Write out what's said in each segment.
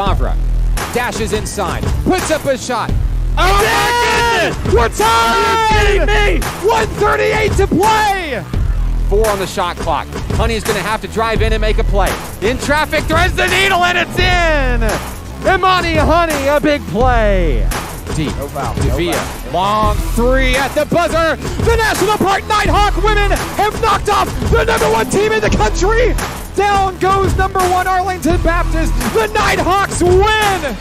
Favre dashes inside, puts up a shot. Oh my goodness! We're tied! Are you kidding me? 1:38 to play! 4 on the shot clock. Honey's going to have to drive in and make a play. In traffic, threads the needle, and it's in! Imani Honey, a big play. Deep. No foul. Devia, long 3 at the buzzer. The National Park Nighthawk women have knocked off the #1 team in the country. Down goes #1 Arlington Baptist. The Nighthawks win!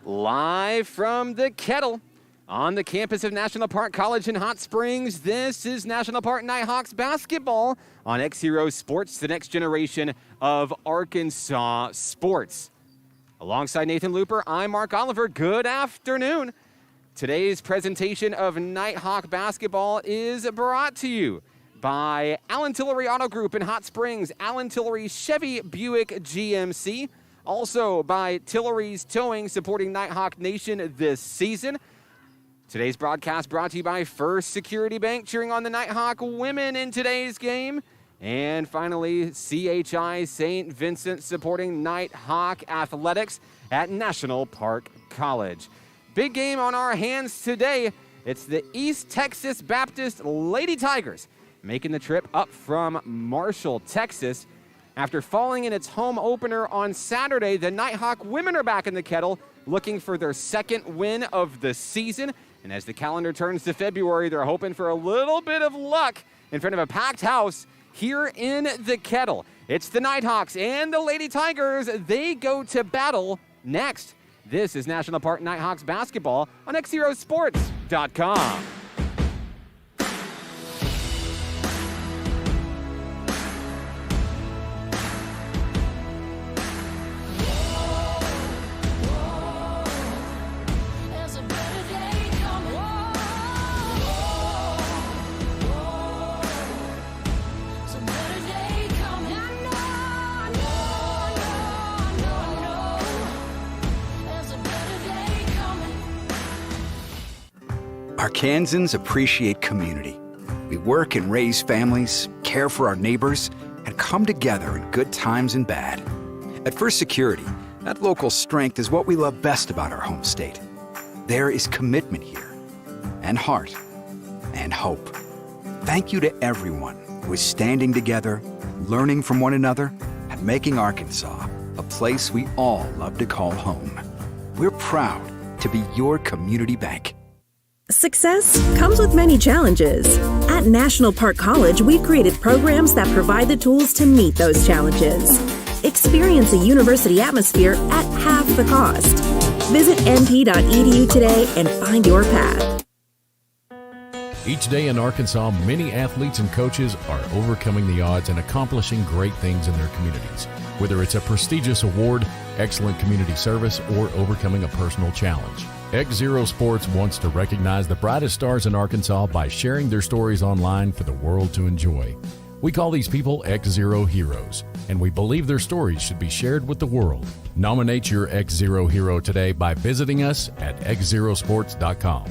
Live from the Kettle on the campus of National Park College in Hot Springs, this is National Park Nighthawks basketball on XZero Sports, the next generation of Arkansas sports. Alongside Nathan Looper, I'm Mark Oliver. Good afternoon. Today's presentation of Nighthawk basketball is brought to you by Allen Tillery Auto Group in Hot Springs, Allen Tillery Chevy Buick GMC. Also by Tillery's Towing, supporting Nighthawk Nation this season. Today's broadcast brought to you by First Security Bank, cheering on the Nighthawk women in today's game. And finally, CHI St. Vincent, supporting Nighthawk athletics at National Park College. Big game on our hands today. It's the East Texas Baptist Lady Tigers making the trip up from Marshall, Texas. After falling in its home opener on Saturday, the Nighthawk women are back in the Kettle, looking for their second win of the season. And as the calendar turns to February, they're hoping for a little bit of luck in front of a packed house here in the Kettle. It's the Nighthawks and the Lady Tigers. They go to battle next. This is National Park Nighthawks basketball on XZeroSports.com. Arkansans appreciate community. We work and raise families, care for our neighbors, and come together in good times and bad. At First Security, that local strength is what we love best about our home state. There is commitment here, and heart, and hope. Thank you to everyone who is standing together, learning from one another, and making Arkansas a place we all love to call home. We're proud to be your community bank. Success comes with many challenges. At National Park College, we've created programs that provide the tools to meet those challenges. Experience a university atmosphere at half the cost. Visit np.edu today and find your path. Each day in Arkansas, many athletes and coaches are overcoming the odds and accomplishing great things in their communities. Whether it's a prestigious award, excellent community service, or overcoming a personal challenge. XZero Sports wants to recognize the brightest stars in Arkansas by sharing their stories online for the world to enjoy. We call these people XZero Heroes, and we believe their stories should be shared with the world. Nominate your XZero hero today by visiting us at XZeroSports.com.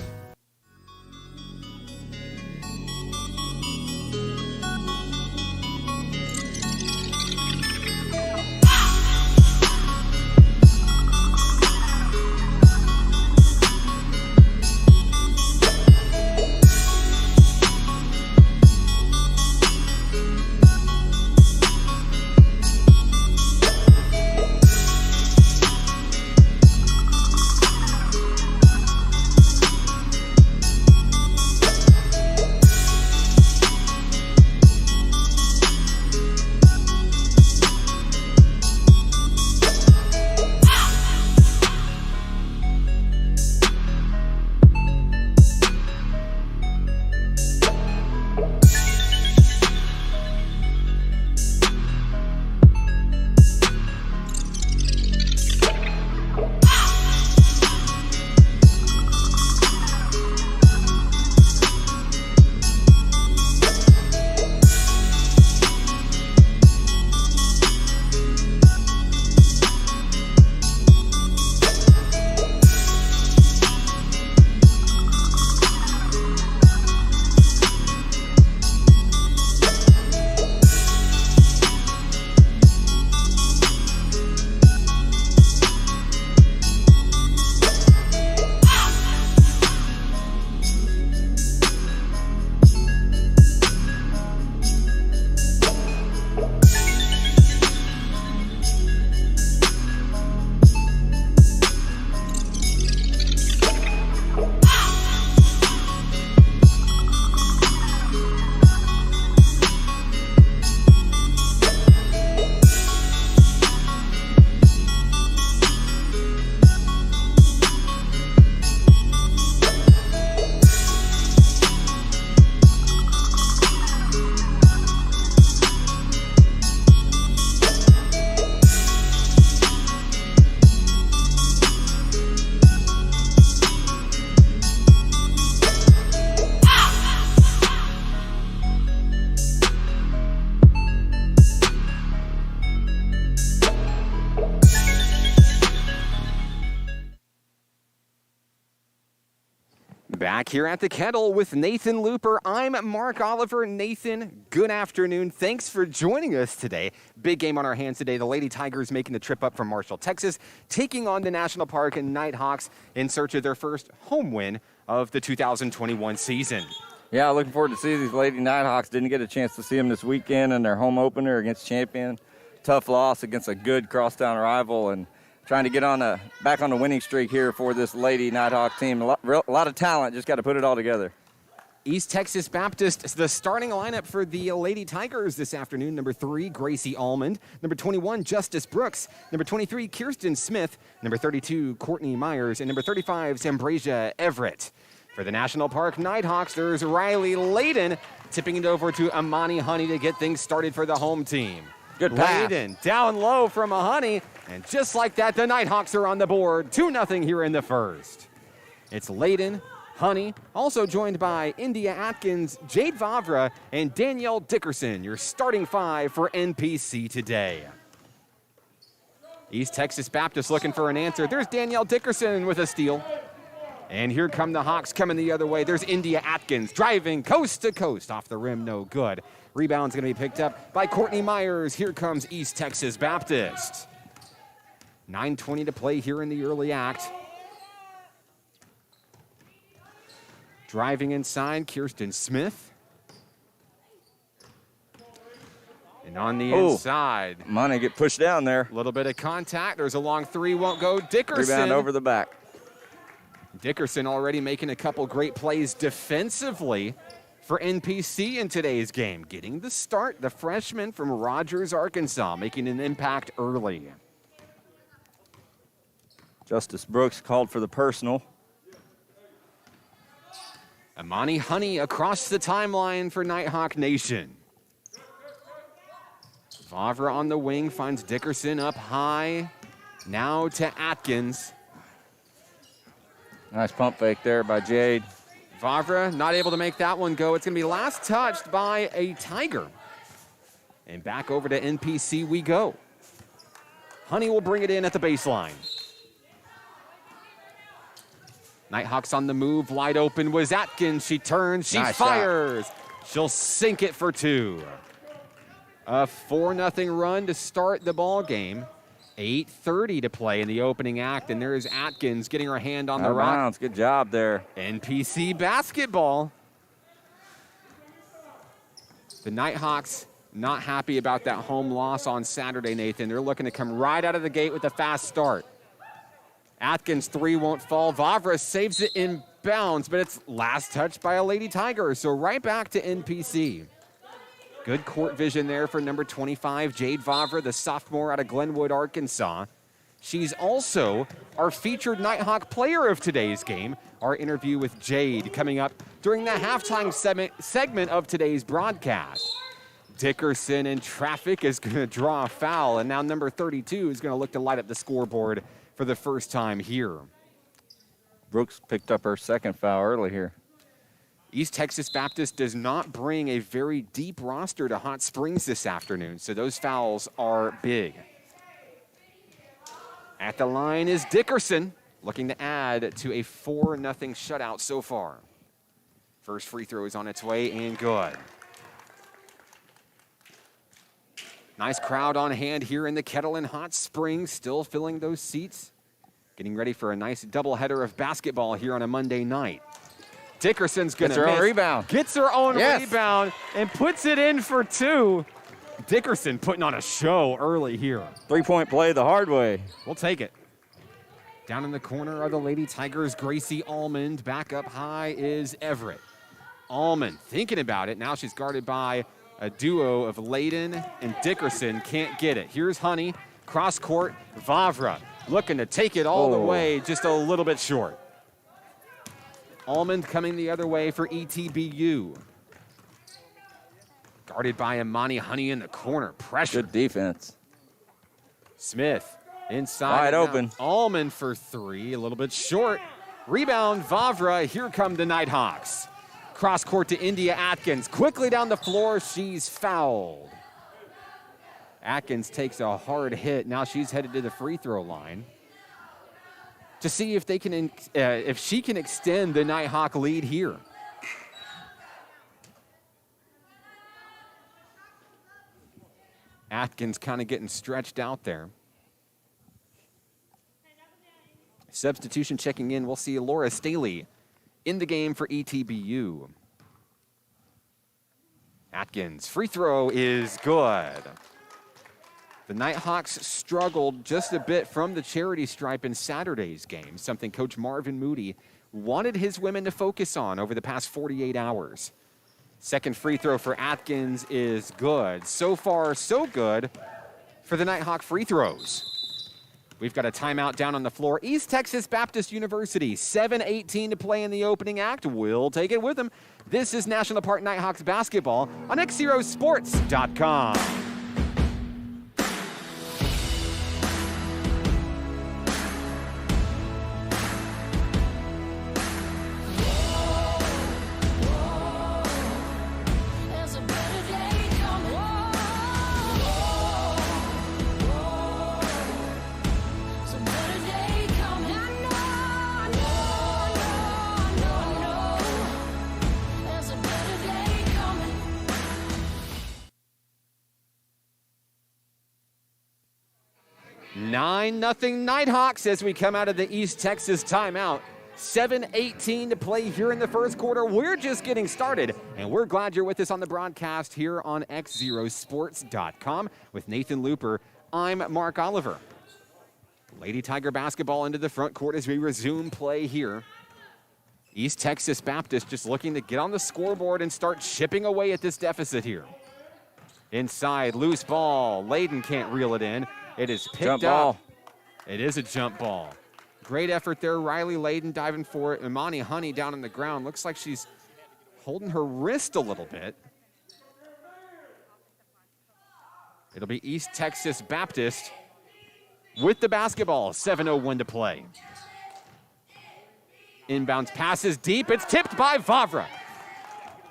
Back here at the Kettle with Nathan Looper. I'm Mark Oliver. Nathan, good afternoon. Thanks for joining us today. Big game on our hands today. The Lady Tigers making the trip up from Marshall, Texas, taking on the National Park and Nighthawks in search of their first home win of the 2021 season. Yeah, looking forward to see these Lady Nighthawks. Didn't get a chance to see them this weekend in their home opener against Champion. Tough loss against a good crosstown rival, and trying to get back on the winning streak here for this Lady Nighthawk team. A lot of talent, just got to put it all together. East Texas Baptist, the starting lineup for the Lady Tigers this afternoon. Number 3, Gracie Almond. Number 21, Justice Brooks. Number 23, Kirsten Smith. Number 32, Courtney Myers. And number 35, Sambrasia Everett. For the National Park Nighthawks, there's Riley Layden tipping it over to Amani Honey to get things started for the home team. Good pass. Layden down low from Honey, and just like that, the Nighthawks are on the board, 2-0 here in the first. It's Layden, Honey, also joined by India Atkins, Jade Vavra, and Danielle Dickerson, your starting 5 for NPC today. East Texas Baptist looking for an answer. There's Danielle Dickerson with a steal. And here come the Hawks coming the other way. There's India Atkins driving coast to coast off the rim, no good. Rebound's going to be picked up by Courtney Myers. Here comes East Texas Baptist. 9:20 to play here in the early act. Driving inside, Kirsten Smith. And on the inside. Money get pushed down there. A little bit of contact. There's a long 3, won't go. Dickerson. Rebound over the back. Dickerson already making a couple great plays defensively for NPC in today's game. Getting the start, the freshman from Rogers, Arkansas, making an impact early. Justice Brooks called for the personal. Amani Honey across the timeline for Nighthawk Nation. Vavra on the wing finds Dickerson up high. Now to Atkins. Nice pump fake there by Jade. Vavra not able to make that one go. It's going to be last touched by a Tiger. And back over to NPC we go. Honey will bring it in at the baseline. Nighthawks on the move, wide open was Atkins. She turns, she fires. She'll sink it for 2. A 4-0 run to start the ball game. 8:30 to play in the opening act, and there's Atkins getting her hand on the rock. Good job there. NPC basketball. The Nighthawks not happy about that home loss on Saturday, Nathan. They're looking to come right out of the gate with a fast start. Atkins' 3 won't fall. Vavra saves it in bounds, but it's last touched by a Lady Tiger. So right back to NPC. Good court vision there for number 25, Jade Vavra, the sophomore out of Glenwood, Arkansas. She's also our featured Nighthawk player of today's game. Our interview with Jade coming up during the halftime segment of today's broadcast. Dickerson in traffic is going to draw a foul, and now number 32 is going to look to light up the scoreboard for the first time here. Brooks picked up her second foul early here. East Texas Baptist does not bring a very deep roster to Hot Springs this afternoon, so those fouls are big. At the line is Dickerson, looking to add to a 4-0 shutout so far. First free throw is on its way and good. Nice crowd on hand here in the Kettle in Hot Springs, still filling those seats. Getting ready for a nice doubleheader of basketball here on a Monday night. Dickerson's going to miss. Gets her own rebound. Gets her own rebound and puts it in for 2. Dickerson putting on a show early here. 3-point play the hard way. We'll take it. Down in the corner are the Lady Tigers, Gracie Almond. Back up high is Everett. Almond thinking about it. Now she's guarded by a duo of Layden and Dickerson. Can't get it. Here's Honey. Cross court. Vavra looking to take it all the way, just a little bit short. Almond coming the other way for ETBU. Guarded by Amani Honey in the corner. Pressure. Good defense. Smith inside. Wide open. Almond for 3. A little bit short. Rebound, Vavra. Here come the Nighthawks. Cross court to India Atkins. Quickly down the floor. She's fouled. Atkins takes a hard hit. Now she's headed to the free throw line. to see if they can, if she can extend the Nighthawk lead here. Atkins kind of getting stretched out there. Substitution checking in. We'll see Laura Staley in the game for ETBU. Atkins, free throw is good. The Nighthawks struggled just a bit from the charity stripe in Saturday's game, something Coach Marvin Moody wanted his women to focus on over the past 48 hours. Second free throw for Atkins is good. So far, so good for the Nighthawk free throws. We've got a timeout down on the floor. East Texas Baptist University, 7:18 to play in the opening act. We'll take it with them. This is National Park Nighthawks basketball on XZeroSports.com. Nothing Nighthawks as we come out of the East Texas timeout. 7:18 to play here in the first quarter. We're just getting started, and we're glad you're with us on the broadcast here on XZeroSports.com. With Nathan Looper, I'm Mark Oliver. Lady Tiger basketball into the front court as we resume play here. East Texas Baptist just looking to get on the scoreboard and start chipping away at this deficit here. Inside, loose ball. Layden can't reel it in. It is picked Jump up. ball. It is a jump ball. Great effort there. Riley Layden diving for it. Imani Honey down on the ground. Looks like she's holding her wrist a little bit. It'll be East Texas Baptist with the basketball. 7:01 to play. Inbounds passes deep. It's tipped by Vavra.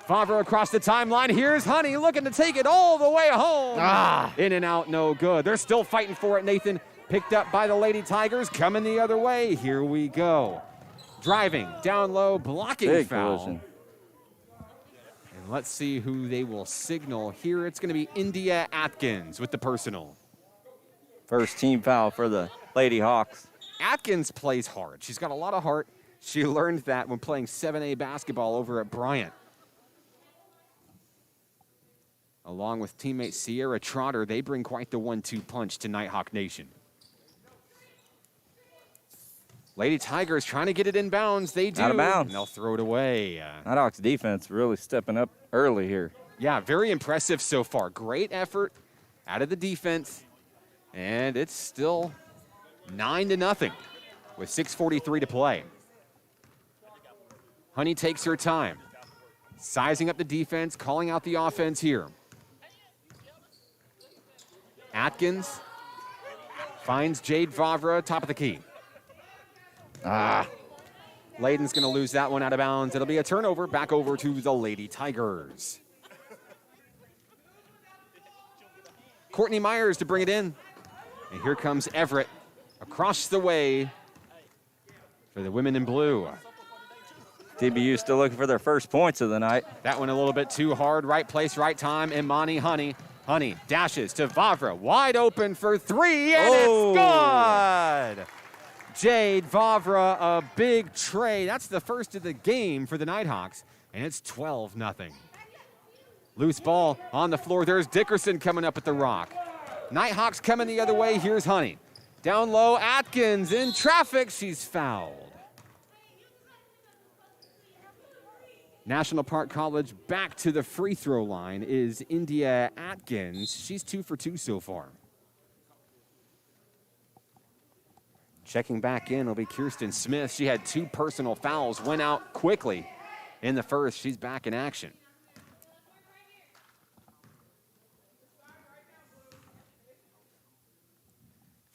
Vavra across the timeline. Here's Honey looking to take it all the way home. In and out, no good. They're still fighting for it, Nathan. Picked up by the Lady Tigers, coming the other way. Here we go. Driving, down low, blocking Big foul. collision. And let's see who they will signal here. It's going to be India Atkins with the personal. First team foul for the Lady Hawks. Atkins plays hard. She's got a lot of heart. She learned that when playing 7A basketball over at Bryant. Along with teammate Sierra Trotter, they bring quite the 1-2 punch to Nighthawk Nation. Lady Tigers trying to get it in bounds. They do. Out of bounds. And they'll throw it away. Nighthawks defense really stepping up early here. Yeah, very impressive so far. Great effort out of the defense. And it's still 9-0 with 6:43 to play. Honey takes her time. Sizing up the defense, calling out the offense here. Atkins finds Jade Vavra, top of the key. Layden's going to lose that one out of bounds. It'll be a turnover back over to the Lady Tigers. Courtney Myers to bring it in. And here comes Everett across the way for the women in blue. TBU still looking for their first points of the night. That one a little bit too hard. Right place, right time. Imani Honey. Honey dashes to Vavra. Wide open for three, and it's good. Jade Vavra, a big tray. That's the first of the game for the Nighthawks, and it's 12-0. Loose ball on the floor. There's Dickerson coming up at the rock. Nighthawks coming the other way. Here's Honey. Down low, Atkins in traffic. She's fouled. National Park College back to the free throw line is India Atkins. She's 2 for 2 so far. Checking back in will be Kirsten Smith. She had 2 personal fouls, went out quickly in the first. She's back in action.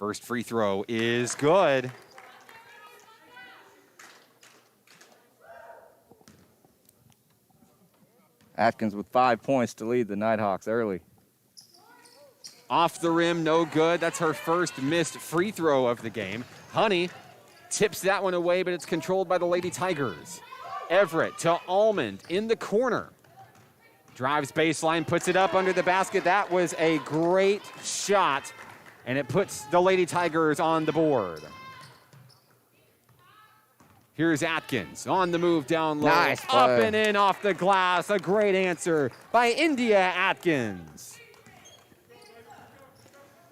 First free throw is good. Atkins with 5 points to lead the Nighthawks early. Off the rim, no good. That's her first missed free throw of the game. Honey tips that one away, but it's controlled by the Lady Tigers. Everett to Almond in the corner. Drives baseline, puts it up under the basket. That was a great shot, and it puts the Lady Tigers on the board. Here's Atkins on the move down low. Nice Up play. and in off the glass. A great answer by India Atkins.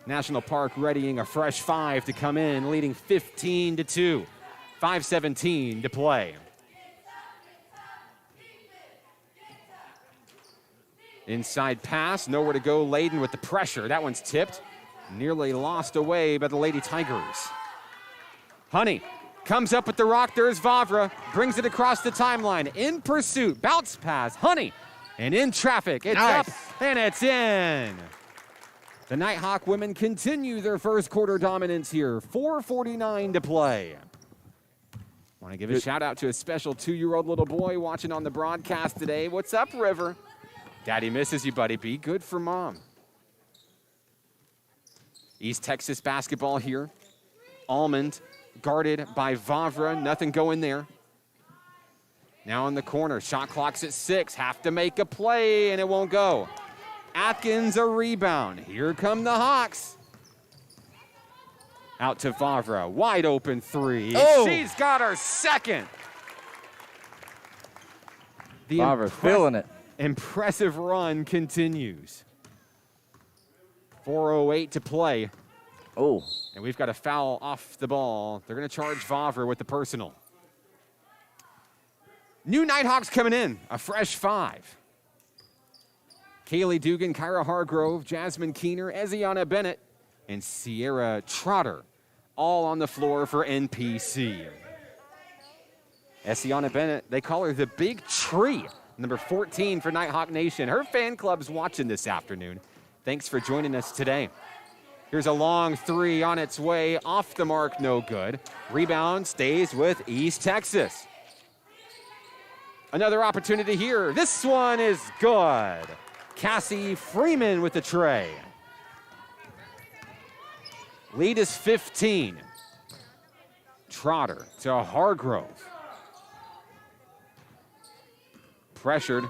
National Park readying a fresh 5 to come in, leading 15-2. 5:17 to play. Inside pass, nowhere to go. Layden with the pressure. That one's tipped. Nearly lost away by the Lady Tigers. Honey comes up with the rock. There's Vavra. Brings it across the timeline. In pursuit. Bounce pass. Honey. And in traffic. It's Nice. up and it's in. The Nighthawk women continue their first quarter dominance here. 4:49 to play. Want to give a shout out to a special 2-year-old little boy watching on the broadcast today. What's up, River? Daddy misses you, buddy. Be good for mom. East Texas basketball here. Almond guarded by Vavra. Nothing going there. Now in the corner. Shot clock's at 6. Have to make a play, and it won't go. Atkins a rebound. Here come the Hawks. Out to Vavra. Wide open 3. Oh. She's got her second. The Vavra's feeling it. impressive run continues. 4:08 to play. Oh. And we've got a foul off the ball. They're going to charge Vavra with the personal. New Nighthawks coming in. A fresh 5. Kaylee Dugan, Kyra Hargrove, Jasmine Keener, Eziana Bennett, and Sierra Trotter. All on the floor for NPC. Eziana Bennett, they call her the Big Tree. Number 14 for Nighthawk Nation. Her fan club's watching this afternoon. Thanks for joining us today. Here's a long 3 on its way. Off the mark, no good. Rebound stays with East Texas. Another opportunity here. This one is good. Cassie Freeman with the tray. Lead is 15. Trotter to Hargrove. Pressured.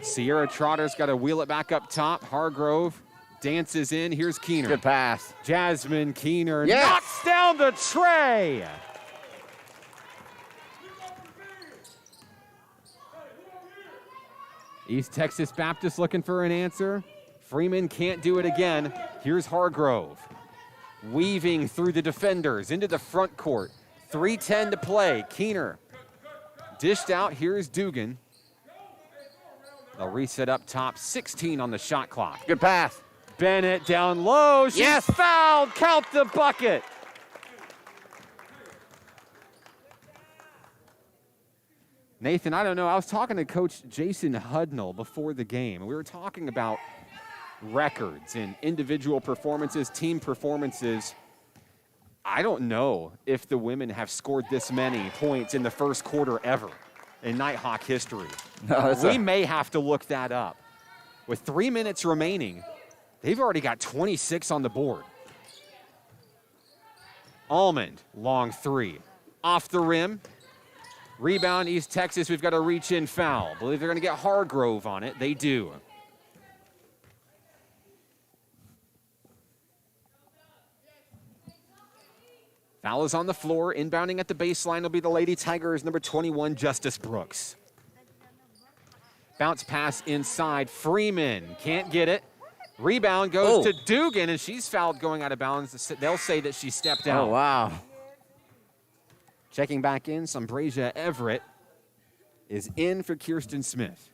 Sierra Trotter's got to wheel it back up top. Hargrove dances in. Here's Keener. Good pass. Jasmine Keener Yes. knocks down the tray. East Texas Baptist looking for an answer. Freeman can't do it again. Here's Hargrove. Weaving through the defenders into the front court. 3:10 to play. Keener dished out. Here's Dugan. They'll reset up top. 16 on the shot clock. Good pass. Bennett down low. She's Yes. fouled. Count the bucket. Nathan, I don't know. I was talking to Coach Jason Hudnall before the game, and we were talking about records and individual performances, team performances. I don't know if the women have scored this many points in the first quarter ever in Nighthawk history. No, We may have to look that up. With 3 minutes remaining, they've already got 26 on the board. Almond, long 3. Off the rim. Rebound, East Texas. We've got a reach-in foul. Believe they're going to get Hargrove on it. They do. Foul is on the floor. Inbounding at the baseline will be the Lady Tigers, number 21, Justice Brooks. Bounce pass inside. Freeman can't get it. Rebound goes to Dugan, and she's fouled going out of bounds. They'll say that she stepped out. Oh, wow. Checking back in, Sombrasia Everett is in for Kirsten Smith.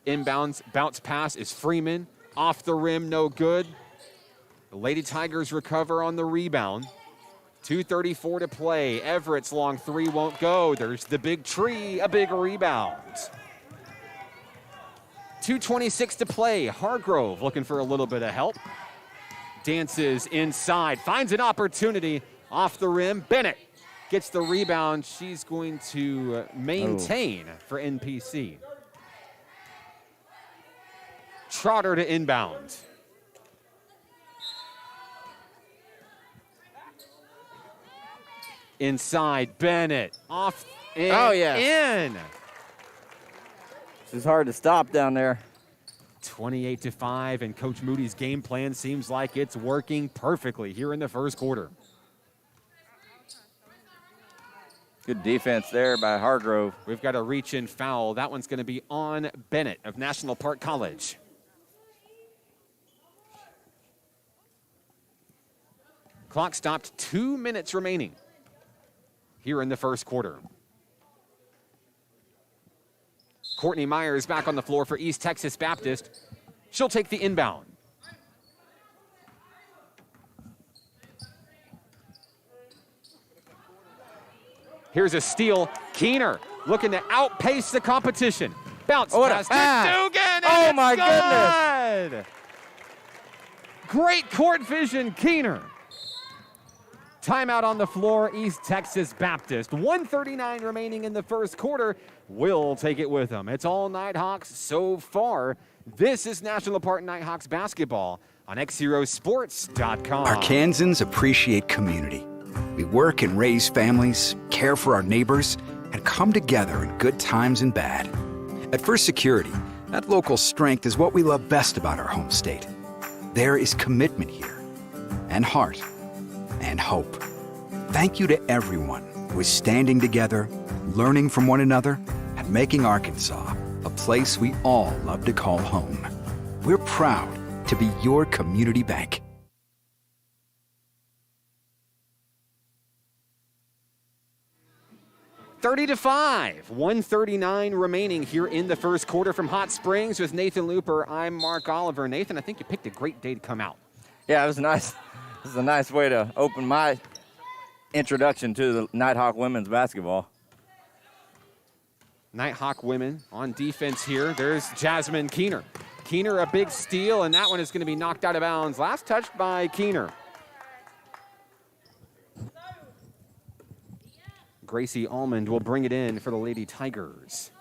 Inbounds, bounce pass is Freeman. Off the rim, no good. The Lady Tigers recover on the rebound. 2:34 to play. Everett's long 3 won't go. There's the Big Tree, a big rebound. 2:26 to play. Hargrove looking for a little bit of help. Dances inside, finds an opportunity off the rim. Bennett gets the rebound. She's going to maintain for NPC. Trotter to inbound. Inside, Bennett. Off and Oh, yeah. in. This is hard to stop down there. 28-5, and Coach Moody's game plan seems like it's working perfectly here in the first quarter. Good defense there by Hargrove. We've got a reach-in foul. That one's going to be on Bennett of National Park College. Clock stopped, 2 minutes remaining here in the first quarter. Courtney Myers back on the floor for East Texas Baptist. She'll take the inbound. Here's a steal. Keener looking to outpace the competition. Bounce pass to Dugan. And Oh, my goodness. Great court vision, Keener. Timeout on the floor, East Texas Baptist. 1:39 remaining in the first quarter. We'll take it with them. It's all Nighthawks so far. This is National Park Nighthawks basketball on XZeroSports.com. Arkansans appreciate community. We work and raise families, care for our neighbors, and come together in good times and bad. At First Security, that local strength is what we love best about our home state. There is commitment here, and heart, and hope. Thank you to everyone who is standing together, learning from one another, and making Arkansas a place we all love to call home. We're proud to be your community bank. $30-5, 1:39 remaining here in the first quarter from Hot Springs with Nathan Looper. I'm Mark Oliver. Nathan, I think you picked a great day to come out. Yeah, it was nice. This is a nice way to open my introduction to the Nighthawk women's basketball. Nighthawk women on defense here. There's Jasmine Keener. Keener, a big steal, and that one is going to be knocked out of bounds. Last touched by Keener. Gracie Almond will bring it in for the Lady Tigers.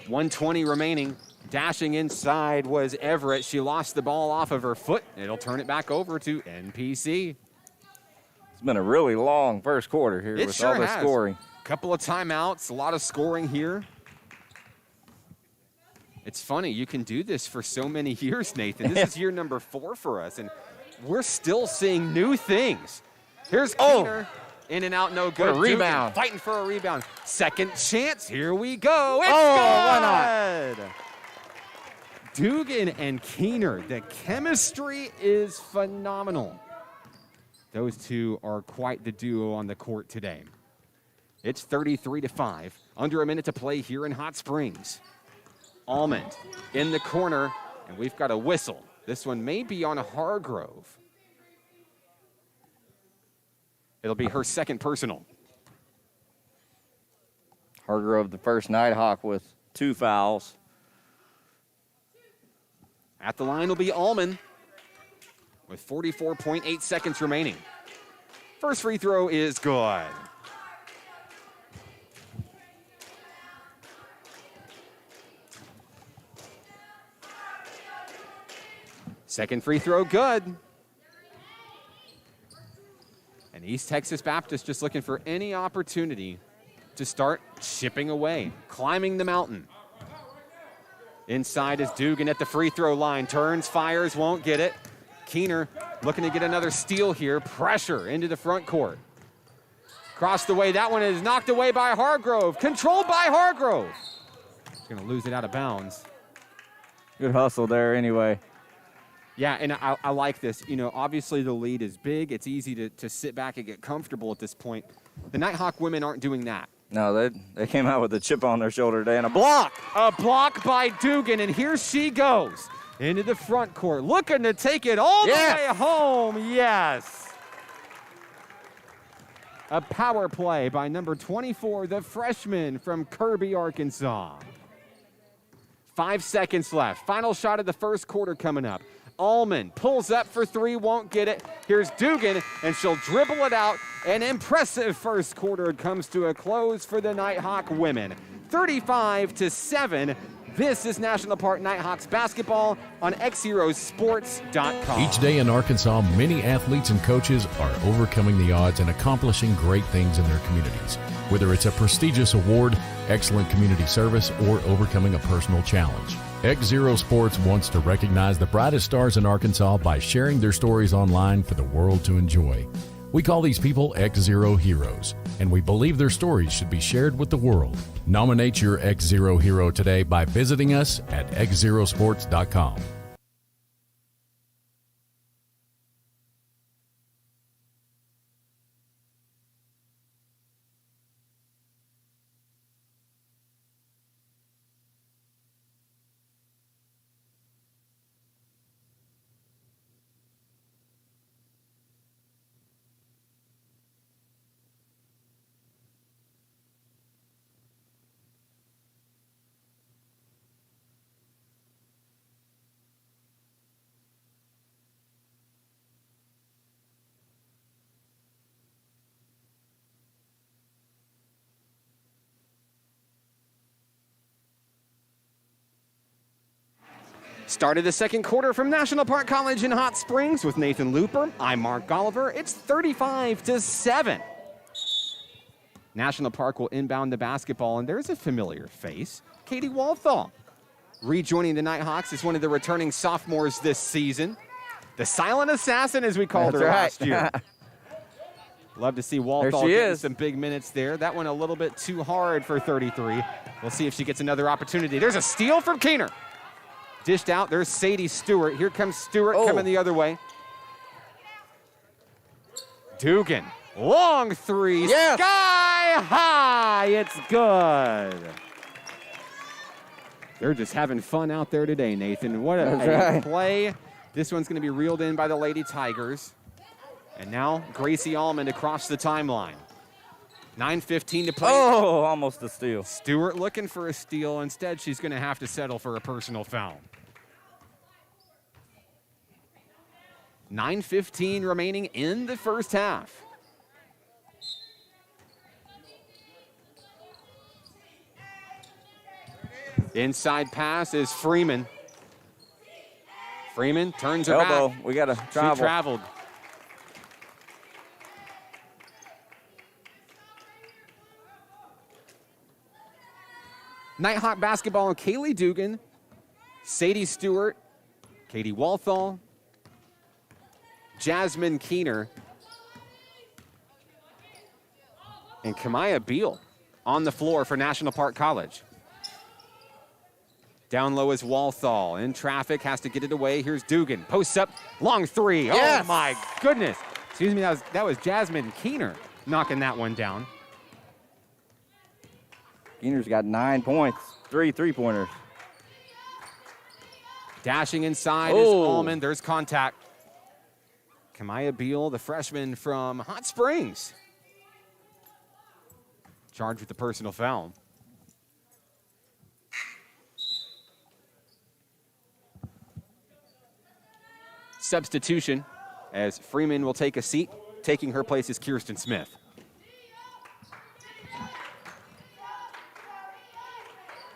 $120 remaining. Dashing inside was Everett. She lost the ball off of her foot. It'll turn it back over to NPC. It's been a really long first quarter here with all the scoring. Couple of timeouts, a lot of scoring here. It's funny, you can do this for so many years, Nathan. This is year number 4 for us, and we're still seeing new things. Here's Keener. In and out, no good. What a rebound. Dugan fighting for a rebound. Second chance. Here we go. It's why good. Dugan and Keener. The chemistry is phenomenal. Those two are quite the duo on the court today. It's 33-5. Under a minute to play here in Hot Springs. Almond in the corner, and we've got a whistle. This one may be on Hargrove. It'll be her second personal. Hargrove, the first Nighthawk with 2 fouls. At the line will be Almond with 44.8 seconds remaining. First free throw is good. Second free throw, good. And East Texas Baptist just looking for any opportunity to start chipping away, climbing the mountain. Inside is Dugan at the free throw line. Turns, fires, won't get it. Keener looking to get another steal here. Pressure into the front court. Across the way, that one is knocked away by Hargrove. Controlled by Hargrove. He's going to lose it out of bounds. Good hustle there anyway. Yeah, and I like this. You know, obviously the lead is big. It's easy to sit back and get comfortable at this point. The Nighthawk women aren't doing that. No, they came out with a chip on their shoulder today and a block. A block by Dugan, and here she goes into the front court, looking to take it all the way home. Yes. A power play by number 24, the freshman from Kirby, Arkansas. 5 seconds left. Final shot of the first quarter coming up. Almond pulls up for 3, won't get it. Here's Dugan, and she'll dribble it out. An impressive first quarter comes to a close for the Nighthawk women. 35-7. This is National Park Nighthawks basketball on XZeroSports.com. Each day in Arkansas, many athletes and coaches are overcoming the odds and accomplishing great things in their communities. Whether it's a prestigious award, excellent community service, or overcoming a personal challenge. XZero Sports wants to recognize the brightest stars in Arkansas by sharing their stories online for the world to enjoy. We call these people XZero Heroes, and we believe their stories should be shared with the world. Nominate your XZero hero today by visiting us at XZeroSports.com. Started the second quarter from National Park College in Hot Springs with Nathan Looper. I'm Mark Oliver. It's 35-7. National Park will inbound the basketball, and there's a familiar face, Katie Walthall. Rejoining the Nighthawks is one of the returning sophomores this season. The silent assassin, as we called her last year. Love to see Walthall getting some big minutes there. That one a little bit too hard for 33. We'll see if she gets another opportunity. There's a steal from Keener. Dished out, there's Sadie Stewart. Here comes Stewart coming the other way. Dugan, long three, sky high, it's good. They're just having fun out there today, Nathan. What a play. This one's gonna be reeled in by the Lady Tigers. And now Gracie Allman across the timeline. 9:15 to play. Oh, almost a steal. Stewart looking for a steal. Instead, she's gonna have to settle for a personal foul. 9:15 remaining in the first half. Inside pass is Freeman. Freeman turns her Elbow. back. We got to travel. She traveled. Nighthawk basketball and Kaylee Dugan, Sadie Stewart, Katie Walthall, Jasmine Keener, and Kamaya Beal on the floor for National Park College. Down low is Walthall. In traffic, has to get it away. Here's Dugan. Posts up, long three. Yes. Oh, my goodness. Excuse me, that was Jasmine Keener knocking that one down. Keener's got 9 points, 3 3-pointers. Dashing inside is Allman. There's contact. Kamaya Beal, the freshman from Hot Springs. Charged with the personal foul. Substitution as Freeman will take a seat. Taking her place is Kirsten Smith.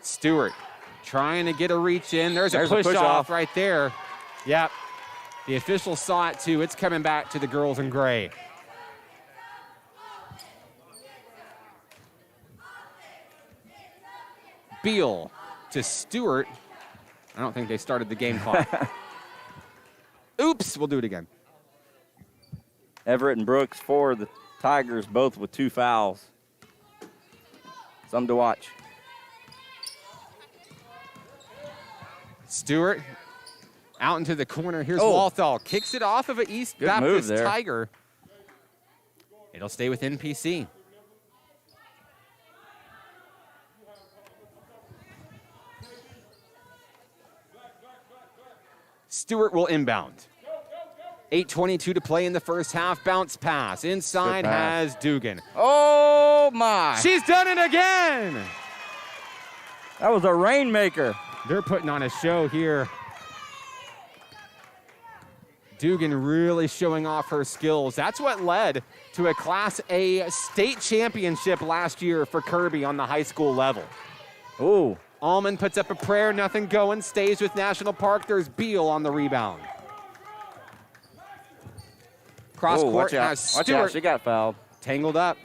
Stewart trying to get a reach in. There's a push off right there. Yep. The officials saw it too. It's coming back to the girls in gray. Beal to Stewart. I don't think they started the game clock. Oops, we'll do it again. Everett and Brooks for the Tigers, both with 2 fouls. Something to watch. Stewart out into the corner. Here's Walthall. Kicks it off of an East Baptist Tiger. It'll stay with NPC. Stewart will inbound. 8:22 to play in the first half. Bounce pass. Inside has Dugan. Oh, my. She's done it again. That was a rainmaker. They're putting on a show here. Dugan really showing off her skills. That's what led to a Class A state championship last year for Kirby on the high school level. Ooh, Allman puts up a prayer, nothing going, stays with National Park. There's Beal on the rebound. Cross court watch has out. Watch Stewart out, she got fouled. tangled up.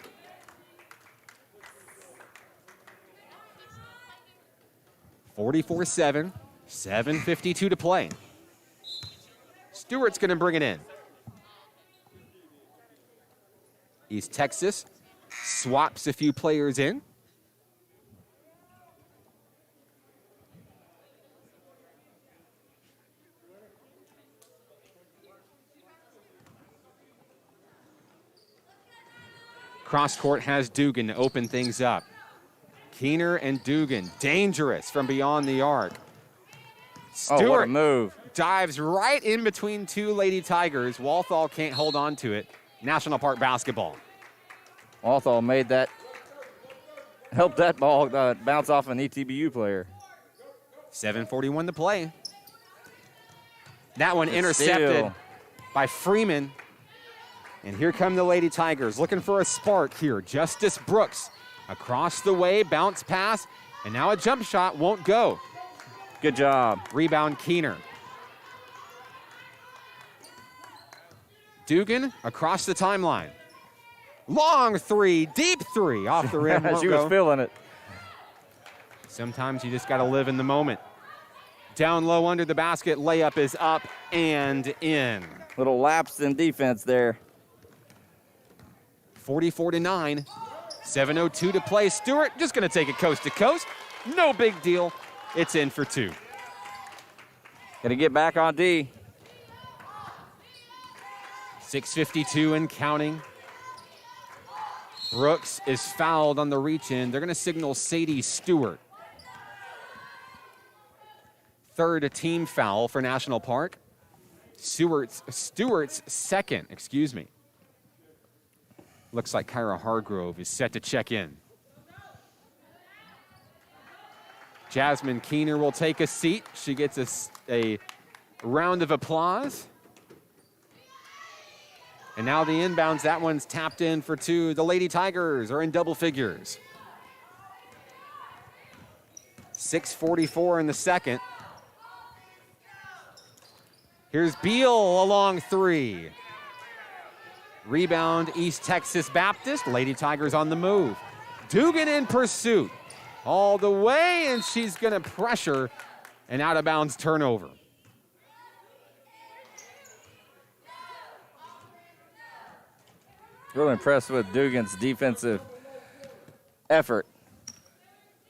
44-7, 7:52 to play. Stewart's going to bring it in. East Texas swaps a few players in. Cross court has Dugan to open things up. Keener and Dugan, dangerous from beyond the arc. Oh, what a Stewart move. dives right in between two Lady Tigers. Walthall can't hold on to it. National Park basketball. Walthall made that, helped that ball bounce off an ETBU player. 7:41 to play. That one Good intercepted steal. by Freeman. And here come the Lady Tigers looking for a spark here. Justice Brooks across the way, bounce pass, and now a jump shot won't go. Good job. Rebound Keener. Dugan across the timeline. Long three, deep three, off the rim. Won't She go. was feeling it. Sometimes you just got to live in the moment. Down low under the basket, layup is up and in. Little lapse in defense there. 44-9, 7:02 to play. Stewart just going to take it coast to coast. No big deal. It's in for two. Got to get back on D. 6:52 and counting. Brooks is fouled on the reach in. They're going to signal Sadie Stewart. Third team foul for National Park. Stewart's second, excuse me. Looks like Kyra Hargrove is set to check in. Jasmine Keener will take a seat. She gets a round of applause. And now the inbounds, that one's tapped in for two. The Lady Tigers are in double figures. 6:44 in the second. Here's Beal along three. Rebound, East Texas Baptist. Lady Tigers on the move. Dugan in pursuit. All the way, and she's going to pressure an out-of-bounds turnover. Really impressed with Dugan's defensive effort.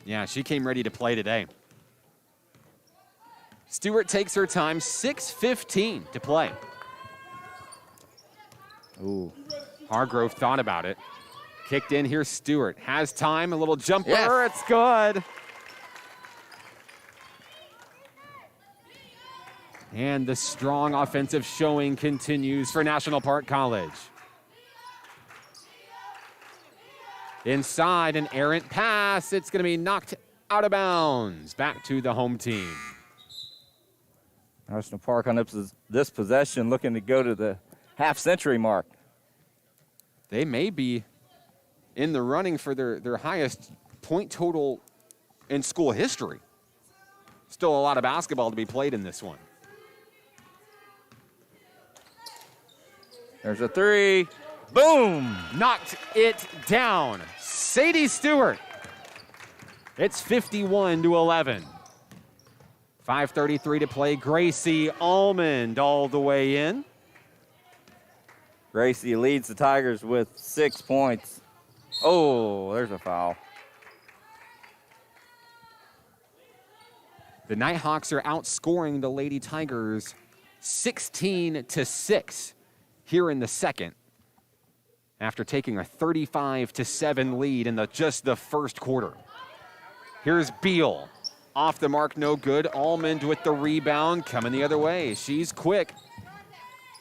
Yeah, she came ready to play today. Stewart takes her time, 6:15 to play. Ooh. Hargrove thought about it. Kicked in here, Stewart. Has time, a little jumper, Yes. It's good. And the strong offensive showing continues for National Park College. Inside, an errant pass. It's going to be knocked out of bounds. Back to the home team. National Park on this possession looking to go to the half-century mark. They may be in the running for their highest point total in school history. Still a lot of basketball to be played in this one. There's a three. Boom! Knocked it down. Sadie Stewart. It's 51-11. 5:33 to play. Gracie Almond all the way in. Gracie leads the Tigers with 6 points. Oh, there's a foul. The Nighthawks are outscoring the Lady Tigers 16-6 here in the second, after taking a 35-7 lead in just the first quarter. Here's Beal. Off the mark, no good. Almond with the rebound, coming the other way. She's quick.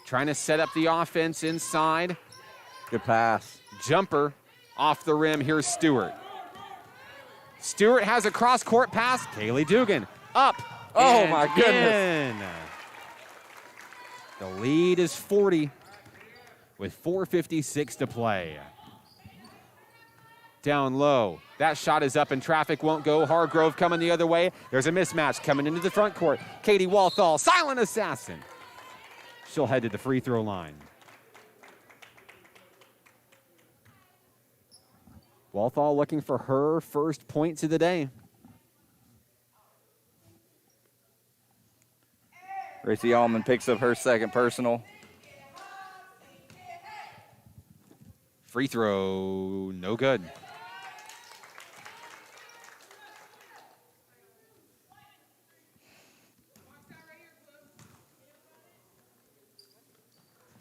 Trying to set up the offense inside. Good pass. Jumper off the rim. Here's Stewart. Stewart has a cross-court pass. Kaylee Dugan up. Oh, and my goodness. in. The lead is 40 with 4:56 to play. Down low. That shot is up and traffic won't go. Hargrove coming the other way. There's a mismatch coming into the front court. Katie Walthall, silent assassin. She'll head to the free throw line. Walthall looking for her first points of the day. Gracie Allman picks up her second personal. Free throw, no good.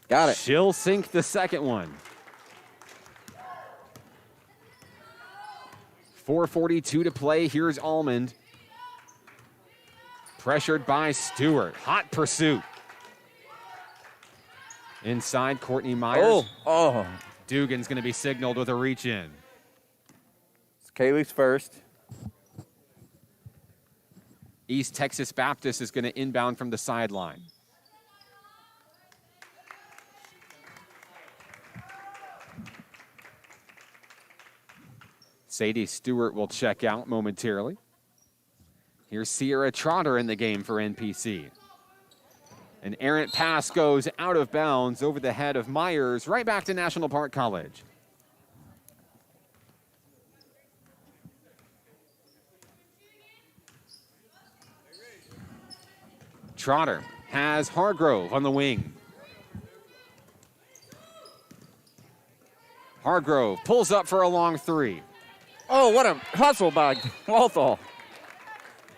Got it. She'll sink the second one. 4:42 to play. Here's Almond. Pressured by Stewart. Hot pursuit. Inside, Courtney Myers. Oh. Dugan's going to be signaled with a reach in. It's Kaylee's first. East Texas Baptist is going to inbound from the sideline. Sadie Stewart will check out momentarily. Here's Sierra Trotter in the game for NPC. An errant pass goes out of bounds over the head of Myers, right back to National Park College. Trotter has Hargrove on the wing. Hargrove pulls up for a long three. Oh, what a hustle by Walthall.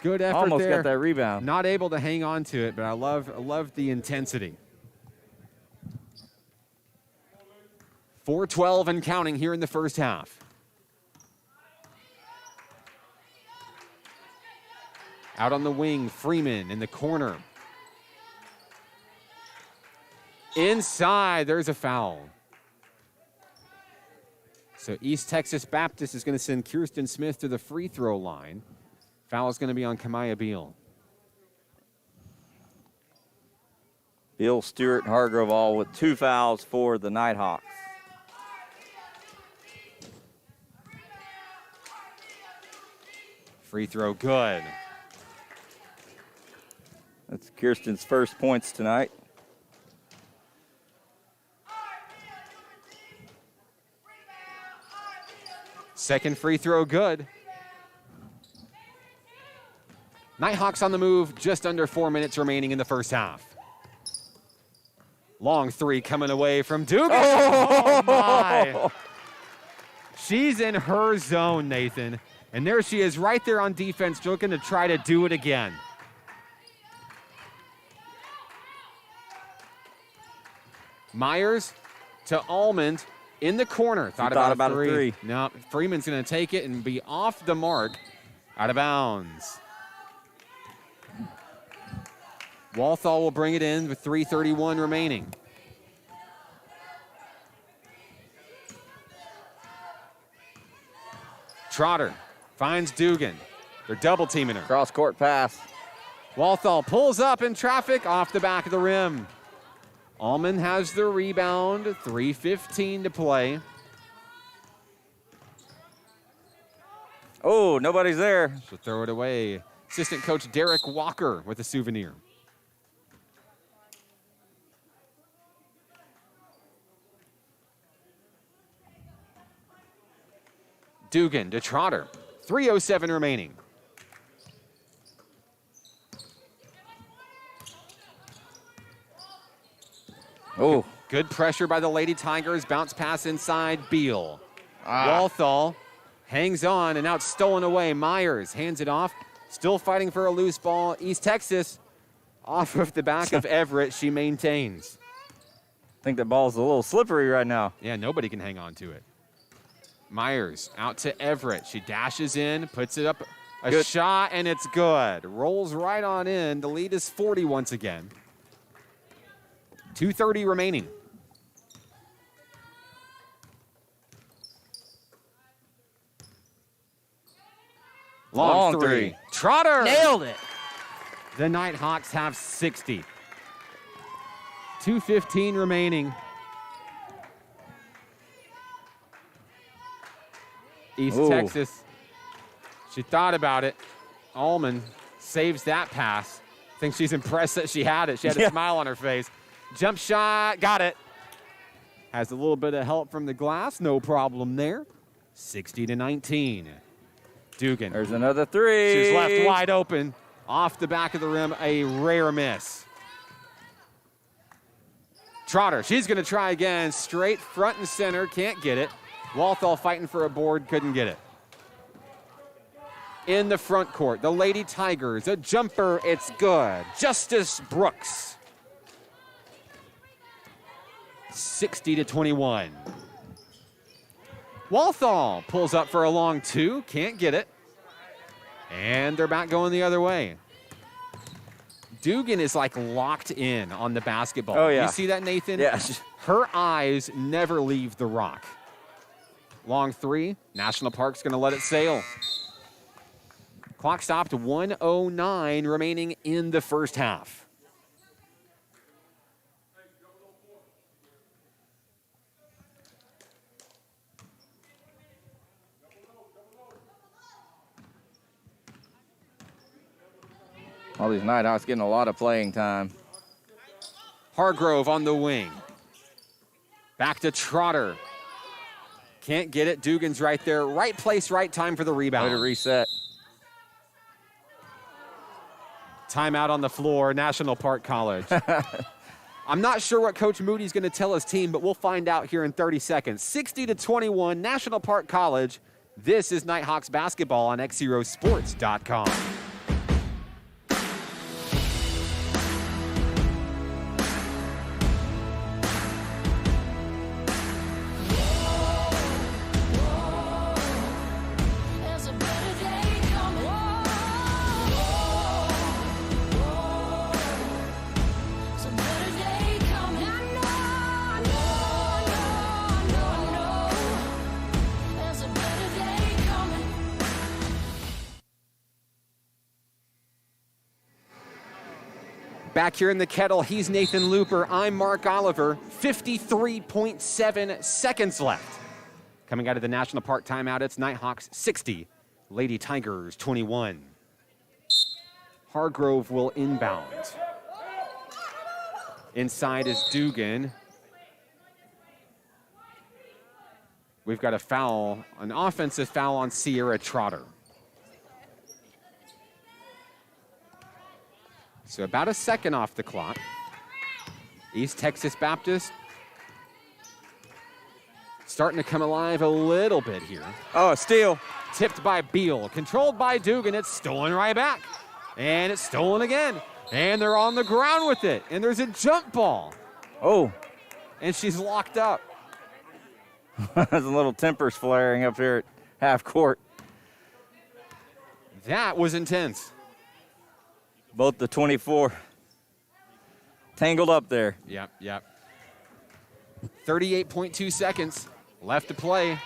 Good effort Almost there. got that rebound. Not able to hang on to it, but I love the intensity. 4:12 and counting here in the first half. Out on the wing, Freeman in the corner. Inside, there's a foul. So East Texas Baptist is going to send Kirsten Smith to the free throw line. Foul is going to be on Kamaya Beal. Beal, Stewart, and Hargrove all with 2 fouls for the Nighthawks. Free throw good. That's Kirsten's first points tonight. Second free throw good. Nighthawks on the move, just under 4 minutes remaining in the first half. Long three coming away from Dugan. Oh my. She's in her zone, Nathan. And there she is right there on defense, looking to try to do it again. Myers to Almond in the corner. Thought about a three. No, Freeman's going to take it and be off the mark, out of bounds. Walthall will bring it in with 3:31 remaining. Trotter finds Dugan. They're double teaming her. Cross court pass. Walthall pulls up in traffic off the back of the rim. Allman has the rebound, 3:15 to play. Oh, nobody's there. She'll throw it away. Assistant coach Derek Walker with a souvenir. Dugan to Trotter. 3:07 remaining. Oh. Good pressure by the Lady Tigers. Bounce pass inside. Beal. Walthall hangs on, and now it's stolen away. Myers hands it off. Still fighting for a loose ball. East Texas off of the back of Everett. She maintains. I think the ball's a little slippery right now. Yeah, nobody can hang on to it. Myers out to Everett. She dashes in, puts it up a shot, and it's good. Rolls right on in. The lead is 40 once again. 2:30 remaining. Long three. Trotter. Nailed it. The Nighthawks have 60. 2:15 remaining. East Ooh. Texas. She thought about it. Allman saves that pass. I think she's impressed that she had it. She had a smile on her face. Jump shot, got it. Has a little bit of help from the glass, no problem there. 60-19. Dugan. There's another three. She's left wide open. Off the back of the rim, a rare miss. Trotter, she's going to try again. Straight front and center, can't get it. Walthall fighting for a board, couldn't get it. In the front court, the Lady Tigers, a jumper, it's good. Justice Brooks. 60-21. Walthall pulls up for a long two, can't get it. And they're back going the other way. Dugan is like locked in on the basketball. Oh, yeah. You see that, Nathan? Yeah. Her eyes never leave the rock. Long three. National Park's going to let it sail. Clock stopped 1:09 remaining in the first half. All these Nighthawks getting a lot of playing time. Hargrove on the wing. Back to Trotter. Can't get it. Dugan's right there. Right place, right time for the rebound. Way to reset. Timeout on the floor, National Park College. I'm not sure what Coach Moody's going to tell his team, but we'll find out here in 30 seconds. 60-21, National Park College. This is Nighthawks basketball on XZeroSports.com. Back here in the Kettle, he's Nathan Looper. I'm Mark Oliver. 53.7 seconds left. Coming out of the National Park timeout, it's Nighthawks 60, Lady Tigers 21. Hargrove will inbound. Inside is Dugan. We've got a foul, an offensive foul on Sierra Trotter. So about a second off the clock. East Texas Baptist starting to come alive a little bit here. Oh, a steal. Tipped by Beal, controlled by Dugan. It's stolen right back. And it's stolen again. And they're on the ground with it. And there's a jump ball. Oh. And she's locked up. There's a little tempers flaring up here at half court. That was intense. Both the 24 tangled up there. Yep. 38.2 seconds left to play.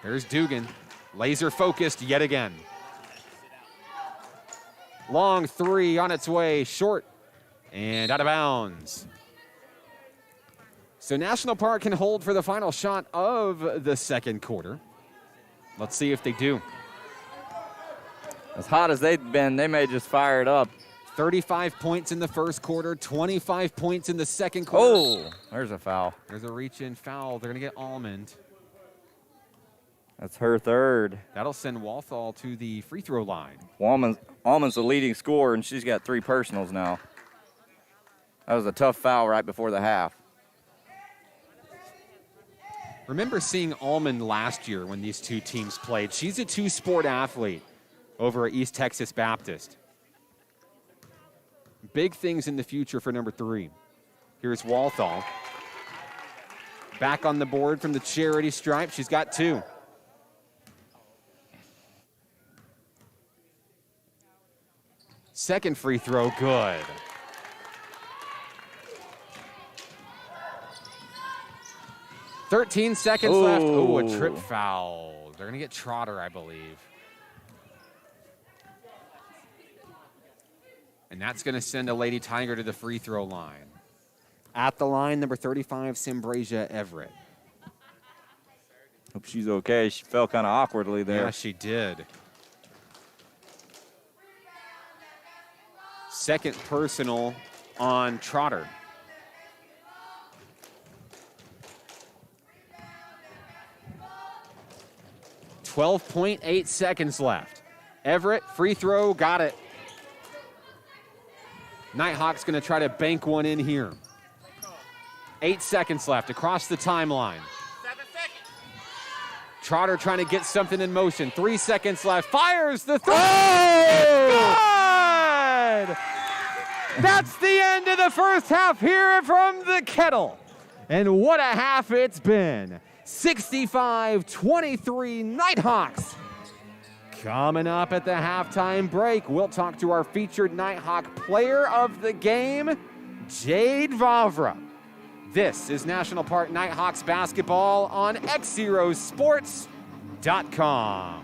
Here's Dugan, laser focused yet again. Long three on its way, short and out of bounds. So National Park can hold for the final shot of the second quarter. Let's see if they do. As hot as they've been, they may just fire it up. 35 points in the first quarter, 25 points in the second quarter. Oh, there's a foul. There's a reach-in foul. They're going to get Almond. That's her third. That'll send Walthall to the free throw line. Almond's the leading scorer, and she's got 3 personals now. That was a tough foul right before the half. Remember seeing Almond last year when these two teams played. She's a two-sport athlete over at East Texas Baptist. Big things in the future for number 3. Here's Walthall. Back on the board from the charity stripe. She's got 2. Second free throw, good. "13 seconds left. Oh, a trip foul. They're going to get Trotter, I believe. And that's going to send a Lady Tiger to the free throw line. At the line, number 35, Simbrasia Everett. Hope she's okay. She fell kind of awkwardly there. Yeah, she did. Second personal on Trotter. .8 seconds left. Everett, free throw, got it. Nighthawks going to try to bank one in here. 8 seconds left across the timeline. 7 seconds. Trotter trying to get something in motion. 3 seconds left. Fires the three. Oh! Good! That's the end of the first half here from the Kettle. And what a half it's been. 65-23 Nighthawks. Coming up at the halftime break, we'll talk to our featured Nighthawk player of the game, Jade Vavra. This is National Park Nighthawks basketball on XZeroSports.com.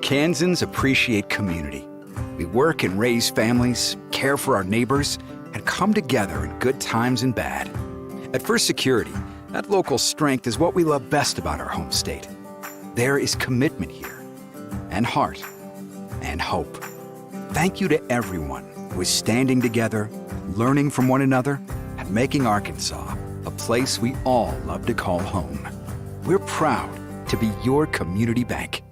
Arkansans appreciate community. We work and raise families, care for our neighbors, and come together in good times and bad. At First Security, that local strength is what we love best about our home state. There is commitment here, and heart, and hope. Thank you to everyone who is standing together, learning from one another, and making Arkansas a place we all love to call home. We're proud to be your community bank.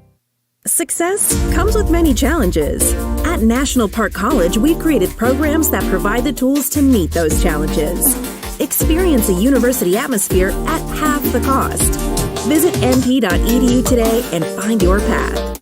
Success comes with many challenges. At National Park College, we've created programs that provide the tools to meet those challenges. Experience a university atmosphere at half the cost. Visit np.edu today and find your path.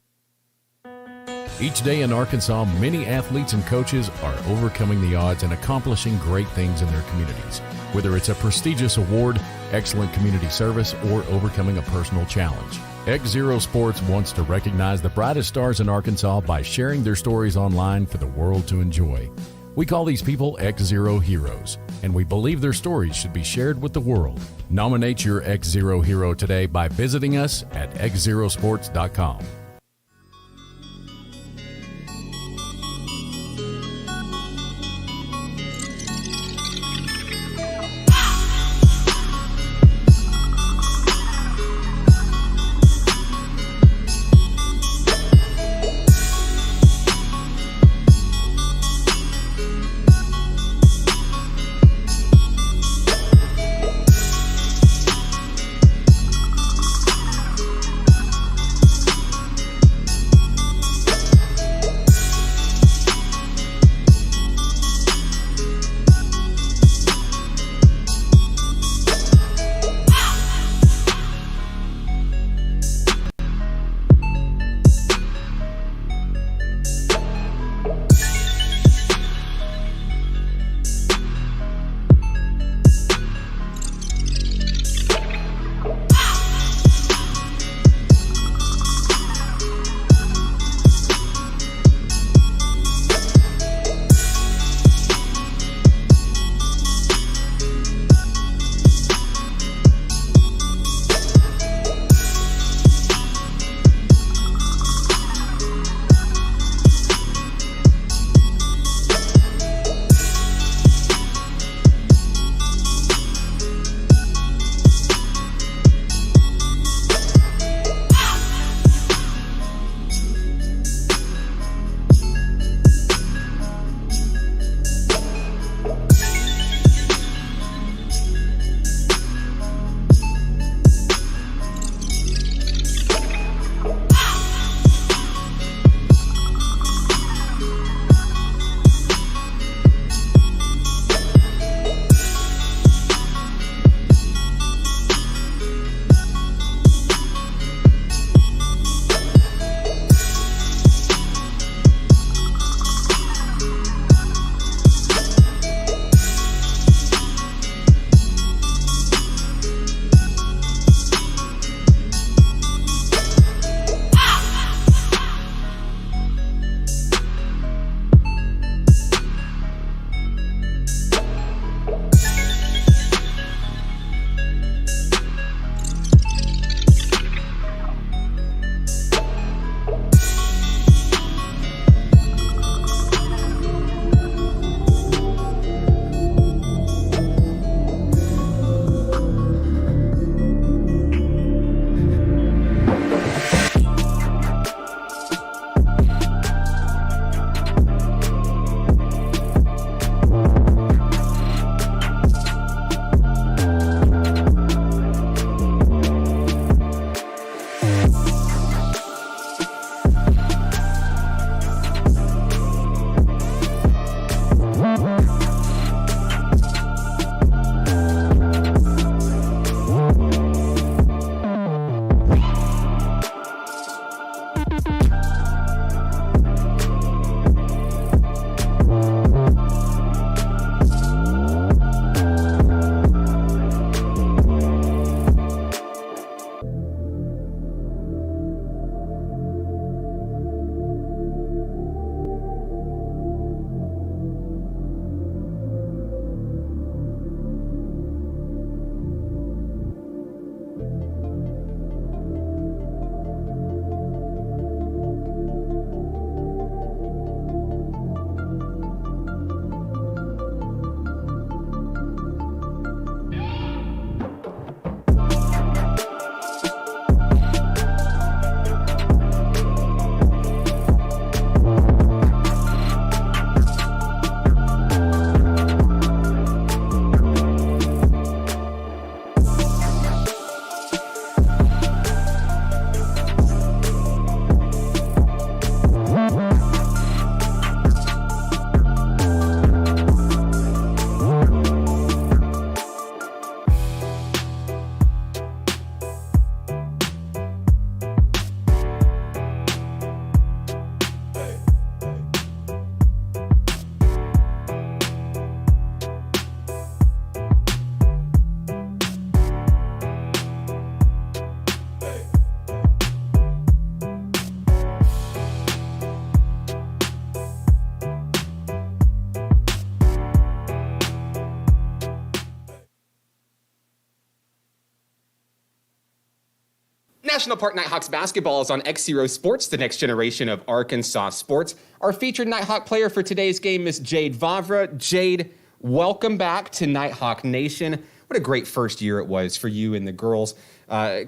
Each day in Arkansas, many athletes and coaches are overcoming the odds and accomplishing great things in their communities. Whether it's a prestigious award, excellent community service, or overcoming a personal challenge. XZero Sports wants to recognize the brightest stars in Arkansas by sharing their stories online for the world to enjoy. We call these people XZero Heroes, and we believe their stories should be shared with the world. Nominate your XZero hero today by visiting us at XZeroSports.com. National Park Nighthawks basketball is on XZero Sports, the next generation of Arkansas sports. Our featured Nighthawk player for today's game is Jade Vavra. Jade, welcome back to Nighthawk Nation. What a great first year it was for you and the girls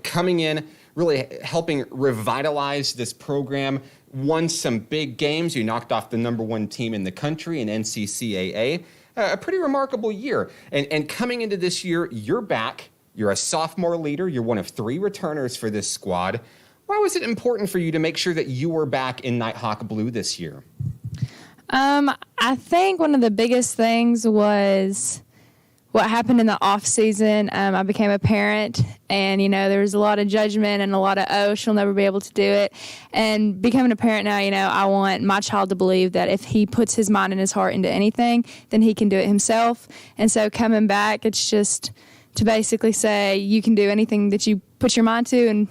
coming in, really helping revitalize this program. Won some big games. You knocked off the #1 team in the country in NCCAA. A pretty remarkable year. And coming into this year, you're back. You're a sophomore leader. You're one of 3 returners for this squad. Why was it important for you to make sure that you were back in Nighthawk blue this year? I think one of the biggest things was what happened in the off season. I became a parent, and there was a lot of judgment and a lot of, oh, she'll never be able to do it. And becoming a parent now, I want my child to believe that if he puts his mind and his heart into anything, then he can do it himself. And so coming back, it's just to basically say you can do anything that you put your mind to and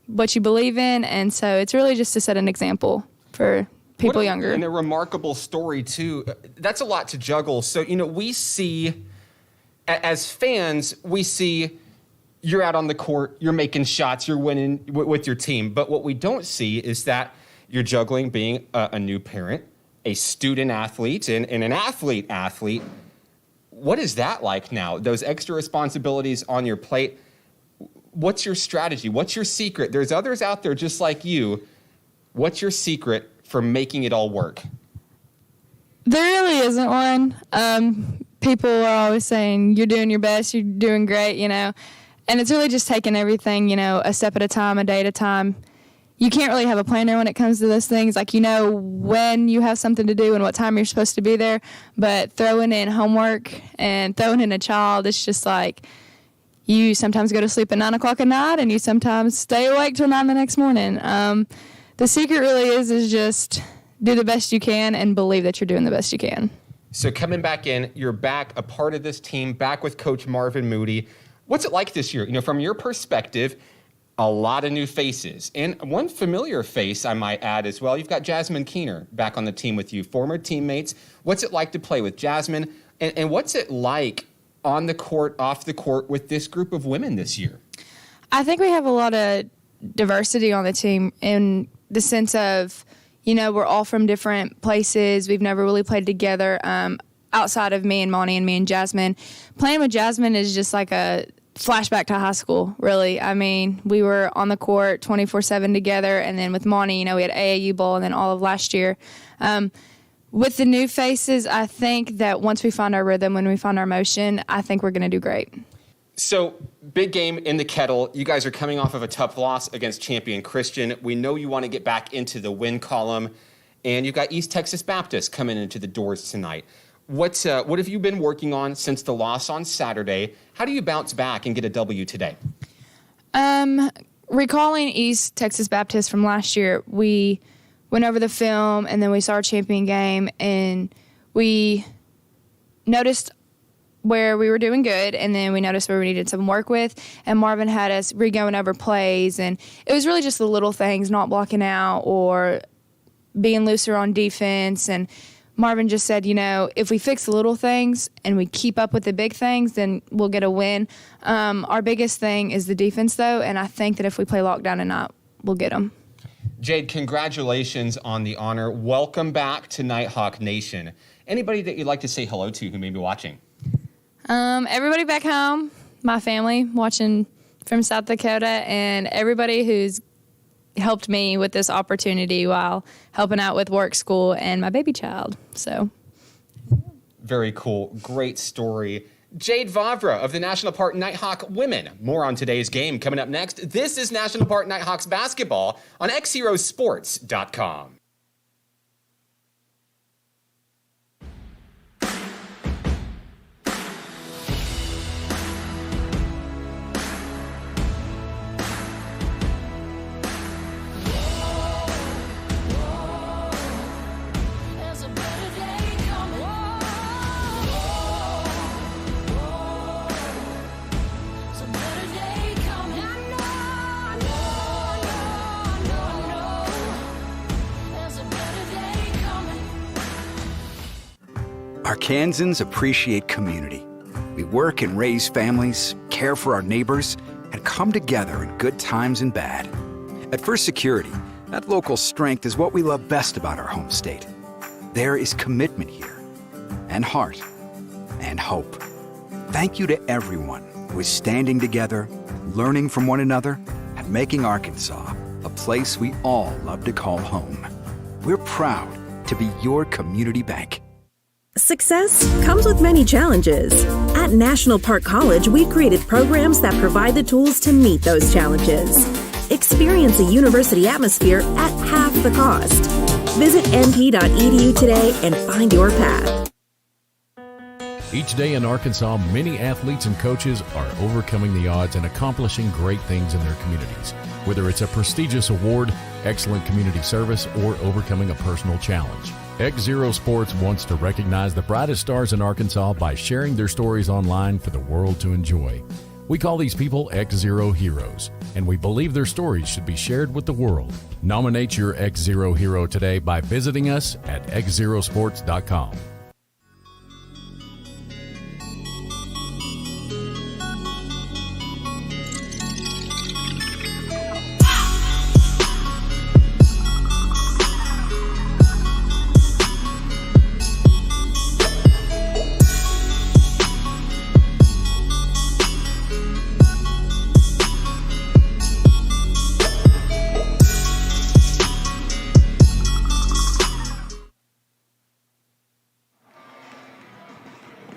what you believe in. And so it's really just to set an example for people younger. And a remarkable story, too. That's a lot to juggle. So, we see, as fans, we see you're out on the court, you're making shots, you're winning with your team. But what we don't see is that you're juggling being a new parent, a student athlete, and an athlete. What is that like now? Those extra responsibilities on your plate. What's your strategy? What's your secret? There's others out there just like you. What's your secret for making it all work? There really isn't one. People are always saying, you're doing your best, you're doing great, And it's really just taking everything, a step at a time, a day at a time. You can't really have a planner when it comes to those things. Like, when you have something to do and what time you're supposed to be there. But throwing in homework and throwing in a child, it's just like you sometimes go to sleep at 9 o'clock at night and you sometimes stay awake till 9 the next morning. The secret really is just do the best you can and believe that you're doing the best you can. So coming back in, you're back, a part of this team, back with Coach Marvin Moody. What's it like this year? From your perspective, a lot of new faces. And one familiar face, I might add as well. You've got Jasmine Keener back on the team with you, former teammates. What's it like to play with Jasmine? And what's it like on the court, off the court with this group of women this year? I think we have a lot of diversity on the team in the sense of, we're all from different places. We've never really played together outside of me and Monty and me and Jasmine. Playing with Jasmine is just like a flashback to high school, really. I mean, we were on the court 24/7 together, and then with Monty, we had AAU ball and then all of last year. With the new faces, I think that once we find our rhythm, when we find our motion, I think we're going to do great. So, big game in the Kettle. You guys are coming off of a tough loss against champion Christian. We know you want to get back into the win column, and you've got East Texas Baptist coming into the doors tonight. What have you been working on since the loss on Saturday? How do you bounce back and get a W today? Recalling East Texas Baptist from last year, we went over the film, and then we saw our champion game, and we noticed where we were doing good, and then we noticed where we needed some work with, and Marvin had us re-going over plays, and it was really just the little things, not blocking out or being looser on defense, and Marvin just said, if we fix the little things and we keep up with the big things, then we'll get a win. Our biggest thing is the defense, though, and I think that if we play lockdown tonight, we'll get them. Jade, congratulations on the honor. Welcome back to Nighthawk Nation. Anybody that you'd like to say hello to who may be watching? Everybody back home, my family watching from South Dakota, and everybody who's helped me with this opportunity while helping out with work, school, and my baby child. So, very cool. Great story. Jade Vavra of the National Park Nighthawk women. More on today's game coming up next. This is National Park Nighthawks basketball on XZeroSports.com. Arkansans appreciate community. We work and raise families, care for our neighbors, and come together in good times and bad. At First Security, that local strength is what we love best about our home state. There is commitment here, and heart, and hope. Thank you to everyone who is standing together, learning from one another, and making Arkansas a place we all love to call home. We're proud to be your community bank. Success comes with many challenges. At National Park College, we've created programs that provide the tools to meet those challenges. Experience a university atmosphere at half the cost. Visit np.edu today and find your path. Each day in Arkansas, many athletes and coaches are overcoming the odds and accomplishing great things in their communities. Whether it's a prestigious award, excellent community service, or overcoming a personal challenge. XZero Sports wants to recognize the brightest stars in Arkansas by sharing their stories online for the world to enjoy. We call these people XZero Heroes, and we believe their stories should be shared with the world. Nominate your XZero hero today by visiting us at xzerosports.com.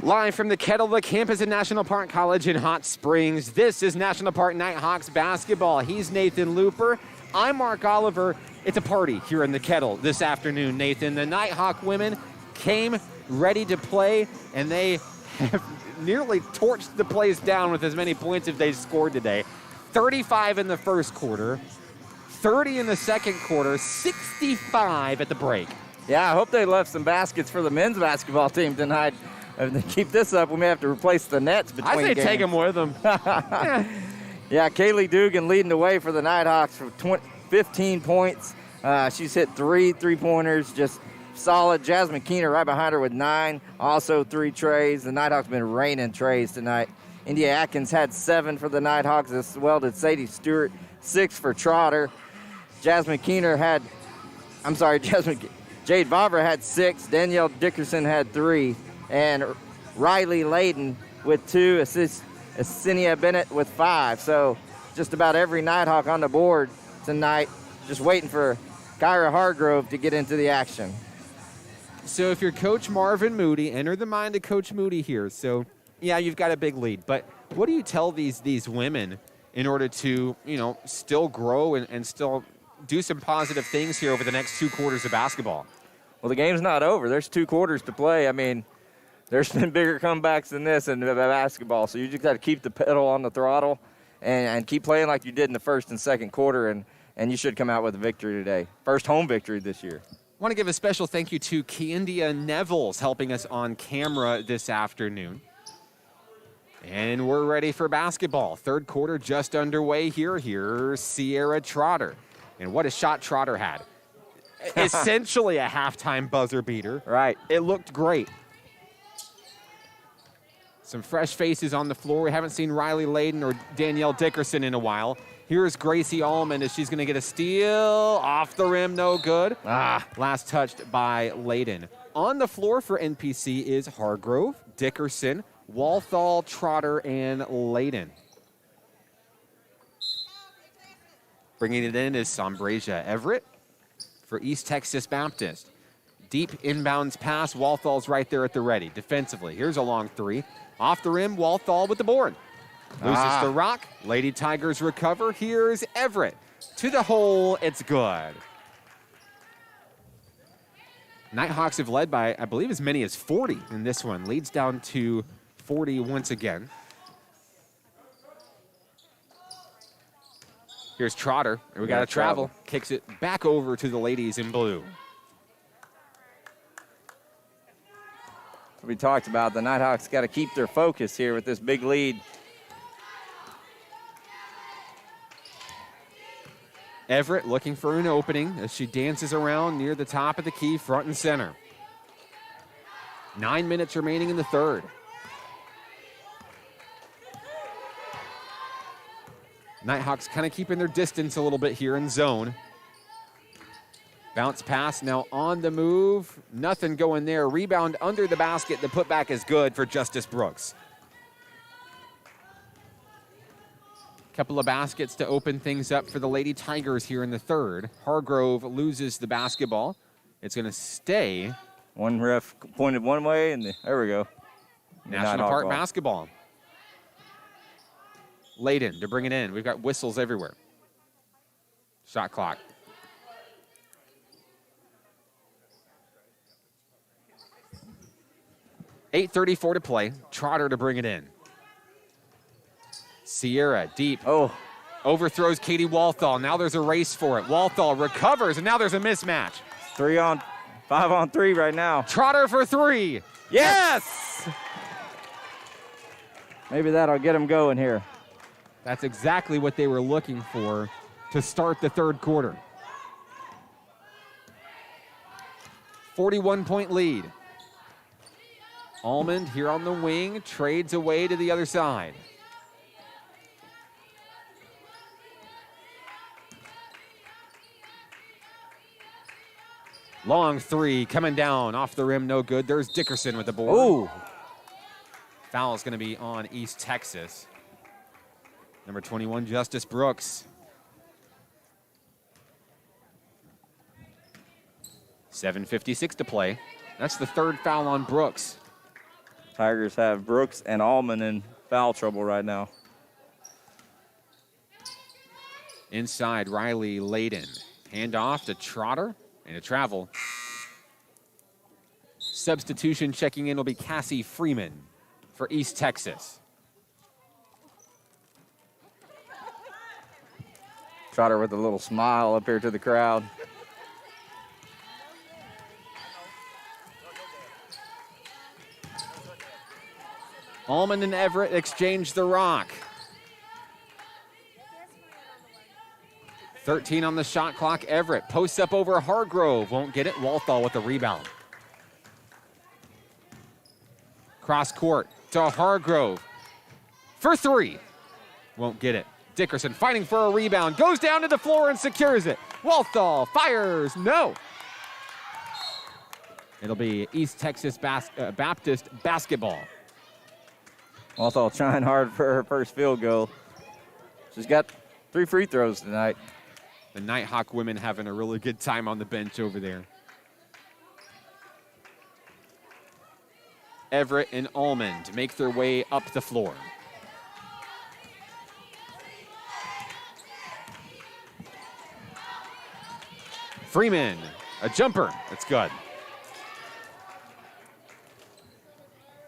Live from the Kettle, the campus at National Park College in Hot Springs, this is National Park Nighthawks basketball. He's Nathan Looper. I'm Mark Oliver. It's a party here in the Kettle this afternoon, Nathan. The Nighthawk women came ready to play, and they have nearly torched the place down with as many points as they scored today. 35 in the first quarter, 30 in the second quarter, 65 at the break. Yeah, I hope they left some baskets for the men's basketball team tonight. If they keep this up, we may have to replace the nets between I say games. take them with them. Yeah, Kaylee Dugan leading the way for the Nighthawks for 15 points. She's hit 3 3-pointers, just solid. Jasmine Keener right behind her with 9, also 3 trays. The Nighthawks been raining trays tonight. India Atkins had 7 for the Nighthawks, as well did Sadie Stewart, 6 for Trotter. Jade Vavra had 6, Danielle Dickerson had 3, and Riley Layden with 2 assists, Asinia Bennett with 5. So just about every Nighthawk on the board tonight, just waiting for Kyra Hargrove to get into the action. So if you're Coach Marvin Moody, enter the mind of Coach Moody here. So, yeah, you've got a big lead. But what do you tell these women in order to, still grow and still do some positive things here over the next 2 quarters of basketball? Well, the game's not over. There's 2 quarters to play. I mean, there's been bigger comebacks than this in basketball. So you just got to keep the pedal on the throttle and keep playing like you did in the first and second quarter, and you should come out with a victory today. First home victory this year. I want to give a special thank you to Kiandia Nevels helping us on camera this afternoon. And we're ready for basketball. Third quarter just underway here. Here's Sierra Trotter. And what a shot Trotter had. Essentially a halftime buzzer beater. Right. It looked great. Some fresh faces on the floor. We haven't seen Riley Layden or Danielle Dickerson in a while. Here's Gracie Allman as she's going to get a steal. Off the rim, no good. Last touched by Layden. On the floor for NPC is Hargrove, Dickerson, Walthall, Trotter, and Layden. Bringing it in is Sombrasia Everett for East Texas Baptist. Deep inbounds pass. Walthall's right there at the ready defensively. Here's a long 3. Off the rim, Walthall with the board. Loses the rock. Lady Tigers recover. Here's Everett. To the hole. It's good. Nighthawks have led by, I believe, as many as 40 in this one. Leads down to 40 once again. Here's Trotter. And we got to travel. Kicks it back over to the ladies in blue. We talked about the Nighthawks got to keep their focus here with this big lead. Everett looking for an opening as she dances around near the top of the key, front and center. 9 minutes remaining in the third. Nighthawks kind of keeping their distance a little bit here in zone. Bounce pass now on the move. Nothing going there. Rebound under the basket. The putback is good for Justice Brooks. Couple of baskets to open things up for the Lady Tigers here in the third. Hargrove loses the basketball. It's going to stay. One ref pointed one way, and there we go. National Park basketball. Layden to bring it in. We've got whistles everywhere. Shot clock. .8:34 to play. Trotter to bring it in. Sierra deep. Oh. Overthrows Katie Walthall. Now there's a race for it. Walthall recovers, and now there's a mismatch. 5-on-3 right now. Trotter for three. Yes! Maybe that'll get them going here. That's exactly what they were looking for to start the third quarter. 41-point lead. Almond here on the wing, trades away to the other side. Long three coming down off the rim, no good. There's Dickerson with the board. Ooh. Foul is going to be on East Texas. Number 21, Justice Brooks. 7:56 to play. That's the third foul on Brooks. Tigers have Brooks and Allman in foul trouble right now. Inside, Riley Layden. Hand off to Trotter and a travel. Substitution checking in will be Cassie Freeman for East Texas. Trotter with a little smile up here to the crowd. Allman and Everett exchange the rock. 13 on the shot clock. Everett posts up over Hargrove. Won't get it. Walthall with the rebound. Cross court to Hargrove. For three. Won't get it. Dickerson fighting for a rebound. Goes down to the floor and secures it. Walthall fires. No. It'll be East Texas Baptist basketball. Walthall trying hard for her first field goal. She's got 3 free throws tonight. The Nighthawk women having a really good time on the bench over there. Everett and Almond make their way up the floor. Freeman, a jumper. That's good.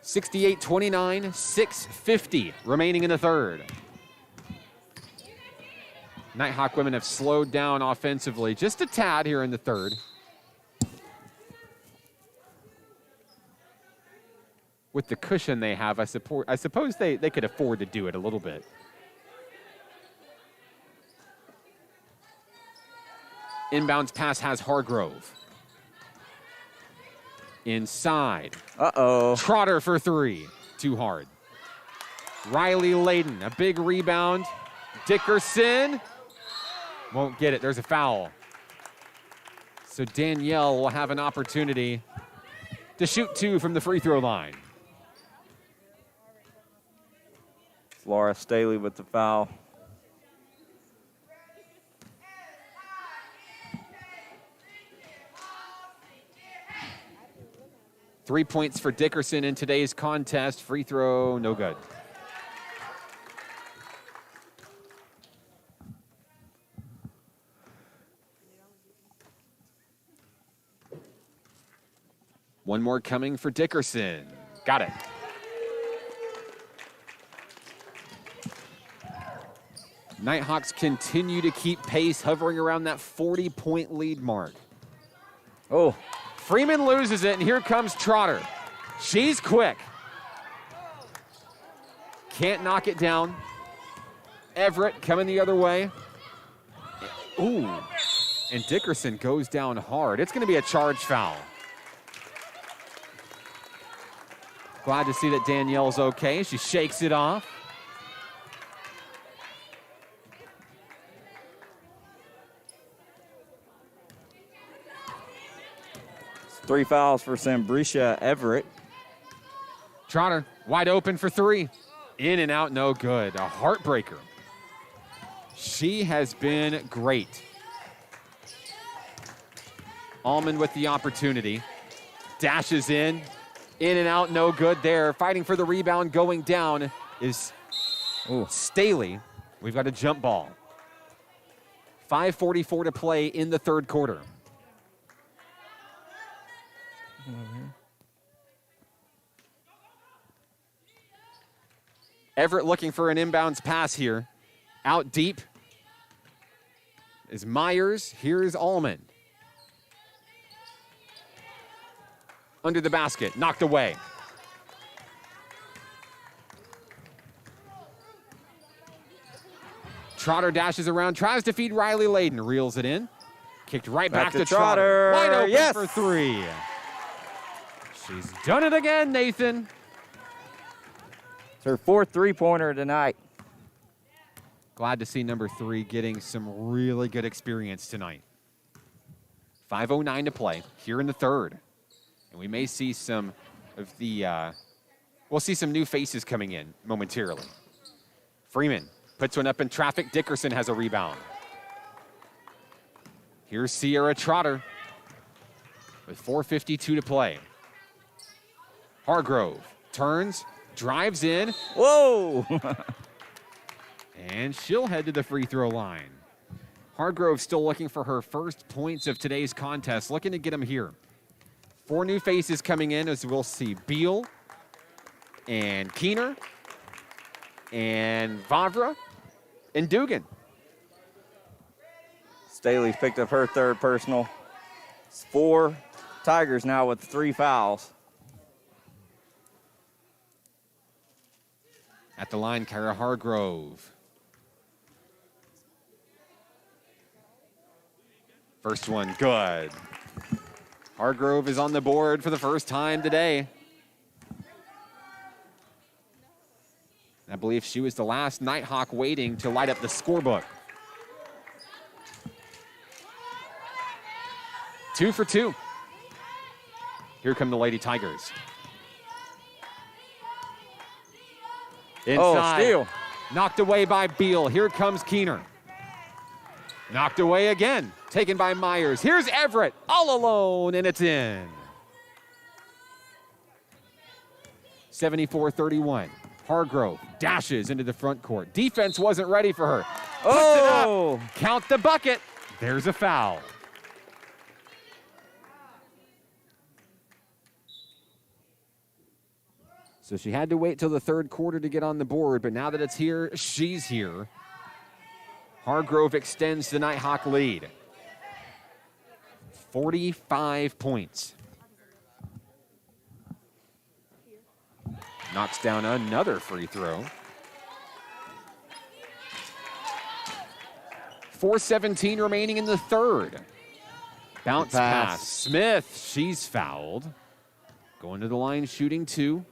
68-29, 6:50 remaining in the third. Nighthawk women have slowed down offensively just a tad here in the third. With the cushion they have, I suppose they could afford to do it a little bit. Inbounds pass has Hargrove. Inside. Uh-oh. Trotter for three. Too hard. Riley Layden, a big rebound. Dickerson won't get it. There's a foul. So Danielle will have an opportunity to shoot 2 from the free throw line. Laura Staley with the foul. Three points for Dickerson in today's contest. Free throw, no good. One more coming for Dickerson. Got it. Nighthawks continue to keep pace, hovering around that 40-point lead mark. Oh. Freeman loses it, and here comes Trotter. She's quick. Can't knock it down. Everett coming the other way. Ooh. And Dickerson goes down hard. It's going to be a charge foul. Glad to see that Danielle's okay. She shakes it off. 3 fouls for Sambrisha Everett. Trotter wide open for three. In and out, no good. A heartbreaker. She has been great. Allman with the opportunity. Dashes in and out, no good there. Fighting for the rebound, going down is Staley. We've got a jump ball. 5:44 to play in the third quarter. Everett looking for an inbounds pass here. Out deep is Myers. Here's Allman. Under the basket, knocked away. Trotter dashes around, tries to feed Riley Layden, reels it in. Kicked right back to Trotter. Wide open for three. She's done it again, Nathan. It's her 4th three-pointer tonight. Glad to see number 3 getting some really good experience tonight. 5:09 to play here in the third. And we may see some of the, we'll see some new faces coming in momentarily. Freeman puts one up in traffic. Dickerson has a rebound. Here's Sierra Trotter with 4:52 to play. Hargrove turns, drives in. Whoa! And she'll head to the free throw line. Hargrove still looking for her first points of today's contest, looking to get them here. 4 new faces coming in, as we'll see Beal and Keener and Vavra and Dugan. Staley's picked up her 3rd personal. It's 4 Tigers now with 3 fouls. At the line, Kyra Hargrove. First one, good. Hargrove is on the board for the first time today. I believe she was the last Nighthawk waiting to light up the scorebook. 2 for 2. Here come the Lady Tigers. Inside. Steal. Knocked away by Beal. Here comes Keener. Knocked away again. Taken by Myers. Here's Everett all alone, and it's in. 74-31. Hargrove dashes into the front court. Defense wasn't ready for her. Puts it up. Count the bucket. There's a foul. So she had to wait till the third quarter to get on the board, but now that it's here, she's here. Hargrove extends the Nighthawk lead. 45 points. Knocks down another free throw. 4:17 remaining in the third. Bounce pass. Smith, she's fouled. Going to the line, shooting 2.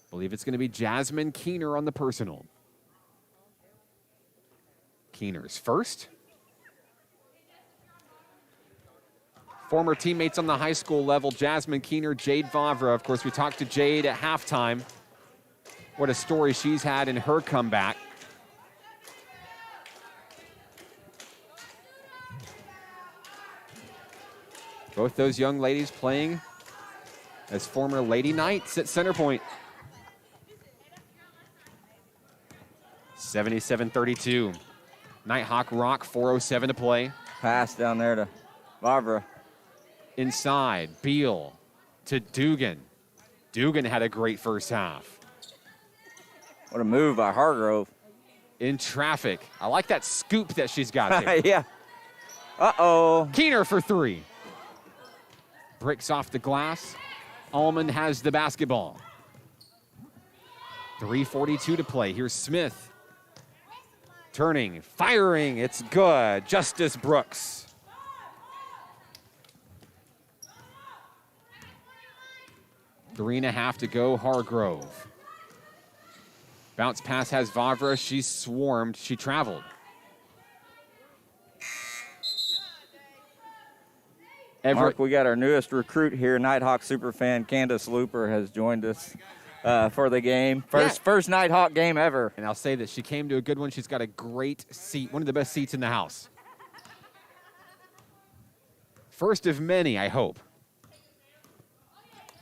Believe it's going to be Jasmine Keener on the personal. Keener's first. Former teammates on the high school level, Jasmine Keener, Jade Vavra. Of course, we talked to Jade at halftime. What a story she's had in her comeback. Both those young ladies playing as former Lady Knights at center point. 77-32. Nighthawk rock, 4:07 to play. Pass down there to Vavra. Inside, Beal to Dugan. Dugan had a great first half. What a move by Hargrove. In traffic. I like that scoop that she's got there. Yeah. Uh-oh. Keener for 3. Breaks off the glass. Allman has the basketball. 3:42 to play. Here's Smith. Turning, firing, it's good. Justice Brooks. Three and a half to go, Hargrove. Bounce pass has Vavra. She's swarmed. She traveled. Everett. Mark, we got our newest recruit here, Nighthawk superfan Candace Looper has joined us for the game. First Nighthawk game ever. And I'll say that she came to a good one. She's got a great seat, one of the best seats in the house. First of many, I hope.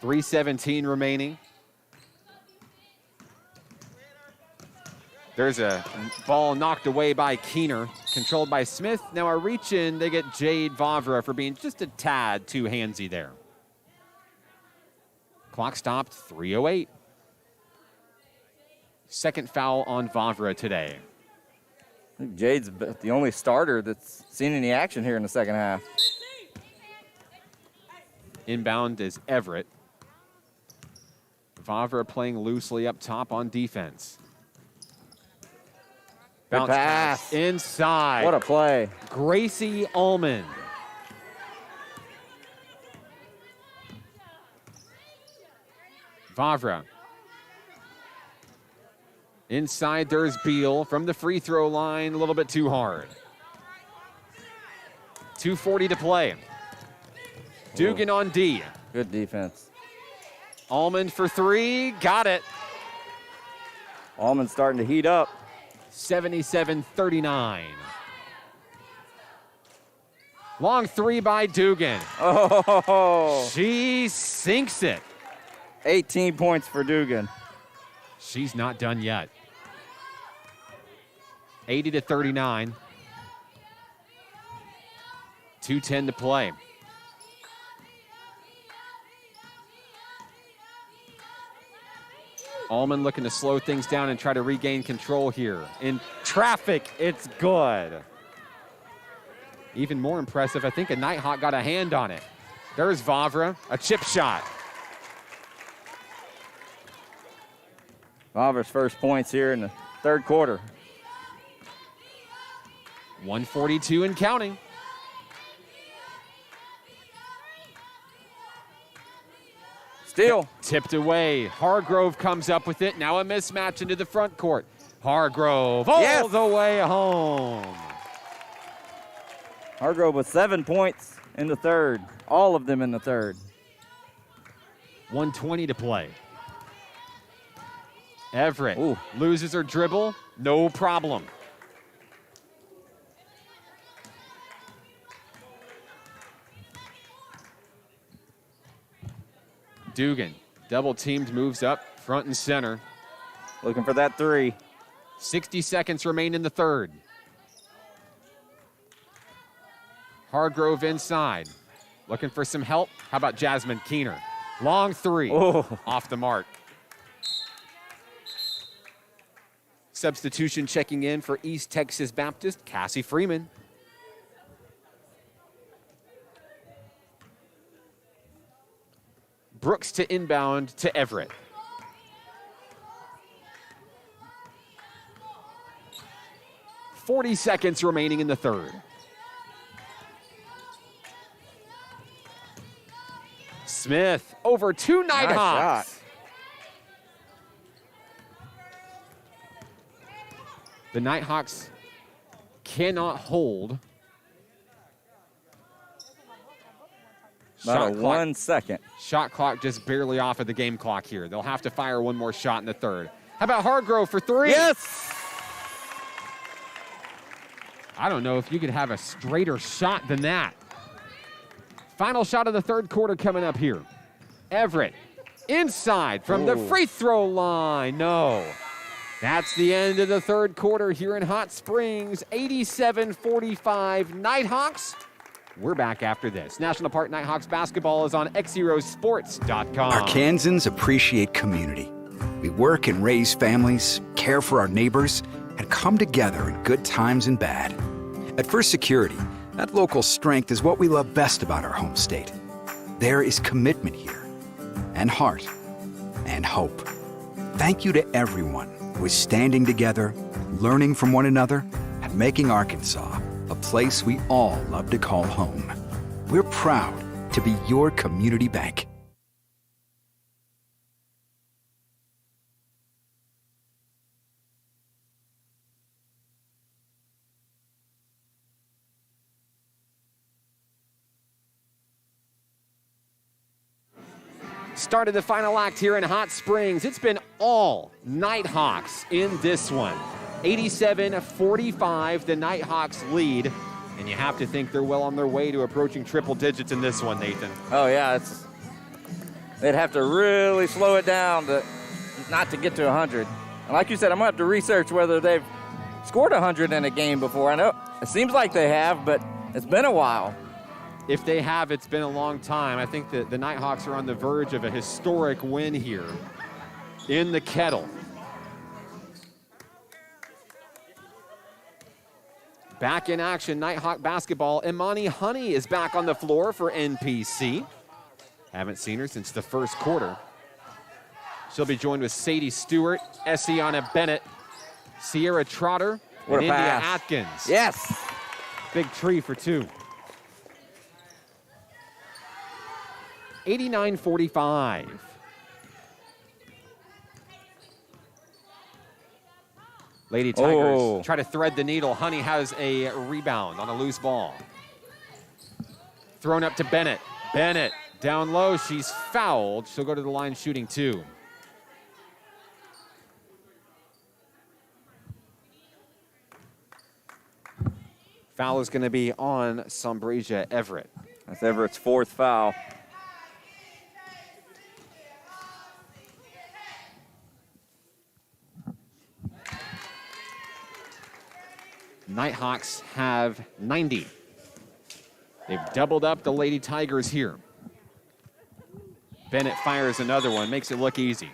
3:17 remaining. There's a ball knocked away by Keener, controlled by Smith. Now a reach in, they get Jade Vavra for being just a tad too handsy there. Clock stopped, 3:08. Second foul on Vavra today. I think Jade's the only starter that's seen any action here in the second half. Inbound is Everett. Vavra playing loosely up top on defense. Bounce pass inside. What a play. Gracie Almond. Vavra. Inside, there's Beal from the free throw line, a little bit too hard. 2:40 to play. Dugan on D. Good defense. Almond for three, got it. Almond's starting to heat up. 77-39. Long three by Dugan. Oh, She sinks it. 18 points for Dugan. She's not done yet. 80-39. 2:10 to play. Allman looking to slow things down and try to regain control here. In traffic, it's good. Even more impressive, I think a Nighthawk got a hand on it. There's Vavra, a chip shot. Vavra's first points here in the third quarter. 142 and counting. Steal. Tipped away. Hargrove comes up with it. Now a mismatch into the front court. Hargrove all the way home. Hargrove with 7 points in the third. All of them in the third. 1:20 to play. Everett Ooh. loses her dribble. No problem. Dugan, double teamed, moves up front and center. Looking for that three. 60 seconds remain in the third. Hargrove inside, looking for some help. How about Jasmine Keener? Long three, off the mark. Substitution checking in for East Texas Baptist, Cassie Freeman. Brooks to inbound to Everett. .40 seconds remaining in the third. Smith over two Nighthawks. Nice. The Nighthawks cannot hold. About 1 second. Shot clock just barely off of the game clock here. They'll have to fire one more shot in the third. How about Hargrove for three? Yes! I don't know if you could have a straighter shot than that. Final shot of the third quarter coming up here. Everett inside from the free throw line. No. That's the end of the third quarter here in Hot Springs. 87-45 Nighthawks. We're back after this. National Park Nighthawks basketball is on XZeroSports.com. Arkansans appreciate community. We work and raise families, care for our neighbors, and come together in good times and bad. At First Security, that local strength is what we love best about our home state. There is commitment here, and heart, and hope. Thank you to everyone who is standing together, learning from one another, and making Arkansas a place we all love to call home. We're proud to be your community bank. Started the final act here in Hot Springs. It's been all Nighthawks in this one. 87-45, the Nighthawks lead. And you have to think they're well on their way to approaching triple digits in this one, Nathan. Oh, yeah. They'd have to really slow it down not to get to 100. And like you said, I'm going to have to research whether they've scored 100 in a game before. I know it seems like they have, but it's been a while. If they have, it's been a long time. I think that the Nighthawks are on the verge of a historic win here in the Kettle. Back in action, Nighthawk basketball. Imani Honey is back on the floor for NPC. Haven't seen her since the first quarter. She'll be joined with Sadie Stewart, Essiana Bennett, Sierra Trotter, and India Atkins. Yes. Big tree for two. 89-45. Lady Tigers try to thread the needle. Honey has a rebound on a loose ball. Thrown up to Bennett. Bennett down low. She's fouled. She'll go to the line shooting two. Foul is going to be on Sombrasia Everett. That's Everett's fourth foul. Nighthawks have 90. They've doubled up the Lady Tigers here. Bennett fires another one, makes it look easy.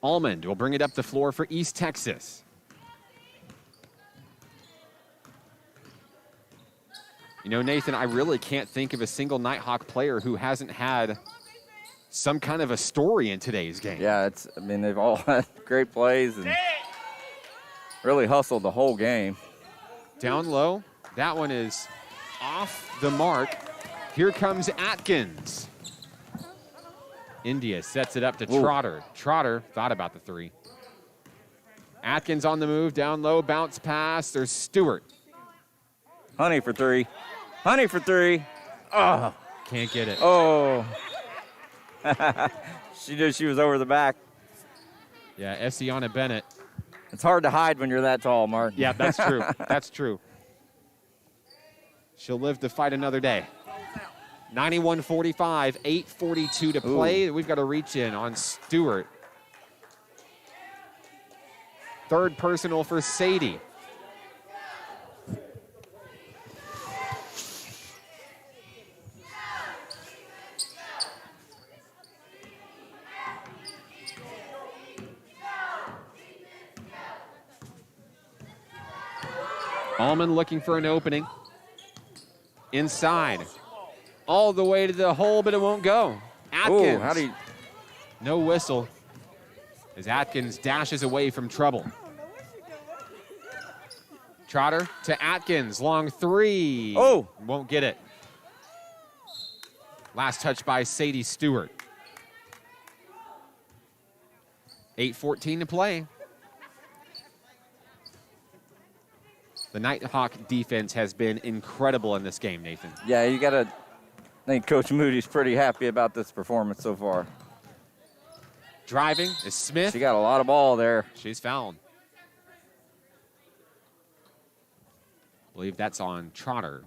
Almond will bring it up the floor for East Texas. You know, Nathan, I really can't think of a single Nighthawk player who hasn't had some kind of a story in today's game. Yeah, they've all had great plays and really hustled the whole game. Down low, that one is off the mark. Here comes Atkins. India sets it up to Trotter. Trotter thought about the three. Atkins on the move, down low, bounce pass. There's Stewart. Honey for three. Honey for three. Oh. Can't get it. Oh. She knew she was over the back. Yeah, Essiana Bennett. It's hard to hide when you're that tall, Mark. Yeah, that's true. That's true. She'll live to fight another day. 91-45, 8:42 to play. We've got to reach in on Stewart. Third personal for Sadie. Allman looking for an opening. Inside. All the way to the hole, but it won't go. Atkins. No whistle as Atkins dashes away from trouble. Trotter to Atkins. Long three. Oh. Won't get it. Last touch by Sadie Stewart. 8:14 to play. The Nighthawk defense has been incredible in this game, Nathan. Yeah, I think Coach Moody's pretty happy about this performance so far. Driving is Smith. She got a lot of ball there. She's fouled. I believe that's on Trotter.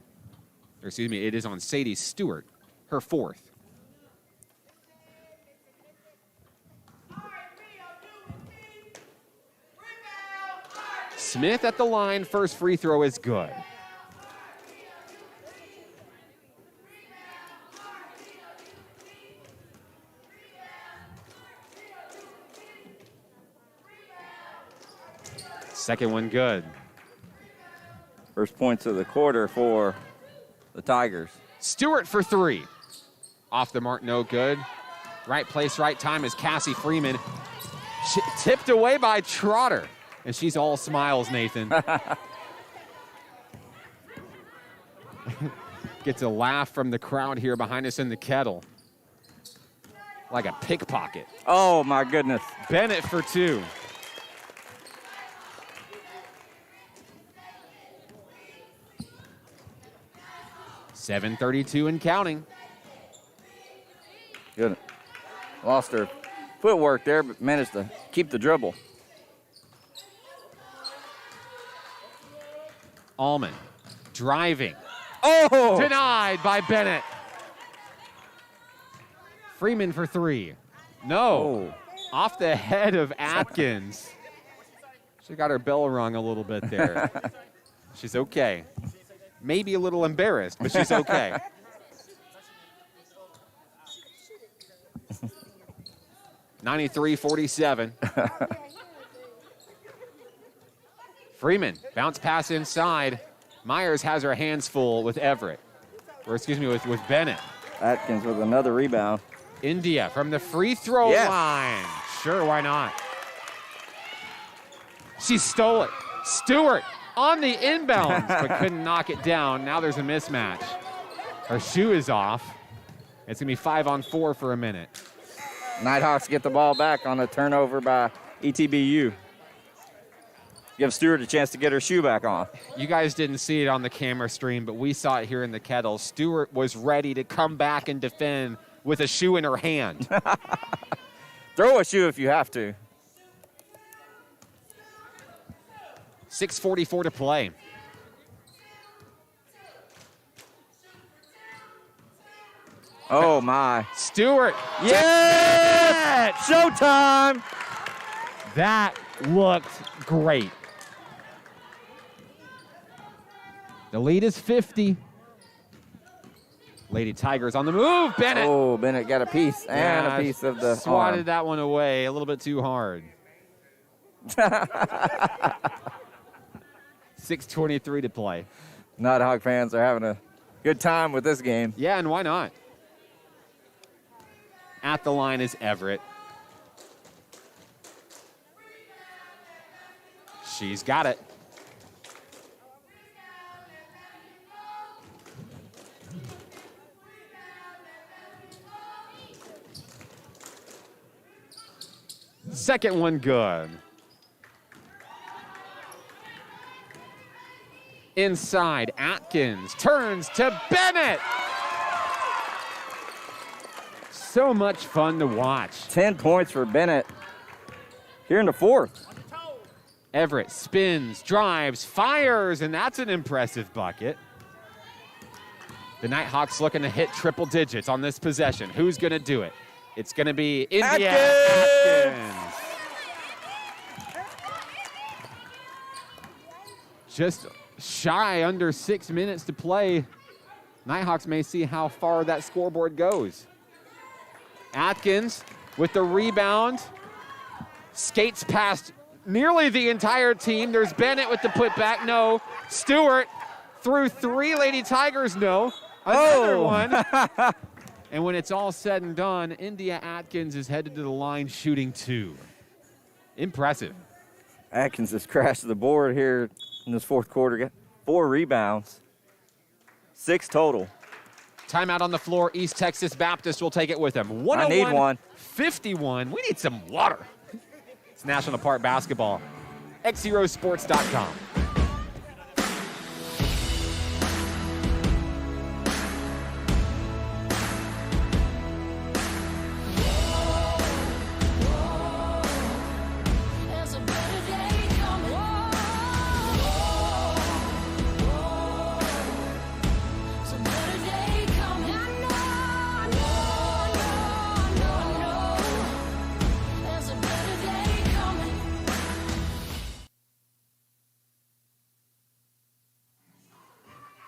Or excuse me, it is on Sadie Stewart, her fourth. Smith at the line, first free throw is good. Second one good. First points of the quarter for the Tigers. Stewart for three. Off the mark, no good. Right place, right time is Cassie Freeman. Tipped away by Trotter. And she's all smiles, Nathan. Gets a laugh from the crowd here behind us in the Kettle. Like a pickpocket. Oh, my goodness. Bennett for two. 7:32 and counting. Good. Lost her footwork there, but managed to keep the dribble. Allman driving. Oh! Denied by Bennett. Freeman for three. No. Off the head of Atkins. She got her bell rung a little bit there. She's okay. Maybe a little embarrassed, but she's okay. (93-47). Freeman, bounce pass inside. Myers has her hands full with Everett. Or excuse me, with Bennett. Atkins with another rebound. India from the free throw line. Sure, why not? She stole it. Stewart on the inbounds, but couldn't knock it down. Now there's a mismatch. Her shoe is off. It's going to be 5-on-4 for a minute. Nighthawks get the ball back on a turnover by ETBU. Give Stewart a chance to get her shoe back on. You guys didn't see it on the camera stream, but we saw it here in the Kettle. Stewart was ready to come back and defend with a shoe in her hand. Throw a shoe if you have to. 6:44 to play. Oh, my. Stewart. Yeah! Showtime! That looked great. The lead is 50. Lady Tigers on the move. Bennett. Oh, Bennett got a piece and a piece of the swatted arm. that one away a little bit too hard. 6:23 to play. Nighthawk fans are having a good time with this game. Yeah, and why not? At the line is Everett. She's got it. Second one good. Inside, Atkins turns to Bennett. So much fun to watch. 10 points for Bennett here in the fourth. Everett spins, drives, fires, and that's an impressive bucket. The Nighthawks looking to hit triple digits on this possession. Who's going to do it? It's going to be India Atkins. Just shy under 6 minutes to play. Nighthawks may see how far that scoreboard goes. Atkins with the rebound. Skates past nearly the entire team. There's Bennett with the putback. No. Stewart through three. Lady Tigers, no. Another one. And when it's all said and done, India Atkins is headed to the line shooting two. Impressive. Atkins has crashed the board here in this fourth quarter. Got 4 rebounds. 6 total. Timeout on the floor. East Texas Baptist will take it with them. 101, I need one. 51. We need some water. It's National Park Basketball. XZeroSports.com.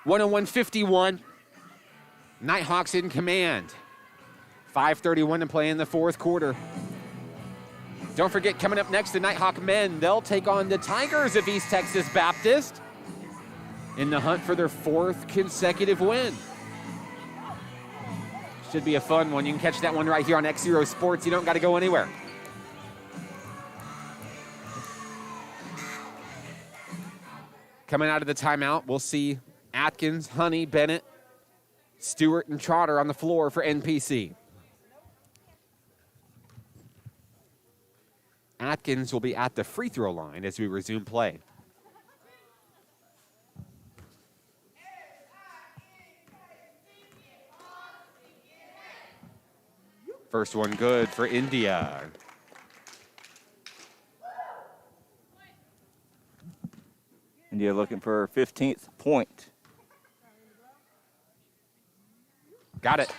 (101) 51. Nighthawks in command. 5:31 to play in the fourth quarter. Don't forget, coming up next, the Nighthawk men. They'll take on the Tigers of East Texas Baptist in the hunt for their 4th consecutive win. Should be a fun one. You can catch that one right here on XZero Sports. You don't got to go anywhere. Coming out of the timeout, we'll see Atkins, Honey, Bennett, Stewart, and Trotter on the floor for NPC. Atkins will be at the free throw line as we resume play. First one good for India. India looking for her 15th point. Got it.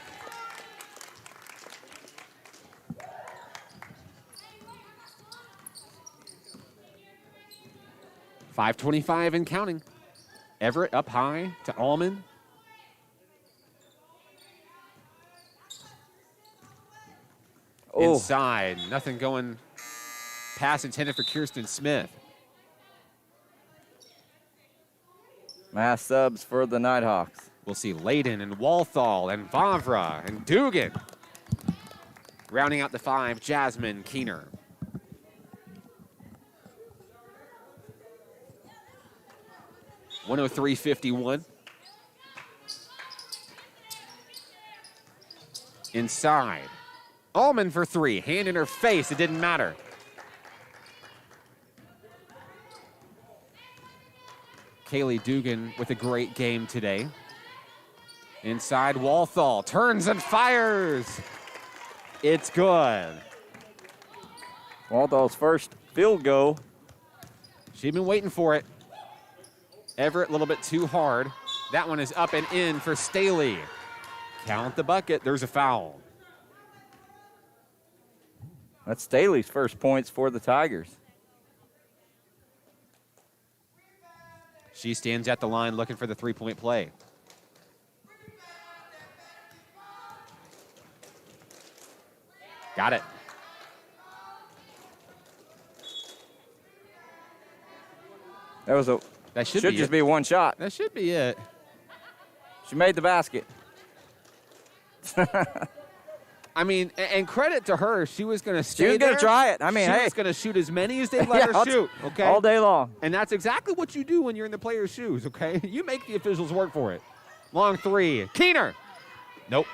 .525 and counting. Everett up high to Allman. Oh. Inside, nothing going. Pass intended for Kirsten Smith. Mass subs for the Nighthawks. We'll see Layden and Walthall and Vavra and Dugan. Rounding out the 5, Jasmine Keener. .103.51. Inside. Allman for 3. Hand in her face. It didn't matter. Kaylee Dugan with a great game today. Inside, Walthall turns and fires. It's good. Walthall's first field goal. She'd been waiting for it. Everett a little bit too hard. That one is up and in for Staley. Count the bucket. There's a foul. That's Staley's first points for the Tigers. She stands at the line looking for the three-point play. Got it. That should just be one shot. That should be it. She made the basket. I mean, and credit to her, she was going to stay She was going there. to try it. I mean, she was going to shoot as many as they let her shoot, okay? All day long. And that's exactly what you do when you're in the player's shoes, okay? You make the officials work for it. Long 3. Keener. Nope.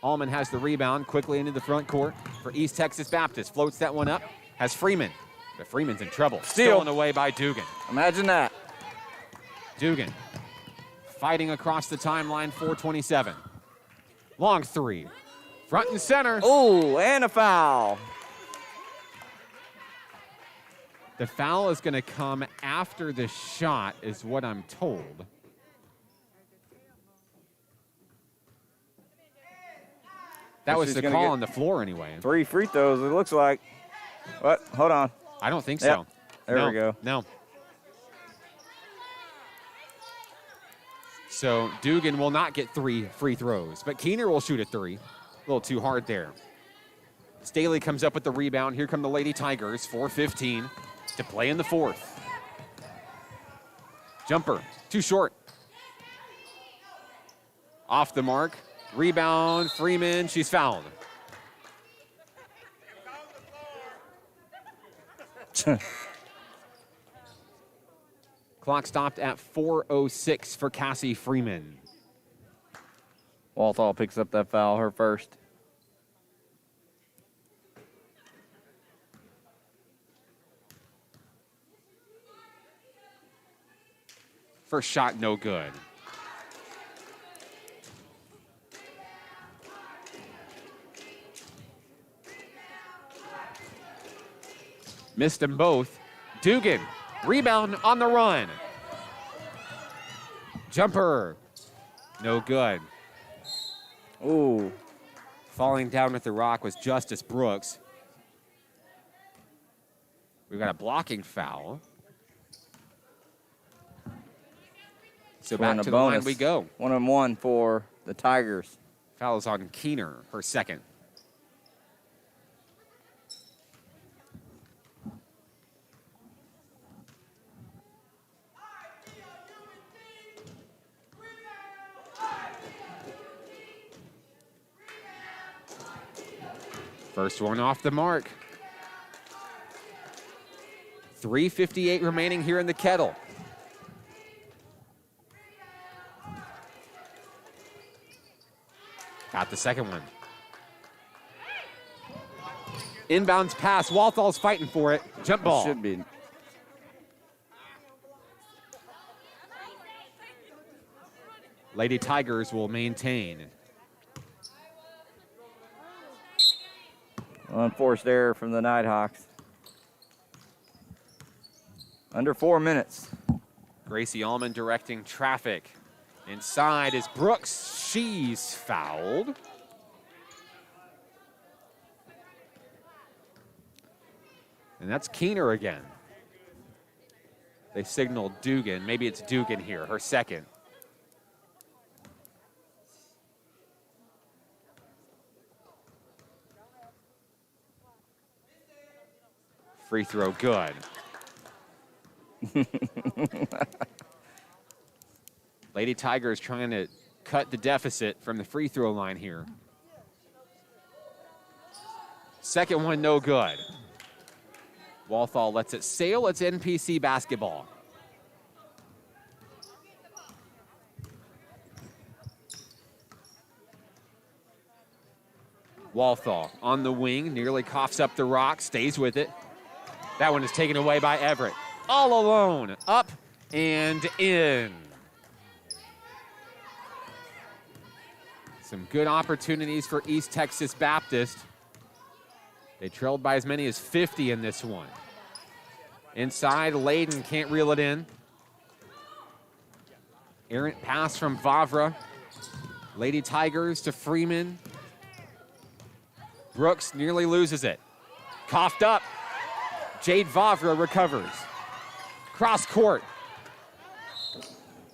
Allman has the rebound quickly into the front court for East Texas Baptist. Floats that one up. Has Freeman. But Freeman's in trouble. Stolen away by Dugan. Imagine that. Dugan fighting across the timeline, 4:27. Long 3. Front and center. Oh, and a foul. The foul is going to come after the shot, is what I'm told. That was the call on the floor anyway. 3 free throws, it looks like. What? Hold on. I don't think Yep. so. There we go. No. So Dugan will not get 3 free throws, but Keener will shoot a 3. A little too hard there. Staley comes up with the rebound. Here come the Lady Tigers, 4:15 to play in the 4th. Jumper, too short. Off the mark. Rebound, Freeman, she's fouled. Clock stopped at 4:06 for Cassie Freeman. Walthall picks up that foul, her first. First shot, no good. Missed them both. Dugan, rebound on the run. Jumper, no good. Ooh. Falling down with the rock was Justice Brooks. We've got a blocking foul. So back to the line we go. 1-on-1 for the Tigers. Foul's on Keener, her second. First one off the mark. 3:58 remaining here in the Kettle. Got the second one. Inbounds pass. Walthall's fighting for it. Jump ball. Should be. Lady Tigers will maintain. Unforced error from the Nighthawks. Under 4 minutes. Gracie Allman directing traffic. Inside is Brooks. She's fouled. And that's Keener again. They signaled Dugan. Maybe it's Dugan here, her second. Free throw good. Lady Tigers trying to cut the deficit from the free throw line here. Second one, no good. Walthall lets it sail. It's NPC basketball. Walthall on the wing, nearly coughs up the rock, stays with it. That one is taken away by Everett. All alone, up and in. Some good opportunities for East Texas Baptist. They trailed by as many as 50 in this one. Inside, Layden can't reel it in. Errant pass from Vavra. Lady Tigers to Freeman. Brooks nearly loses it. Coughed up. Jade Vavra recovers. Cross court.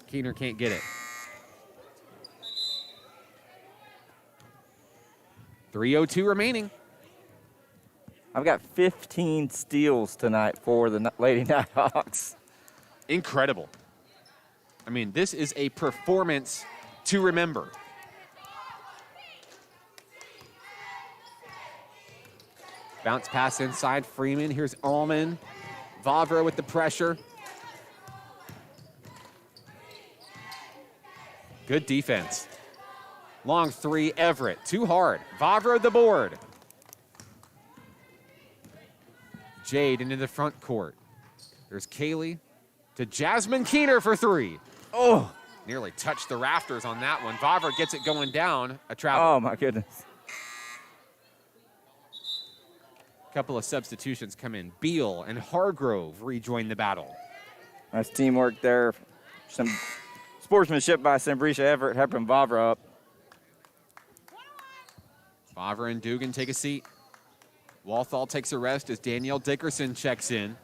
Keener can't get it. 3:02 remaining. I've got 15 steals tonight for the Lady Nighthawks. Incredible. I mean, this is a performance to remember. Bounce pass inside, Freeman. Here's Allman. Vavra with the pressure. Good defense. Long three, Everett. Too hard. Vavra the board. Jade into the front court. There's Kaylee to Jasmine Keener for three. Oh, nearly touched the rafters on that one. Vavra gets it going down. A travel. Oh, my goodness. Couple of substitutions come in. Beal and Hargrove rejoin the battle. Nice teamwork there. Some sportsmanship by Sambrisha Everett helping Vavra up. Vavra and Dugan take a seat. Walthall takes a rest as Danielle Dickerson checks in.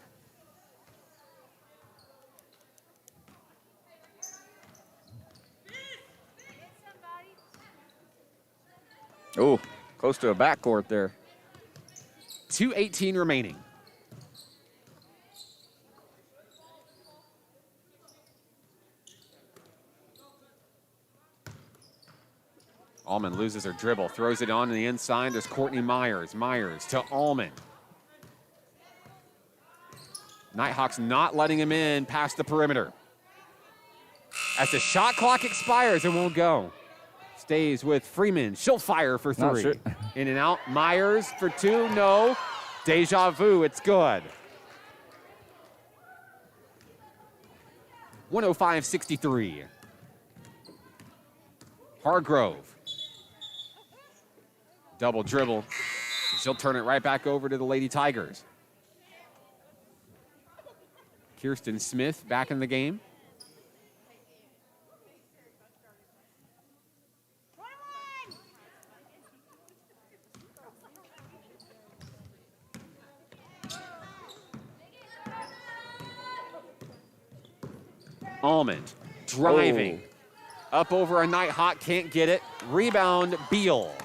Oh, close to a backcourt there. 2:18 remaining. Allman loses her dribble, throws it on to the inside. There's Courtney Myers. Myers to Allman. Nighthawks not letting him in past the perimeter. As the shot clock expires, it won't go. Stays with Freeman. She'll fire for three. Sure. In and out. Myers for two. No. Deja vu. It's good. 105-63. Hargrove. Double dribble. She'll turn it right back over to the Lady Tigers. Kirsten Smith back in the game. Almond driving. Up over a Nighthawk, can't get it. Rebound, Beal.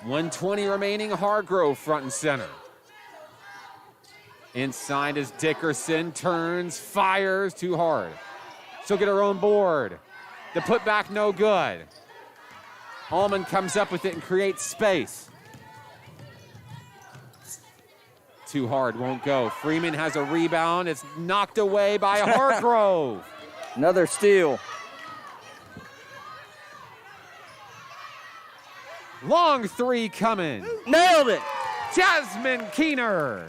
1:20 remaining, Hargrove front and center. Inside is Dickerson, turns, fires, too hard. She'll get her own board. The putback, no good. Allman comes up with it and creates space. Too hard, won't go. Freeman has a rebound. It's knocked away by Hargrove. Another steal. Long three coming. Nailed it. Jasmine Keener.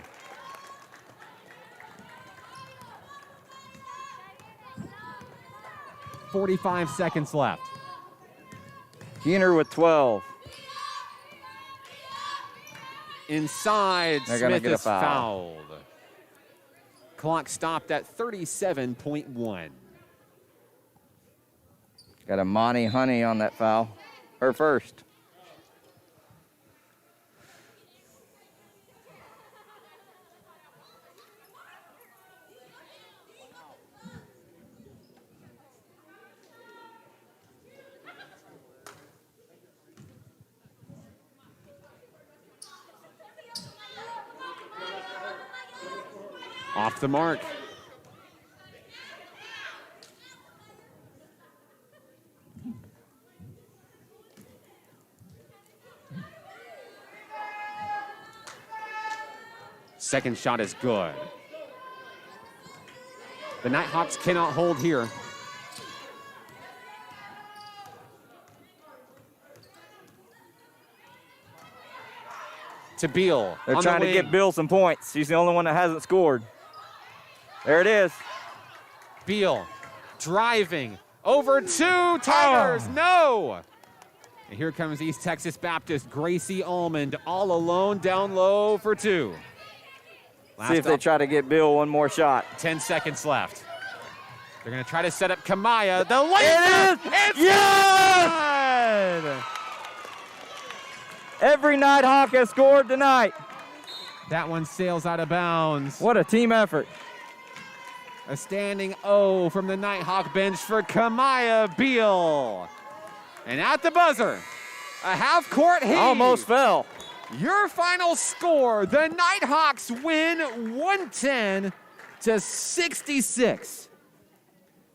.45 seconds left. Keener with 12. inside. They're gonna Smith get a is foul. fouled. Clock stopped at 37.1. Got a Monty Honey on that foul. Her first. Off the mark. Second shot is good. The Nighthawks cannot hold here. To Beal. They're on trying the to wing. get Bill some points. He's the only one that hasn't scored. There it is. Beal driving over two Tigers. No. And here comes East Texas Baptist. Gracie Almond all alone down low for two. See if they try to get Bill one more shot. 10 seconds left. They're going to try to set up Kamaya. The laser. It's Yes! good! Every Nighthawk has scored tonight. That one sails out of bounds. What a team effort. A standing O from the Nighthawk bench for Kamaya Beal. And at the buzzer, a half-court heave. Almost fell. Your final score, the Nighthawks win 110-66.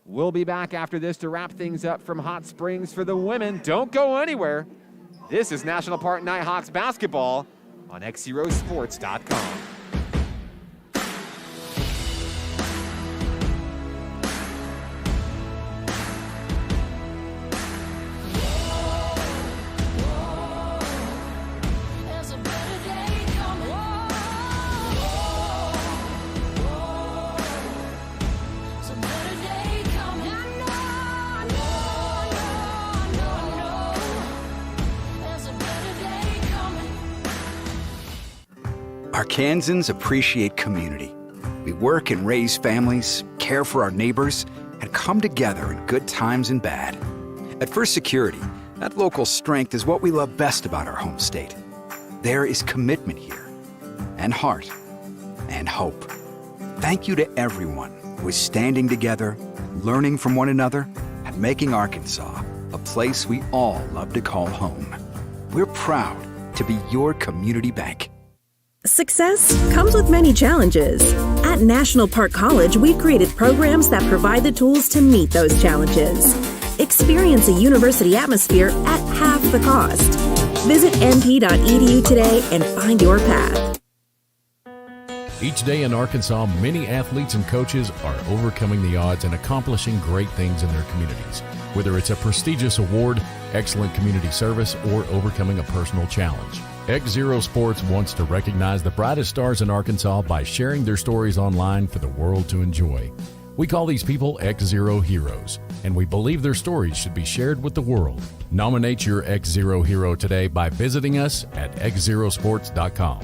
We'll be back after this to wrap things up from Hot Springs for the women. Don't go anywhere. This is National Park Nighthawks basketball on XZeroSports.com. Arkansans appreciate community. We work and raise families, care for our neighbors, and come together in good times and bad. At First Security, that local strength is what we love best about our home state. There is commitment here, and heart, and hope. Thank you to everyone who is standing together, learning from one another, and making Arkansas a place we all love to call home. We're proud to be your community bank. Success comes with many challenges. At National Park College, we've created programs that provide the tools to meet those challenges. Experience a university atmosphere at half the cost. Visit np.edu today and find your path. Each day in Arkansas, many athletes and coaches are overcoming the odds and accomplishing great things in their communities. Whether it's a prestigious award, excellent community service, or overcoming a personal challenge. XZero Sports wants to recognize the brightest stars in Arkansas by sharing their stories online for the world to enjoy. We call these people XZero Heroes, and we believe their stories should be shared with the world. Nominate your XZero hero today by visiting us at XZeroSports.com.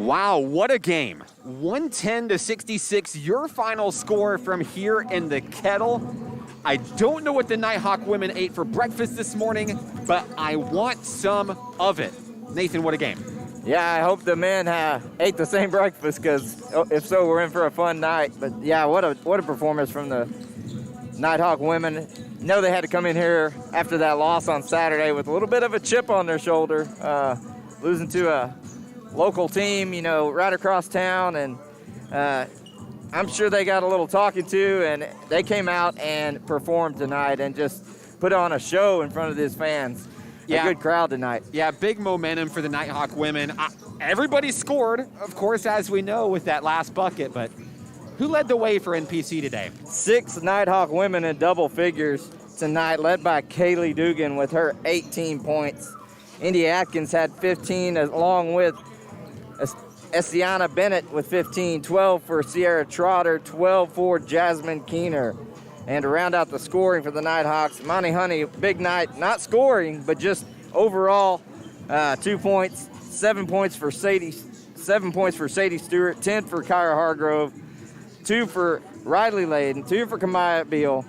Wow, what a game. 110-66, your final score from here in the Kettle. I don't know what the Nighthawk women ate for breakfast this morning, but I want some of it. Nathan, what a game. Yeah, I hope the men ate the same breakfast, because if so, we're in for a fun night. But yeah, what a performance from the Nighthawk women. You know, they had to come in here after that loss on Saturday with a little bit of a chip on their shoulder, losing to a local team, you know, right across town, and I'm sure they got a little talking to, and they came out and performed tonight and just put on a show in front of these fans. Yeah. A good crowd tonight. Yeah, big momentum for the Nighthawk women. Everybody scored, of course, as we know, with that last bucket, but who led the way for NPC today? 6 Nighthawk women in double figures tonight, led by Kaylee Dugan with her 18 points. Indy Atkins had 15, along with Essiana Bennett with 15, 12 for Sierra Trotter, 12 for Jasmine Keener. And to round out the scoring for the Nighthawks, Monty Honey, big night, not scoring, but just overall 2 points, 7 points for Sadie Stewart, 10 for Kyra Hargrove, 2 for Riley Layden, 2 for Kamaya Beal,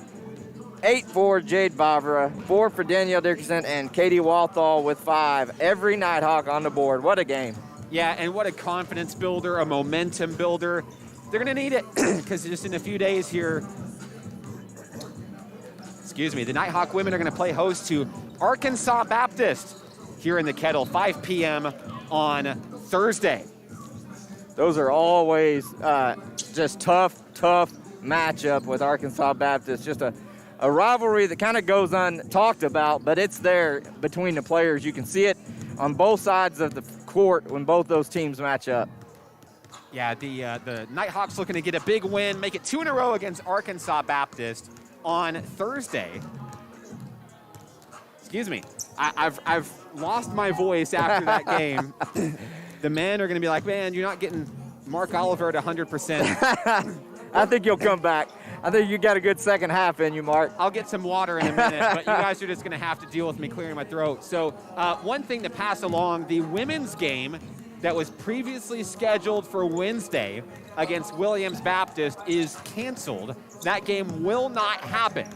8 for Jade Bavra, 4 for Danielle Dickerson, and Katie Walthall with 5. Every Nighthawk on the board. What a game. Yeah, and what a confidence builder, a momentum builder. They're going to need it because just in a few days here, the Nighthawk women are going to play host to Arkansas Baptist here in the Kettle, 5 p.m. on Thursday. Those are always just tough matchup with Arkansas Baptist. Just a rivalry that kind of goes untalked about, but it's there between the players. You can see it on both sides of the court when both those teams match up. Yeah, the Nighthawks looking to get a big win, make it 2 in a row against Arkansas Baptist on Thursday. Excuse me. I've lost my voice after that game. The men are going to be like, man, you're not getting Mark Oliver at 100%. I think you'll come back. I think you got a good second half in you, Mark. I'll get some water in a minute, but you guys are just going to have to deal with me clearing my throat. So one thing to pass along, the women's game that was previously scheduled for Wednesday against Williams Baptist is canceled. That game will not happen.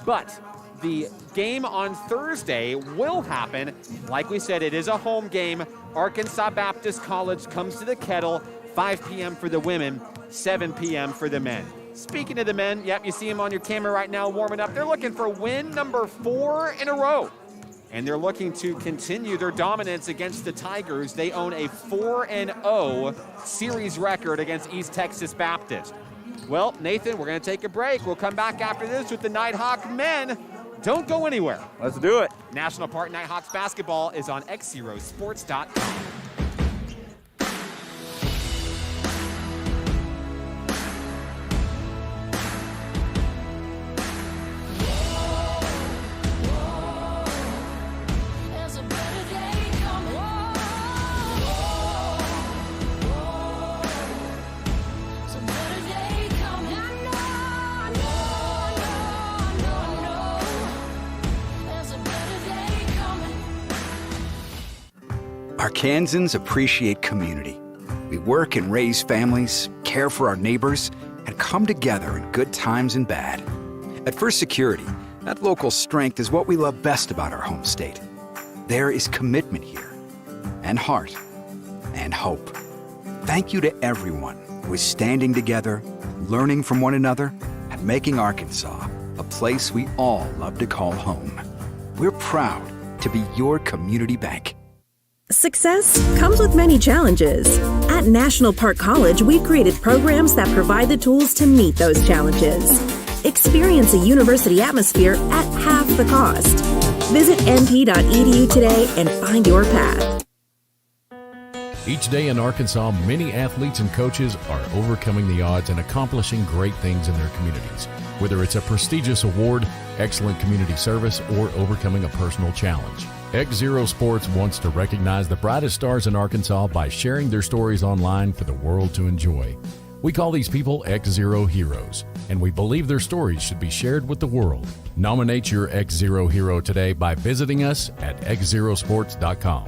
But the game on Thursday will happen. Like we said, it is a home game. Arkansas Baptist College comes to the Kettle, 5 p.m. for the women, 7 p.m. for the men. Speaking of the men, yep, you see them on your camera right now warming up. They're looking for win number 4 in a row. And they're looking to continue their dominance against the Tigers. They own a 4-0 series record against East Texas Baptist. Well, Nathan, we're going to take a break. We'll come back after this with the Nighthawk men. Don't go anywhere. Let's do it. National Park Nighthawks basketball is on XZeroSports.com. Arkansans appreciate community. We work and raise families, care for our neighbors, and come together in good times and bad. At First Security, that local strength is what we love best about our home state. There is commitment here, and heart, and hope. Thank you to everyone who is standing together, learning from one another, and making Arkansas a place we all love to call home. We're proud to be your community bank. Success comes with many challenges. At National Park College, we've created programs that provide the tools to meet those challenges. Experience a university atmosphere at half the cost. Visit np.edu today and find your path. Each day in Arkansas, many athletes and coaches are overcoming the odds and accomplishing great things in their communities. Whether it's a prestigious award, excellent community service, or overcoming a personal challenge. XZero Sports wants to recognize the brightest stars in Arkansas by sharing their stories online for the world to enjoy. We call these people XZero Heroes, and we believe their stories should be shared with the world. Nominate your XZero hero today by visiting us at XZeroSports.com.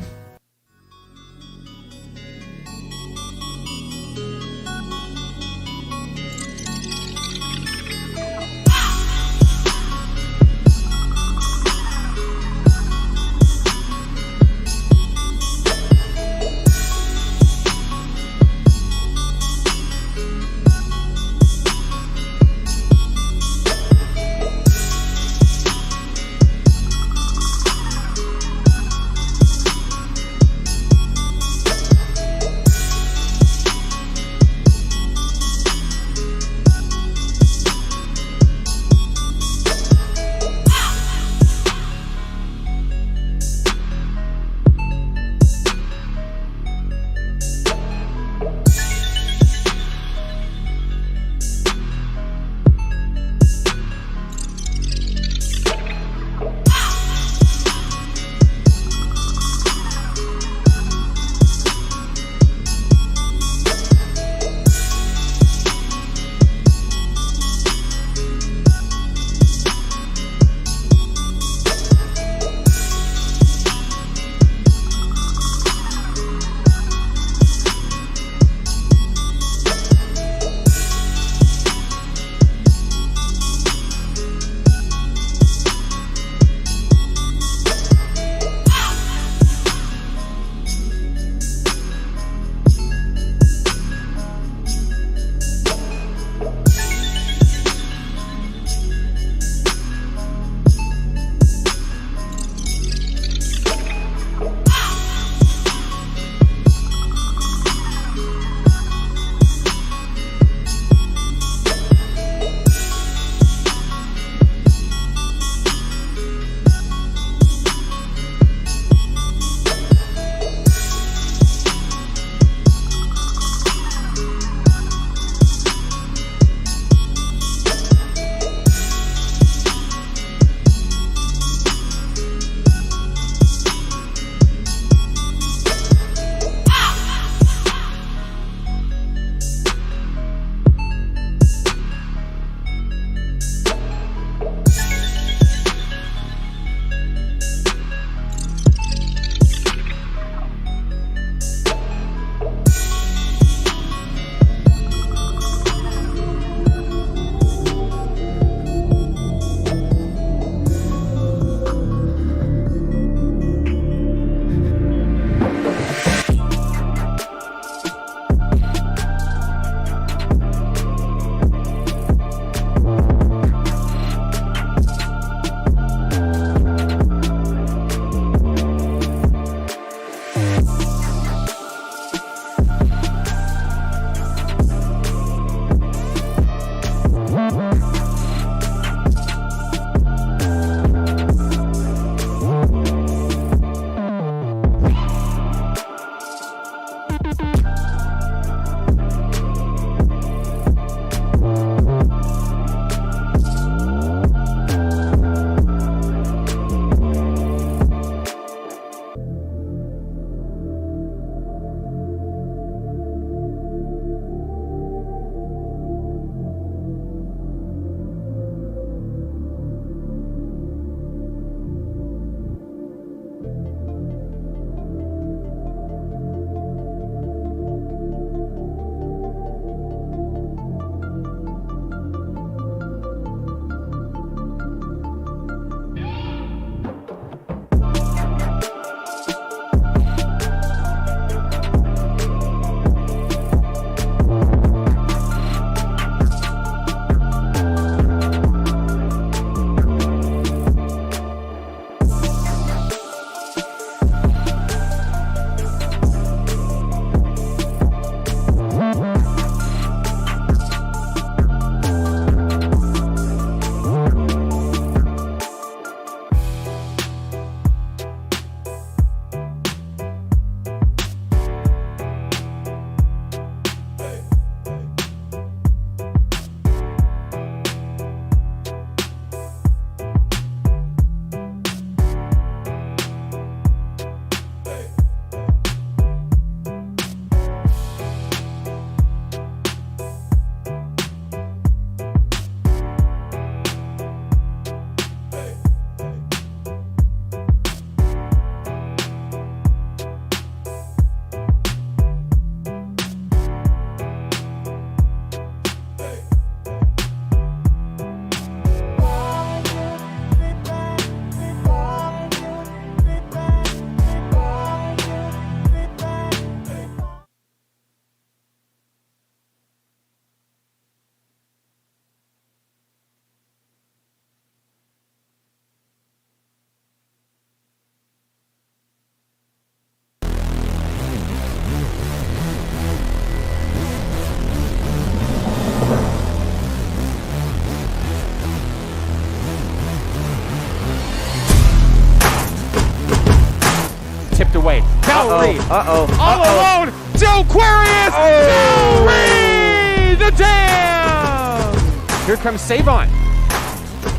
away. Kettle lead. All alone. Joe Quarius. Oh. Joe Reed, the jam. Here comes Savon.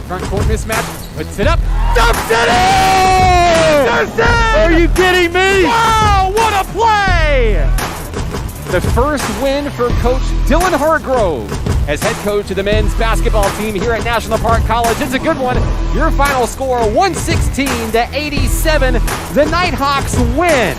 Front court mismatch. Puts it up. Dumps it in. Are you kidding me? Wow, what a play! The first win for Coach Dylan Hargrove as head coach of the men's basketball team here at National Park College. It's a good one. Your final score, 116-87. The Nighthawks win.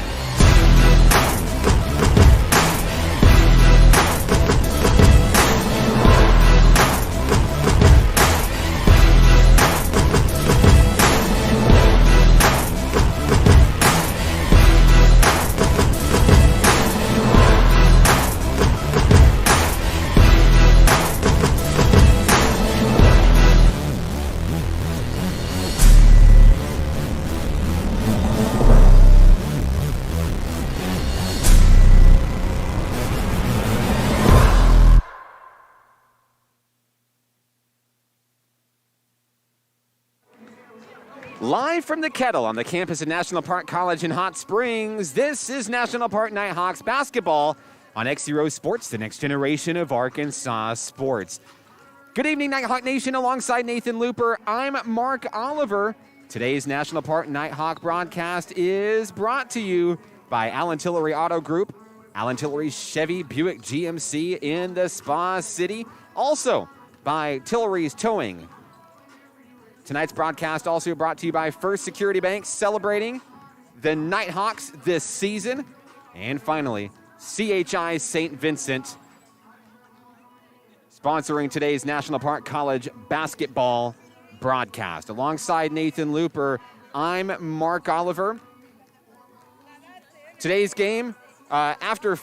Live from the Kettle on the campus of National Park College in Hot Springs, this is National Park Nighthawks basketball on XZero Sports, the next generation of Arkansas sports. Good evening, Nighthawk Nation. Alongside Nathan Looper, I'm Mark Oliver. Today's National Park Nighthawk broadcast is brought to you by Allen Tillery Auto Group, Allen Tillery Chevy Buick GMC in the Spa City, also by Tillery's Towing. Tonight's broadcast also brought to you by First Security Bank, celebrating the Nighthawks this season. And finally, CHI St. Vincent, sponsoring today's National Park College basketball broadcast. Alongside Nathan Looper, I'm Mark Oliver. Today's game, after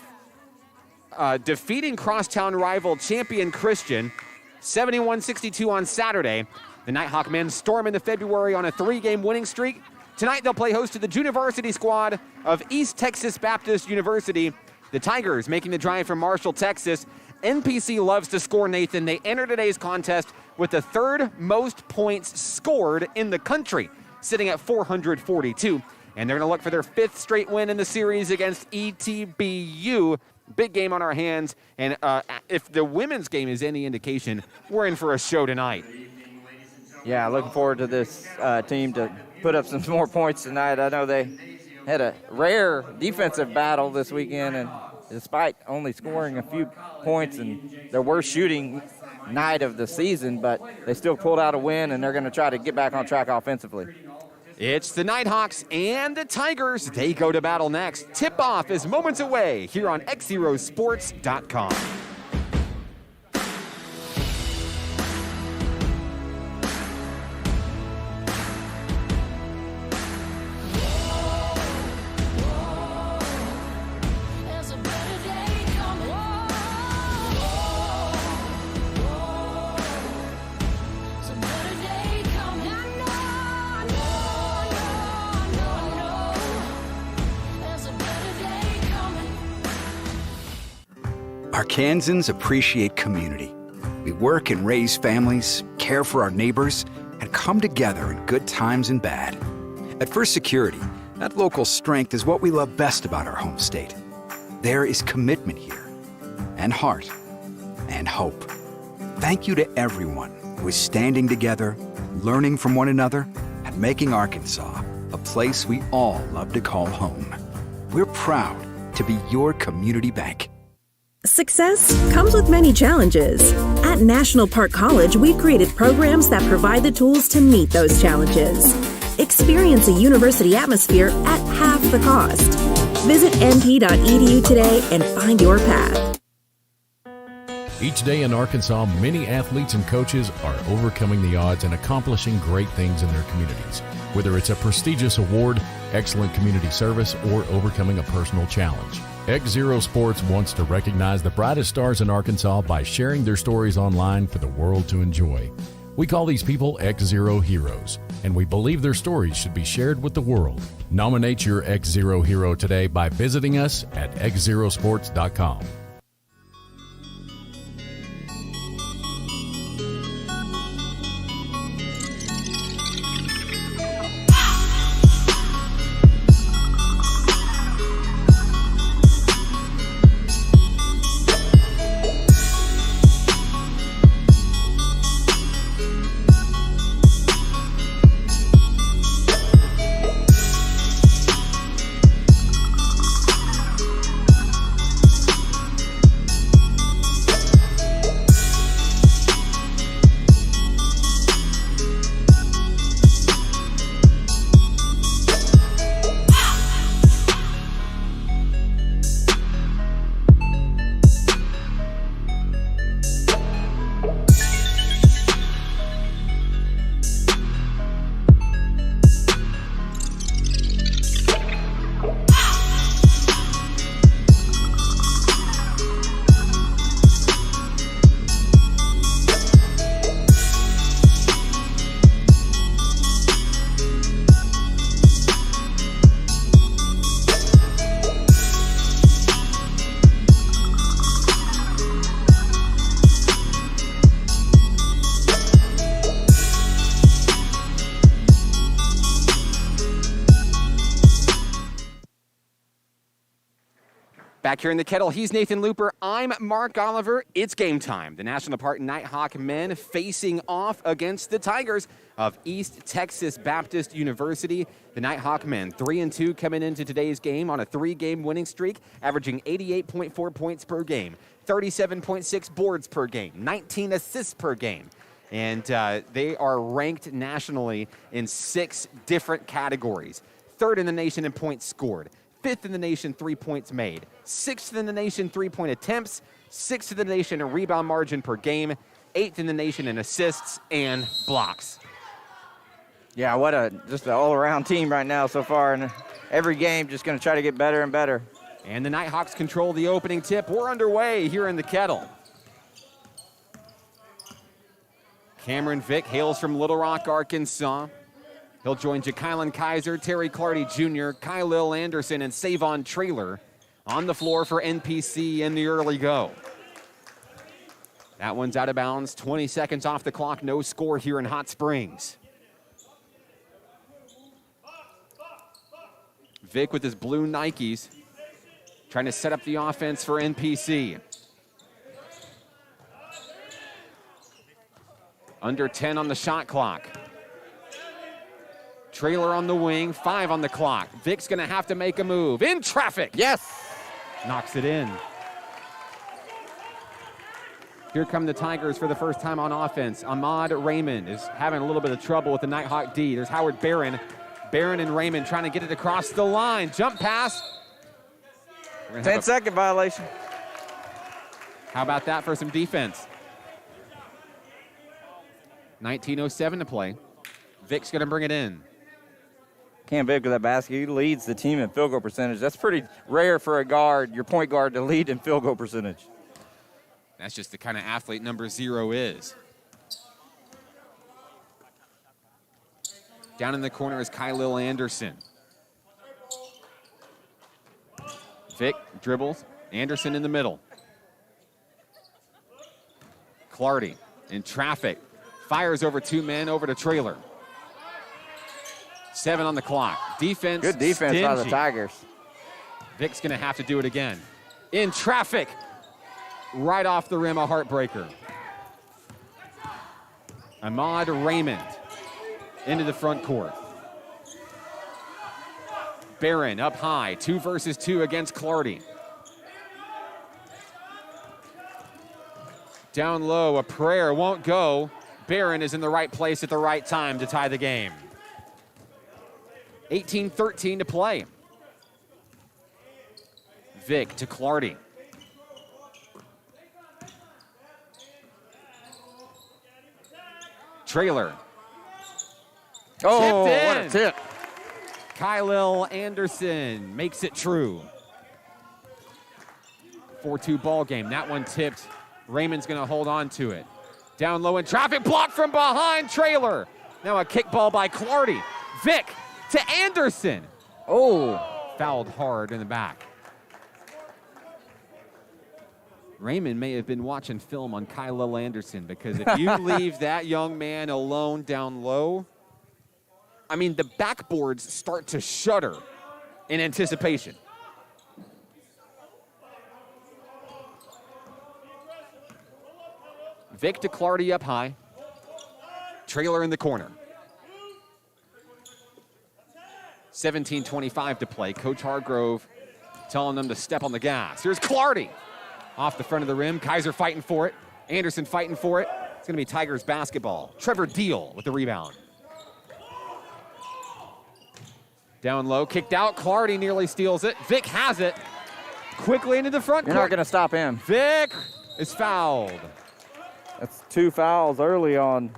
defeating crosstown rival Champion Christian 71-62 on Saturday, the Nighthawk men storm into February on a 3-game winning streak. Tonight they'll play host to the junior varsity squad of East Texas Baptist University. The Tigers making the drive from Marshall, Texas. NPC loves to score, Nathan. They enter today's contest with the third most points scored in the country, sitting at 442. And they're going to look for their 5th straight win in the series against ETBU. Big game on our hands. And if the women's game is any indication, we're in for a show tonight. Yeah, looking forward to this team to put up some more points tonight. I know they had a rare defensive battle this weekend, and despite only scoring a few points and their worst shooting night of the season, but they still pulled out a win, and they're going to try to get back on track offensively. It's the Nighthawks and the Tigers. They go to battle next. Tip-off is moments away here on XZeroSports.com. Arkansans appreciate community. We work and raise families, care for our neighbors, and come together in good times and bad. At First Security, that local strength is what we love best about our home state. There is commitment here, and heart, and hope. Thank you to everyone who is standing together, learning from one another, and making Arkansas a place we all love to call home. We're proud to be your community bank. Success comes with many challenges. At National Park College, we've created programs that provide the tools to meet those challenges. Experience a university atmosphere at half the cost. Visit np.edu today and find your path. Each day in Arkansas, many athletes and coaches are overcoming the odds and accomplishing great things in their communities. Whether it's a prestigious award, excellent community service, or overcoming a personal challenge. XZero Sports wants to recognize the brightest stars in Arkansas by sharing their stories online for the world to enjoy. We call these people XZero Heroes, and we believe their stories should be shared with the world. Nominate your XZero hero today by visiting us at XZeroSports.com. Back here in the Kettle, he's Nathan Looper. I'm Mark Oliver. It's game time. The National Park Nighthawk men facing off against the Tigers of East Texas Baptist University. The Nighthawk men, 3-2 coming into today's game on a 3-game winning streak, averaging 88.4 points per game, 37.6 boards per game, 19 assists per game. And they are ranked nationally in 6 different categories. 3rd in the nation in points scored, 5th in the nation 3 points made, 6th in the nation 3-point attempts, 6th in the nation in rebound margin per game, 8th in the nation in assists and blocks. Yeah, just an all-around team right now so far, and every game just going to try to get better and better. And the Nighthawks control the opening tip. We're underway here in the Kettle. Cameron Vick hails from Little Rock, Arkansas. He'll join Ja'Kylan Kaiser, Terry Clardy Jr., Kylil Anderson, and Savon Traylor on the floor for NPC in the early go. That one's out of bounds. 20 seconds off the clock. No score here in Hot Springs. Vick with his blue Nikes, trying to set up the offense for NPC. Under 10 on the shot clock. Traylor on the wing, 5 on the clock. Vick's gonna have to make a move. In traffic! Yes! Knocks it in. Here come the Tigers for the first time on offense. Ahmad Raymond is having a little bit of trouble with the Nighthawk D. There's Howard Barron. Barron and Raymond trying to get it across the line. Jump pass. 10-second violation. How about that for some defense? 19:07 to play. Vick's gonna bring it in. Cam Vick with that basket. He leads the team in field goal percentage. That's pretty rare for a guard, your point guard, to lead in field goal percentage. That's just the kind of athlete number 0 is. Down in the corner is Kylil Anderson. Vick dribbles. Anderson in the middle. Clardy in traffic. Fires over 2 men over to Traylor. 7 on the clock. Defense. Good defense stingy. by the Tigers. Vick's going to have to do it again. In traffic. Right off the rim, a heartbreaker. Ahmad Raymond into the front court. Barron up high. 2 versus 2 against Clardy. Down low, a prayer won't go. Barron is in the right place at the right time to tie the game. 18:13 to play. Vick to Clardy. Traylor. Oh, Tipped what in. a tip. Kylil Anderson makes it true. 4-2 ball game. That one tipped. Raymond's going to hold on to it. Down low in traffic, blocked from behind. Traylor. Now a kick ball by Clardy. Vick to Anderson. Oh. Fouled hard in the back. Raymond may have been watching film on Kylil Anderson, because if you leave that young man alone down low, I mean, the backboards start to shudder in anticipation. Vick to Clardy up high. Traylor in the corner. 17:25 to play. Coach Hargrove telling them to step on the gas. Here's Clardy. Off the front of the rim. Kaiser fighting for it. Anderson fighting for it. It's going to be Tigers basketball. Trevor Deal with the rebound. Down low. Kicked out. Clardy nearly steals it. Vick has it. Quickly into the front court. You're not going to stop him. Vick is fouled. That's 2 fouls early on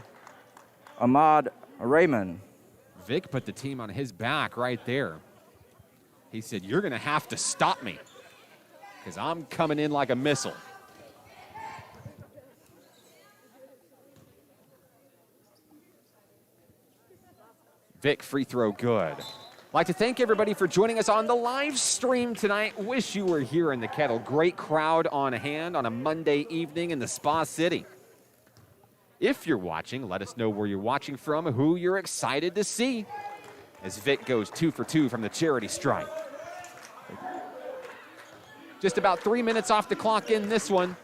Ahmad Raymond. Vick put the team on his back right there. He said, "You're going to have to stop me, because I'm coming in like a missile." Vick free throw good. I'd like to thank everybody for joining us on the live stream tonight. Wish you were here in the Kettle. Great crowd on hand on a Monday evening in the Spa City. If you're watching, let us know where you're watching from, who you're excited to see, as Vick goes 2 for 2 from the charity stripe. Just about 3 minutes off the clock in this one.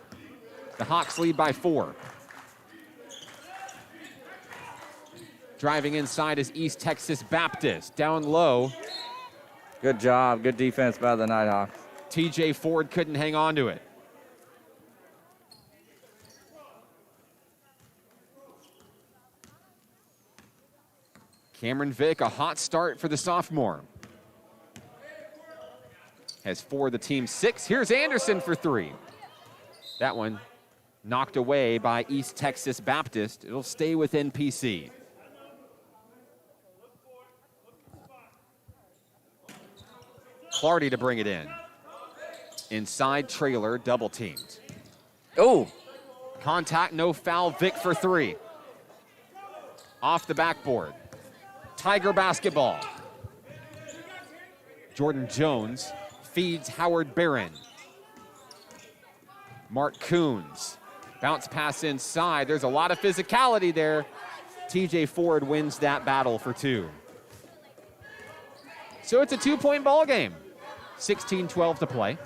The Hawks lead by 4. Driving inside is East Texas Baptist. Down low. Good job. Good defense by the Nighthawks. TJ Ford couldn't hang on to it. Cameron Vick, a hot start for the sophomore. Has 4 of the team's 6. Here's Anderson for 3. That one knocked away by East Texas Baptist. It'll stay with NPC. Clardy to bring it in. Inside trailer, double teamed. Oh! Contact, no foul, Vick for 3. Off the backboard. Tiger basketball. Jordan Jones feeds Howard Barron. Mark Coons. Bounce pass inside. There's a lot of physicality there. TJ Ford wins that battle for 2. So it's a 2-point ball game. 16-12 to play.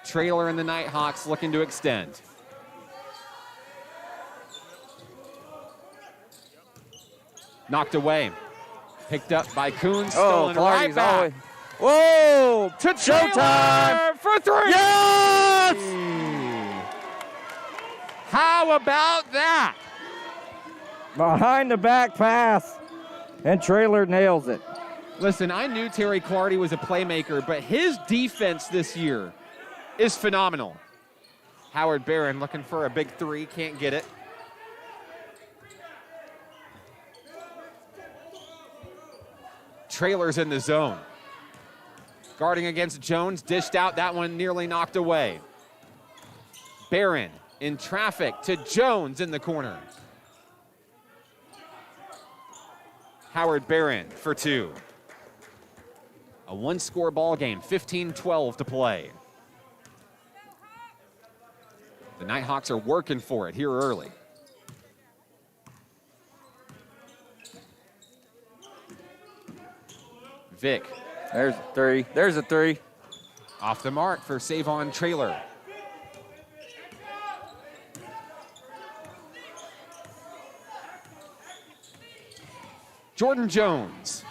Trailer and the Nighthawks looking to extend. Knocked away. Picked up by Coons. Stolen right back. Whoa! To Showtime for 3. Yes! How about that? Behind the back pass. And Trailer nails it. Listen, I knew Terry Clardy was a playmaker, but his defense this year is phenomenal. Howard Barron looking for a big 3, can't get it. Trailer's in the zone. Guarding against Jones, dished out, that one nearly knocked away. Barron in traffic to Jones in the corner. Howard Barron for 2. A 1-score ball game, 15-12 to play. The Nighthawks are working for it here early. Vick. There's a 3. There's a 3. Off the mark for Savon Trailer. Jordan Jones.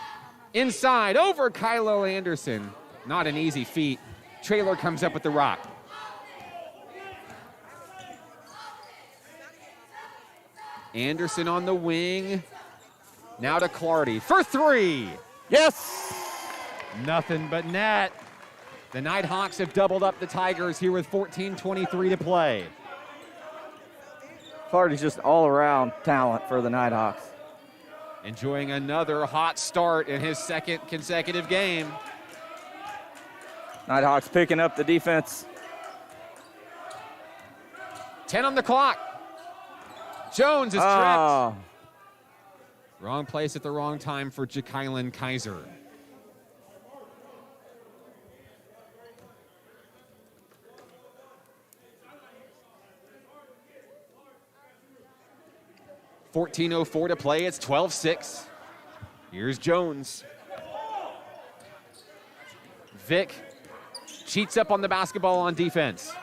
Inside over Kylo Anderson. Not an easy feat. Trailer comes up with the rock. Anderson on the wing. Now to Clardy for 3. Yes! Nothing but net. The Nighthawks have doubled up the Tigers here with 14:23 to play. Clardy's just all-around talent for the Nighthawks. Enjoying another hot start in his 2nd consecutive game. Nighthawks picking up the defense. 10 on the clock. Jones is tripped. Wrong place at the wrong time for Ja'Kylan Kaiser. .14:04 to play. It's 12-6. Here's Jones. Vick cheats up on the basketball on defense.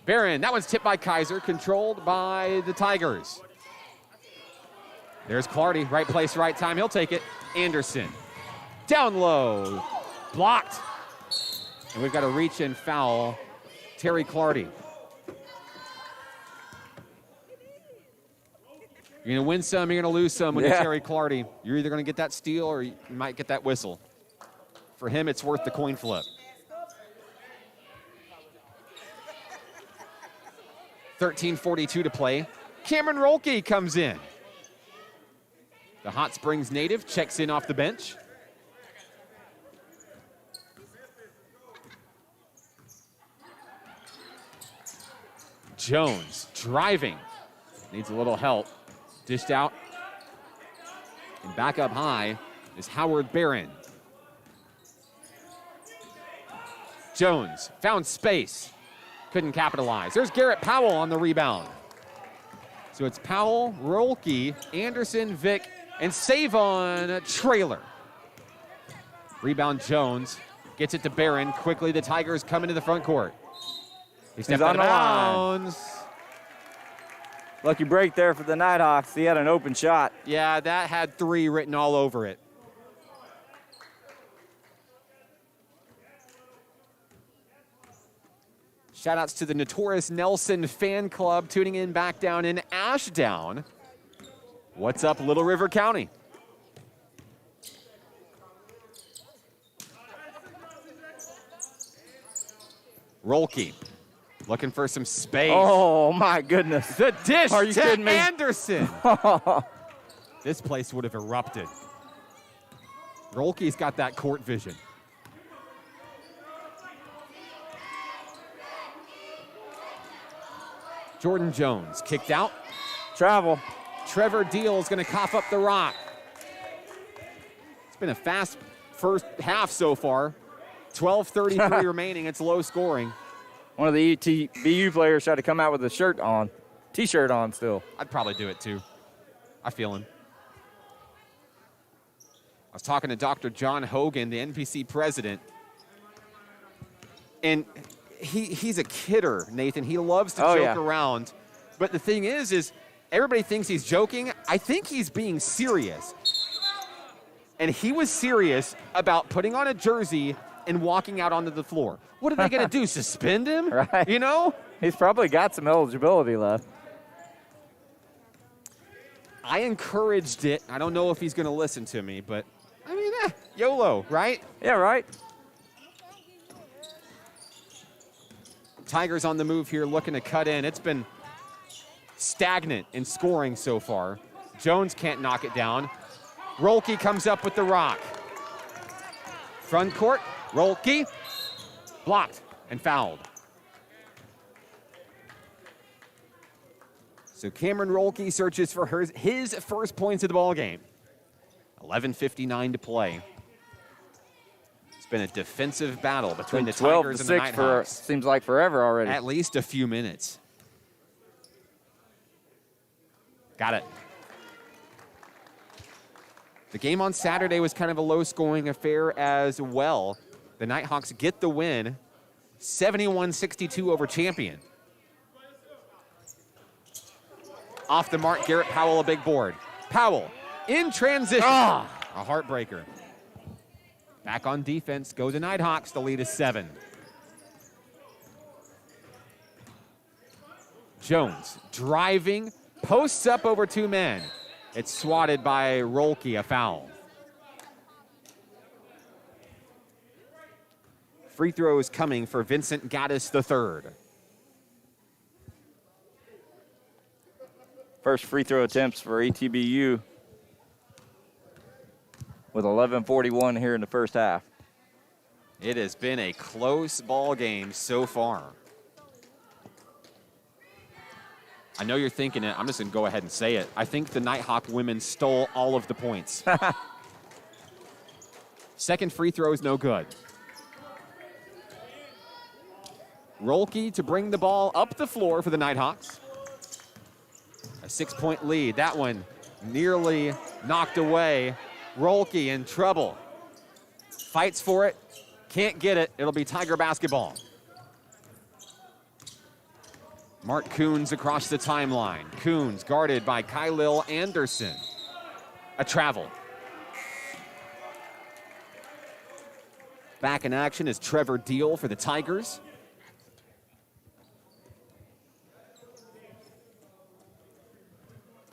Barron, that one's tipped by Kaiser, controlled by the Tigers. There's Clardy, right place, right time. He'll take it. Anderson, down low, blocked. And we've got a reach and foul, Terry Clardy. You're going to win some, you're going to lose some when you're Terry Clardy. You're either going to get that steal or you might get that whistle. For him, it's worth the coin flip. 13:42 to play. Cameron Rolke comes in. The Hot Springs native checks in off the bench. Jones driving. Needs a little help. Dished out. And back up high is Howard Barron. Jones found space. Couldn't capitalize. There's Garrett Powell on the rebound. So it's Powell, Rolke, Anderson, Vick, and Savon Trailer. Rebound Jones. Gets it to Barron. Quickly, the Tigers come into the front court. He stepped on out of the line. bounds. Lucky break there for the Nighthawks. He had an open shot. Yeah, that had 3 written all over it. Shout-outs to the Notorious Nelson fan club tuning in back down in Ashdown. What's up, Little River County? Rolke looking for some space. Oh, my goodness. The dish Are you to kidding me? Anderson. This place would have erupted. Rolke's got that court vision. Jordan Jones kicked out. Travel. Trevor Deal is going to cough up the rock. It's been a fast first half so far. 12:33 remaining. It's low scoring. One of the ETBU players tried to come out with a shirt on, T-shirt on still. I'd probably do it too. I feel him. I was talking to Dr. John Hogan, the NPC president, and he's a kidder, Nathan. He loves to joke around. But the thing is everybody thinks he's joking. I think he's being serious. And he was serious about putting on a jersey and walking out onto the floor. What are they going to do, suspend him? Right. You know? He's probably got some eligibility left. I encouraged it. I don't know if he's going to listen to me, but I mean, YOLO, right? Yeah, right. Tigers on the move here, looking to cut in. It's been stagnant in scoring so far. Jones can't knock it down. Rolke comes up with the rock. Front court, Rolke, blocked and fouled. So Cameron Rolke searches for his first points of the ball game. 11:59 to play. It's been a defensive battle between the Tigers and the Nighthawks. Seems like forever already. At least a few minutes. Got it. The game on Saturday was kind of a low-scoring affair as well. The Nighthawks get the win, 71-62 over Champion. Off the mark, Garrett Powell, a big board. Powell in transition. A heartbreaker. Back on defense, go the Nighthawks. The lead is 7. Jones driving, posts up over 2 men. It's swatted by Rolke, a foul. Free throws coming for Vincent Gaddis III. First free throw attempts for ETBU with 11:41 here in the first half. It has been a close ball game so far. I know you're thinking it. I'm just going to go ahead and say it. I think the Nighthawk women stole all of the points. Second free throw is no good. Rolke to bring the ball up the floor for the Nighthawks. A 6-point lead. That one nearly knocked away. Rolke in trouble. Fights for it. Can't get it. It'll be Tiger basketball. Mark Coons across the timeline. Coons guarded by Kylil Anderson. A travel. Back in action is Trevor Deal for the Tigers.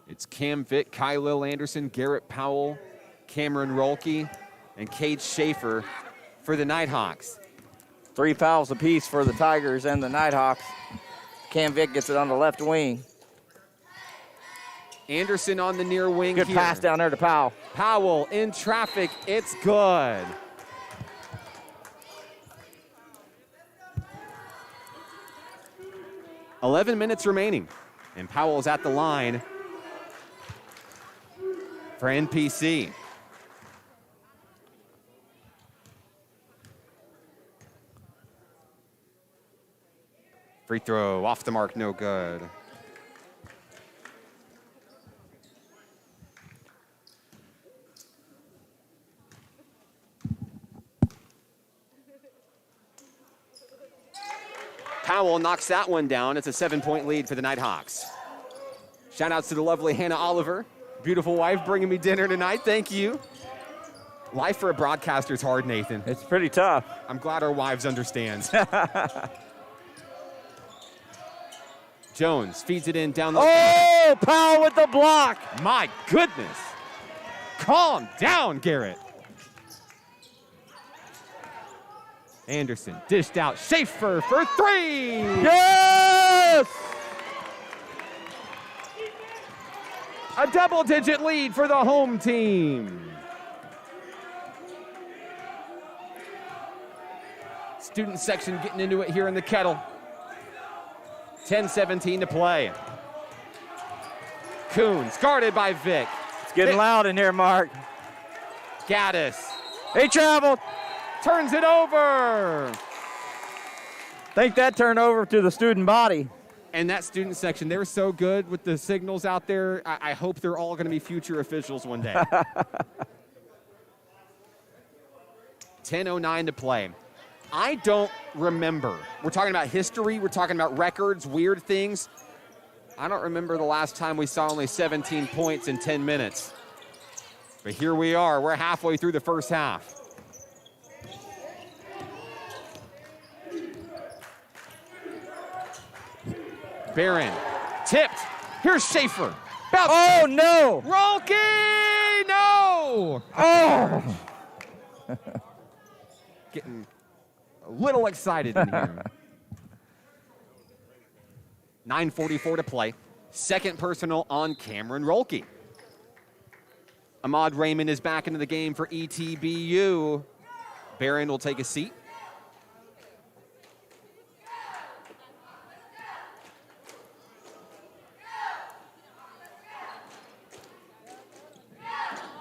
It's Cam Vitt, Kylil Anderson, Garrett Powell, Cameron Rolke, and Cade Schaefer for the Nighthawks. 3 fouls apiece for the Tigers and the Nighthawks. Cam Vick gets it on the left wing. Anderson on the near wing. Good here. pass down there to Powell. Powell in traffic. It's good. "11 minutes remaining, and Powell's at the line for NPC. Free throw off the mark, no good. Powell knocks that one down. It's a 7-point lead for the Nighthawks. Shout outs to the lovely Hannah Oliver. Beautiful wife bringing me dinner tonight. Thank you. Life for a broadcaster is hard, Nathan. It's pretty tough. I'm glad our wives understand. Jones feeds it in down the... Oh, Powell with the block. My goodness. Calm down, Garrett. Anderson dished out. Schaefer for 3. Yes! A double-digit lead for the home team. Student section getting into it here in the Kettle. 10-17 to play. Coons guarded by Vic. It's getting loud in here, Mark. Gaddis He traveled. turns it over. Think that turned over to the student body. And that student section, they're so good with the signals out there. I hope they're all going to be future officials one day. 10:09 to play. I don't remember. We're talking about history. We're talking about records, weird things. I don't remember the last time we saw only 17 points in 10 minutes. But here we are. We're halfway through the first half. Barron tipped. Here's Schaefer. Oh, no. Rolke! No! Oh. Getting a little excited in here. 9:44 to play. Second personal on Cameron Rolke. Ahmad Raymond is back into the game for ETBU. Barron will take a seat.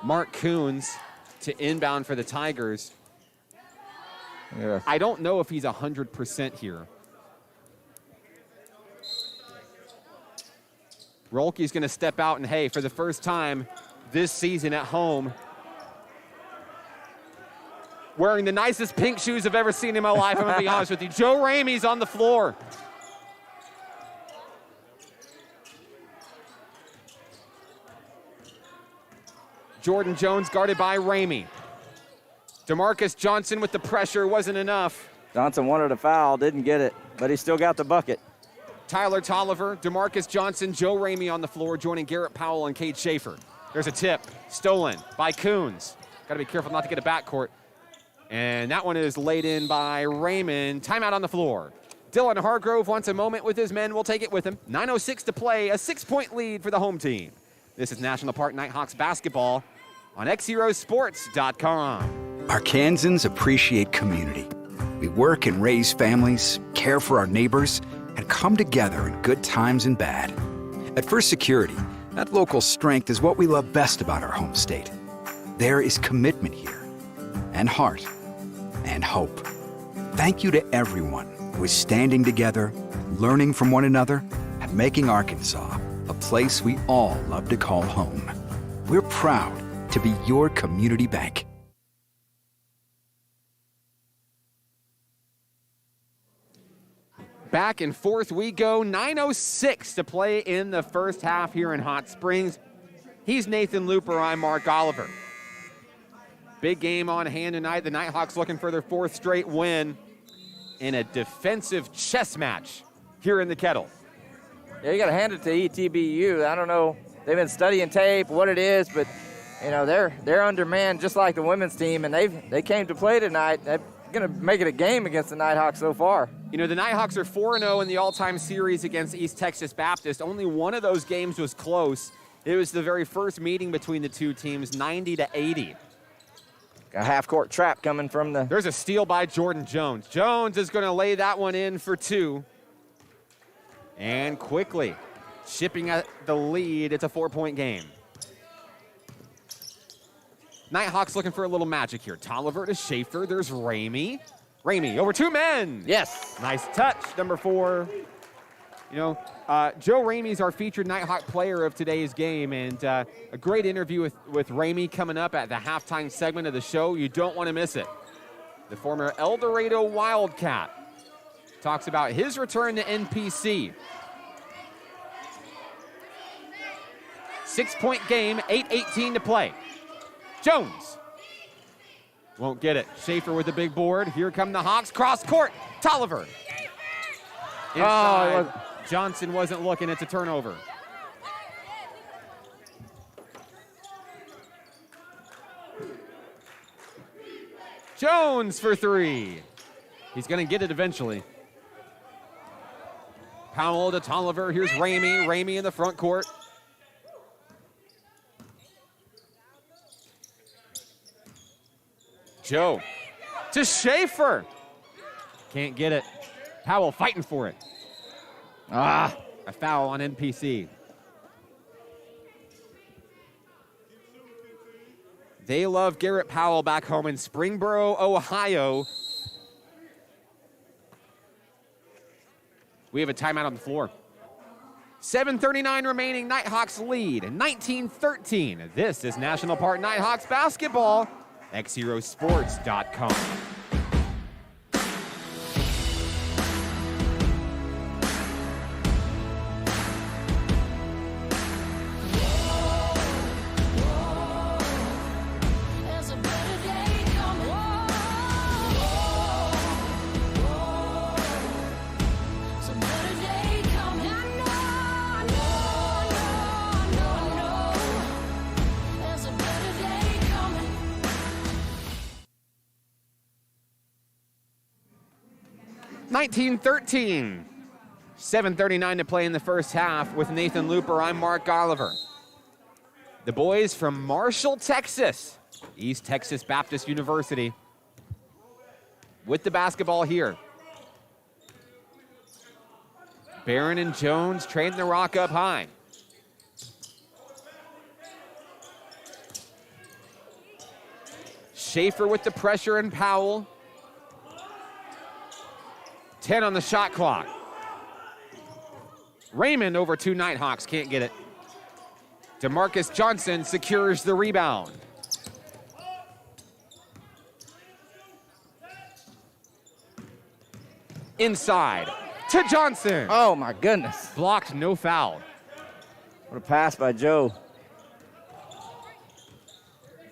Mark Coons to inbound for the Tigers. Yeah. I don't know if he's 100% here. Rolke's going to step out, and hey, for the first time this season at home, wearing the nicest pink shoes I've ever seen in my life, I'm going to be honest with you. Joe Ramey's on the floor. Jordan Jones guarded by Ramey. DeMarcus Johnson with the pressure wasn't enough. Johnson wanted a foul, didn't get it, but he still got the bucket. Tyler Tolliver, DeMarcus Johnson, Joe Ramey on the floor, joining Garrett Powell and Cade Schaefer. There's a tip, stolen by Coons. Got to be careful not to get a backcourt. And that one is laid in by Raymond. Timeout on the floor. Dylan Hargrove wants a moment with his men. We'll take it with him. 9:06 to play, a 6-point lead for the home team. This is National Park Nighthawks basketball on XZeroSports.com. Arkansans appreciate community. We work and raise families, care for our neighbors, and come together in good times and bad. At First Security, that local strength is what we love best about our home state. There is commitment here, and heart, and hope. Thank you to everyone who is standing together, learning from one another, and making Arkansas a place we all love to call home. We're proud to be your community bank. Back and forth we go. 9:06 to play in the first half here in Hot Springs. He's Nathan Looper. I'm Mark Oliver. Big game on hand tonight. The Nighthawks looking for their 4th straight win in a defensive chess match here in the Kettle. Yeah, you got to hand it to ETBU. I don't know. They've been studying tape, what it is, but you know they're undermanned just like the women's team, and they came to play tonight. They're going to make it a game against the Nighthawks so far. You know, the Nighthawks are 4-0 in the all-time series against East Texas Baptist. Only one of those games was close. It was the very first meeting between the two teams, 90-80. Got a half-court trap coming from the... There's a steal by Jordan Jones. Jones is going to lay that one in for 2. And quickly, shipping at the lead. It's a 4-point game. Nighthawks looking for a little magic here. Tolliver to Schaefer. There's Ramey. Ramey over 2 men. Yes. Nice touch, number 4. You know, Joe Ramey's our featured Nighthawk player of today's game, and a great interview with Ramey coming up at the halftime segment of the show. You don't want to miss it. The former El Dorado Wildcat. talks about his return to NPC. 6-point game, 8:18 to play. Jones won't get it. Schaefer with the big board. Here come the Hawks. Cross court. Tolliver. Inside. Johnson wasn't looking. It's a turnover. Jones for three. He's going to get it eventually. Powell to Tolliver. Here's Ramey. Ramey in the front court. Joe to Schaefer. Can't get it. Powell fighting for it. A foul on NPC. They love Garrett Powell back home in Springboro, Ohio. We have a timeout on the floor. 7:39 remaining. Nighthawks lead 19-13. This is National Park Nighthawks basketball. XZeroSports.com. (19-13). 7:39 to play in the first half. With Nathan Looper, I'm Mark Oliver. The boys from Marshall, Texas, East Texas Baptist University, with the basketball here. Barron and Jones trading the rock up high. Schaefer with the pressure and Powell. 10 on the shot clock. Raymond over two Nighthawks, can't get it. DeMarcus Johnson secures the rebound. Inside to Johnson. Oh my goodness. Blocked, no foul. What a pass by Joe.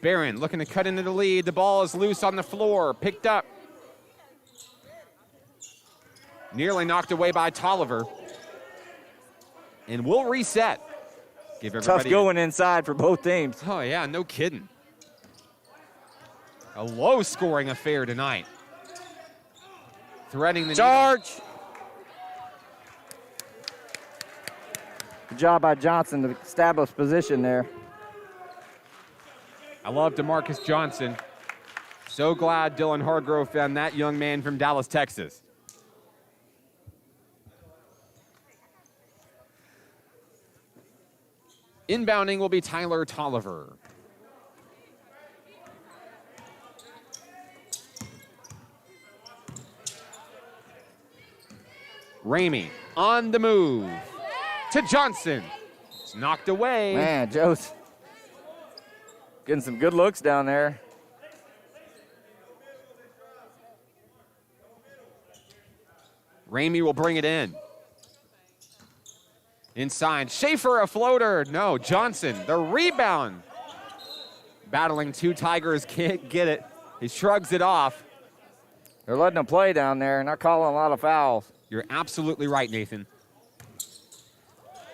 Barron looking to cut into the lead. The ball is loose on the floor, picked up. Nearly knocked away by Tolliver. And we'll reset. Give everybody tough going inside for both teams. Oh, yeah, no kidding. A low-scoring affair tonight. Threading the charge. Needle. Good job by Johnson to establish position there. I love DeMarcus Johnson. So glad Dylan Hargrove found that young man from Dallas, Texas. Inbounding will be Tyler Tolliver. Ramey on the move to Johnson. It's knocked away. Man, Joe's getting some good looks down there. Ramey will bring it in. Inside, Schaefer a floater. No, Johnson, the rebound. Battling two Tigers, can't get it. He shrugs it off. They're letting them play down there, not calling a lot of fouls. You're absolutely right, Nathan.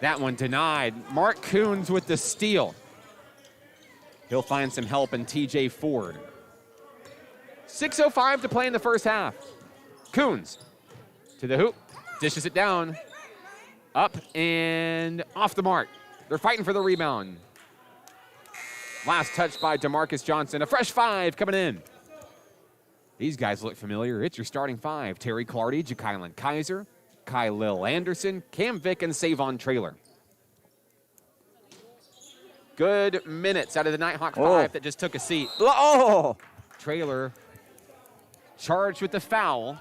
That one denied. Mark Coons with the steal. He'll find some help in TJ Ford. 6:05 to play in the first half. Coons to the hoop, dishes it down. Up and off the mark. They're fighting for the rebound. Last touch by DeMarcus Johnson. A fresh five coming in. These guys look familiar. It's your starting five. Terry Clardy, Ja'Kylan Kaiser, Kylil Anderson, Cam Vick, and Savon Traylor. Good minutes out of the Nighthawk five that just took a seat. Oh! Traylor charged with the foul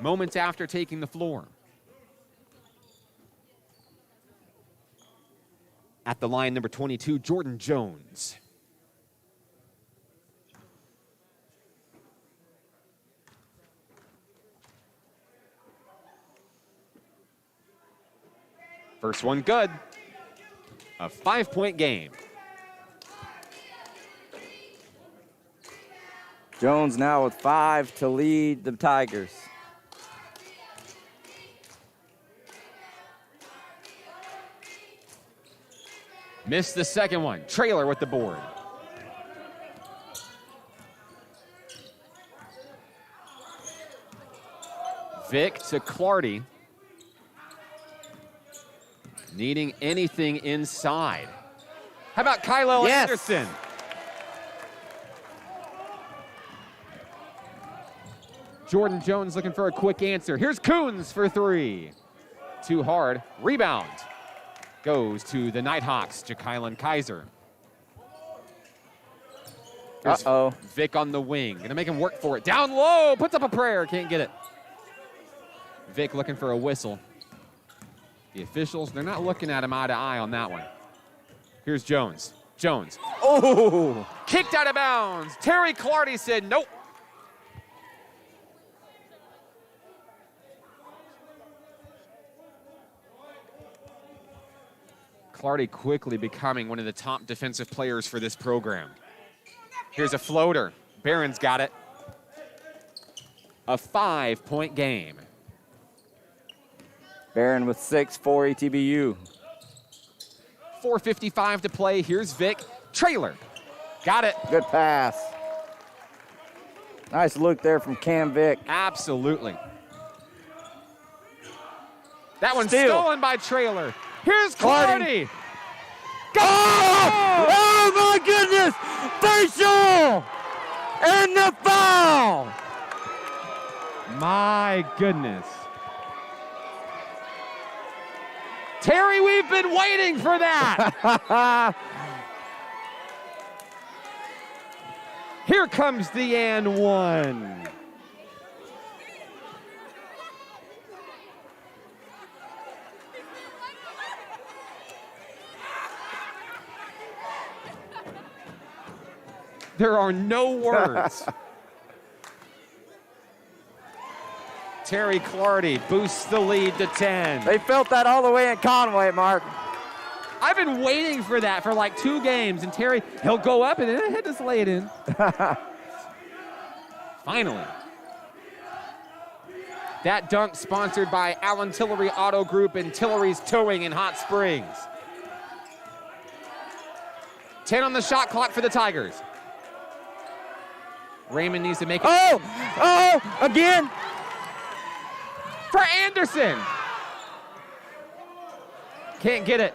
moments after taking the floor. At the line, number 22, Jordan Jones. First one good. A 5-point game. Jones now with 5 to lead the Tigers. Missed the second one. Trailer with the board. Vic to Clardy. Needing anything inside. How about Kylo Anderson? Jordan Jones looking for a quick answer. Here's Coons for 3. Too hard. Rebound. Goes to the Nighthawks, Ja'Kylan Kaiser. Here's Vic on the wing. Gonna make him work for it. Down low, puts up a prayer, can't get it. Vic looking for a whistle. The officials, they're not looking at him eye to eye on that one. Here's Jones. Jones. Oh! Kicked out of bounds. Terry Clardy said nope. Clardy quickly becoming one of the top defensive players for this program. Here's a floater. Barron's got it. A 5-point game. Barron with 6 for ETBU. 4:55 to play. Here's Vic. Trailer. Got it. Good pass. Nice look there from Cam Vic. Absolutely. That one's stolen by Trailer. Here's Clardy. Oh my goodness! Facial! And the foul! My goodness. Terry, we've been waiting for that. Here comes the and one. There are no words. Terry Clardy boosts the lead to 10. They felt that all the way in Conway, Mark. I've been waiting for that for like 2 games, and Terry, he'll go up and then he'll just lay it in. Finally. That dunk sponsored by Allen Tillery Auto Group and Tillery's Towing in Hot Springs. 10 on the shot clock for the Tigers. Raymond needs to make it. Again. For Anderson. Can't get it.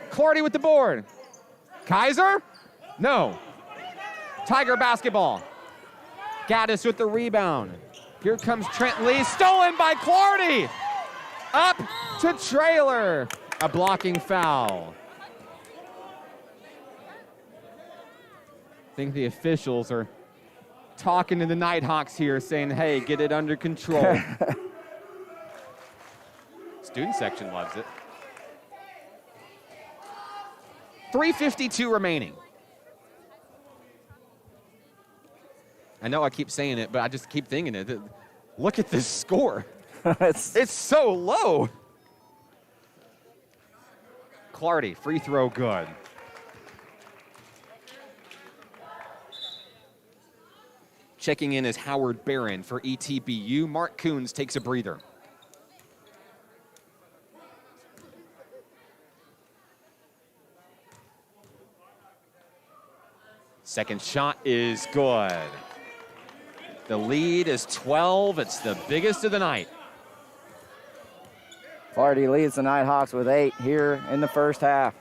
Clardy with the board. Kaiser? No. Tiger basketball. Gaddis with the rebound. Here comes Trent Lee. Stolen by Clardy. Up to Trailer. A blocking foul. I think the officials are talking to the Nighthawks here, saying, hey, get it under control. Student section loves it. 3:52 remaining. I know I keep saying it, but I just keep thinking it. Look at this score. It's so low. Clardy, free throw good. Checking in is Howard Barron for ETBU. Mark Coons takes a breather. Second shot is good. The lead is 12. It's the biggest of the night. Clardy leads the Nighthawks with 8 here in the first half.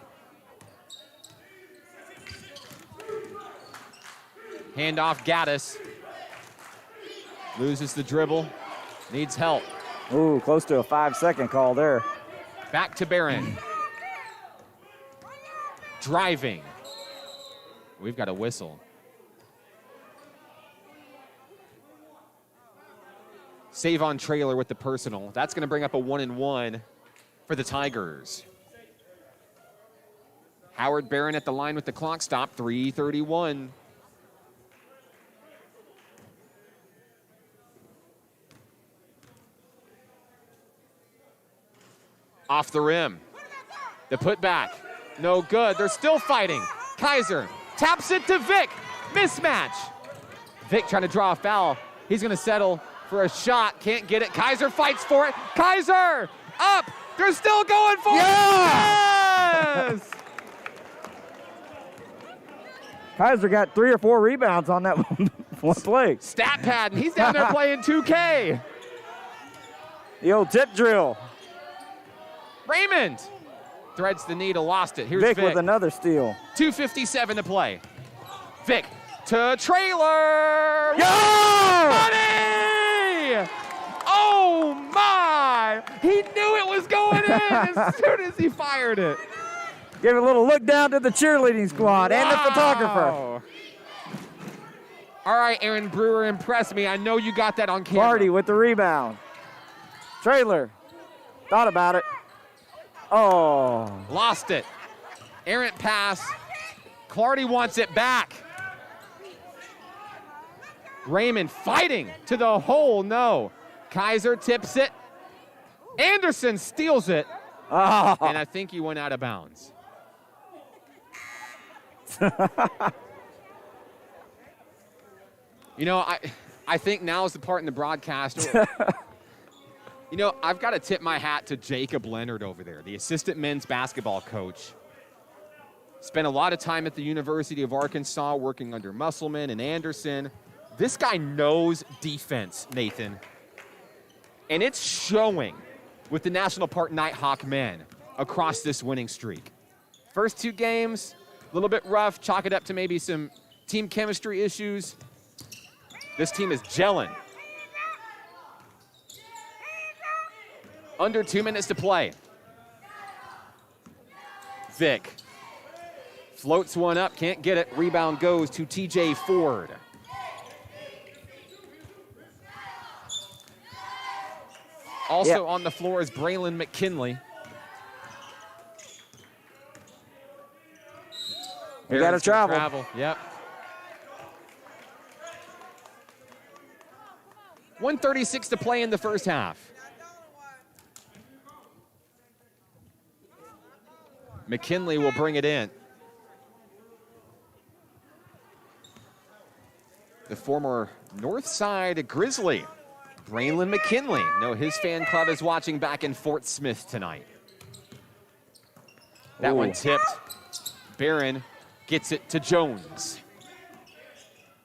Handoff Gaddis. Loses the dribble. Needs help. Ooh, close to a 5-second call there. Back to Barron. Driving. We've got a whistle. Save on Trailer with the personal. That's going to bring up a 1-and-1 for the Tigers. Howard Barron at the line with the clock stop, 3:31. Off the rim. The putback, no good. They're still fighting. Kaiser taps it to Vic. Mismatch. Vic trying to draw a foul. He's going to settle for a shot. Can't get it. Kaiser fights for it. Kaiser up. They're still going for it. Yes! Kaiser got 3 or 4 rebounds on that one play. Stat pad, and he's down there playing 2K. The old tip drill. Raymond threads the needle, lost it. Here's Vic. With another steal. 2:57 to play. Vic to Trailer. Yo! Money! Oh my! He knew it was going in as soon as he fired it. Give a little look down to the cheerleading squad and the photographer. All right, Aaron Brewer, impress me. I know you got that on camera. Clardy with the rebound. Trailer thought about it. Oh. Lost it. Errant pass. Clardy wants it back. Raymond fighting to the hole. No. Kaiser tips it. Anderson steals it. Oh. And I think he went out of bounds. You know, I think now is the part in the broadcast. You know, I've got to tip my hat to Jacob Leonard over there, the assistant men's basketball coach. Spent a lot of time at the University of Arkansas working under Musselman and Anderson. This guy knows defense, Nathan. And it's showing with the National Park Nighthawk men across this winning streak. First 2 games, a little bit rough, chalk it up to maybe some team chemistry issues. This team is gelling. Under 2 minutes to play. Vic floats one up, can't get it. Rebound goes to TJ Ford. Also on the floor is Braylon McKinley. We got to travel. Yep. 1:36 to play in the first half. McKinley will bring it in. The former Northside Grizzly, Braylon McKinley. No, his fan club is watching back in Fort Smith tonight. That one tipped. Barron gets it to Jones.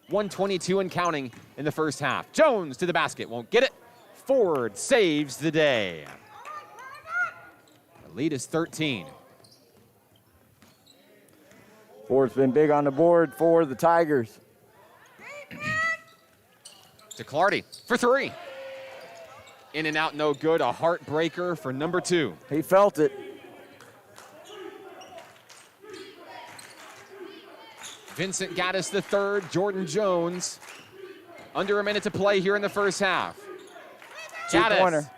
1:22 and counting in the first half. Jones to the basket, won't get it. Ford saves the day. The lead is 13. Ford's been big on the board for the Tigers. To Clardy for 3. In and out, no good. A heartbreaker for number 2. He felt it. Vincent Gaddis the third, Jordan Jones. Under a minute to play here in the first half. Gaddis. 2-pointer.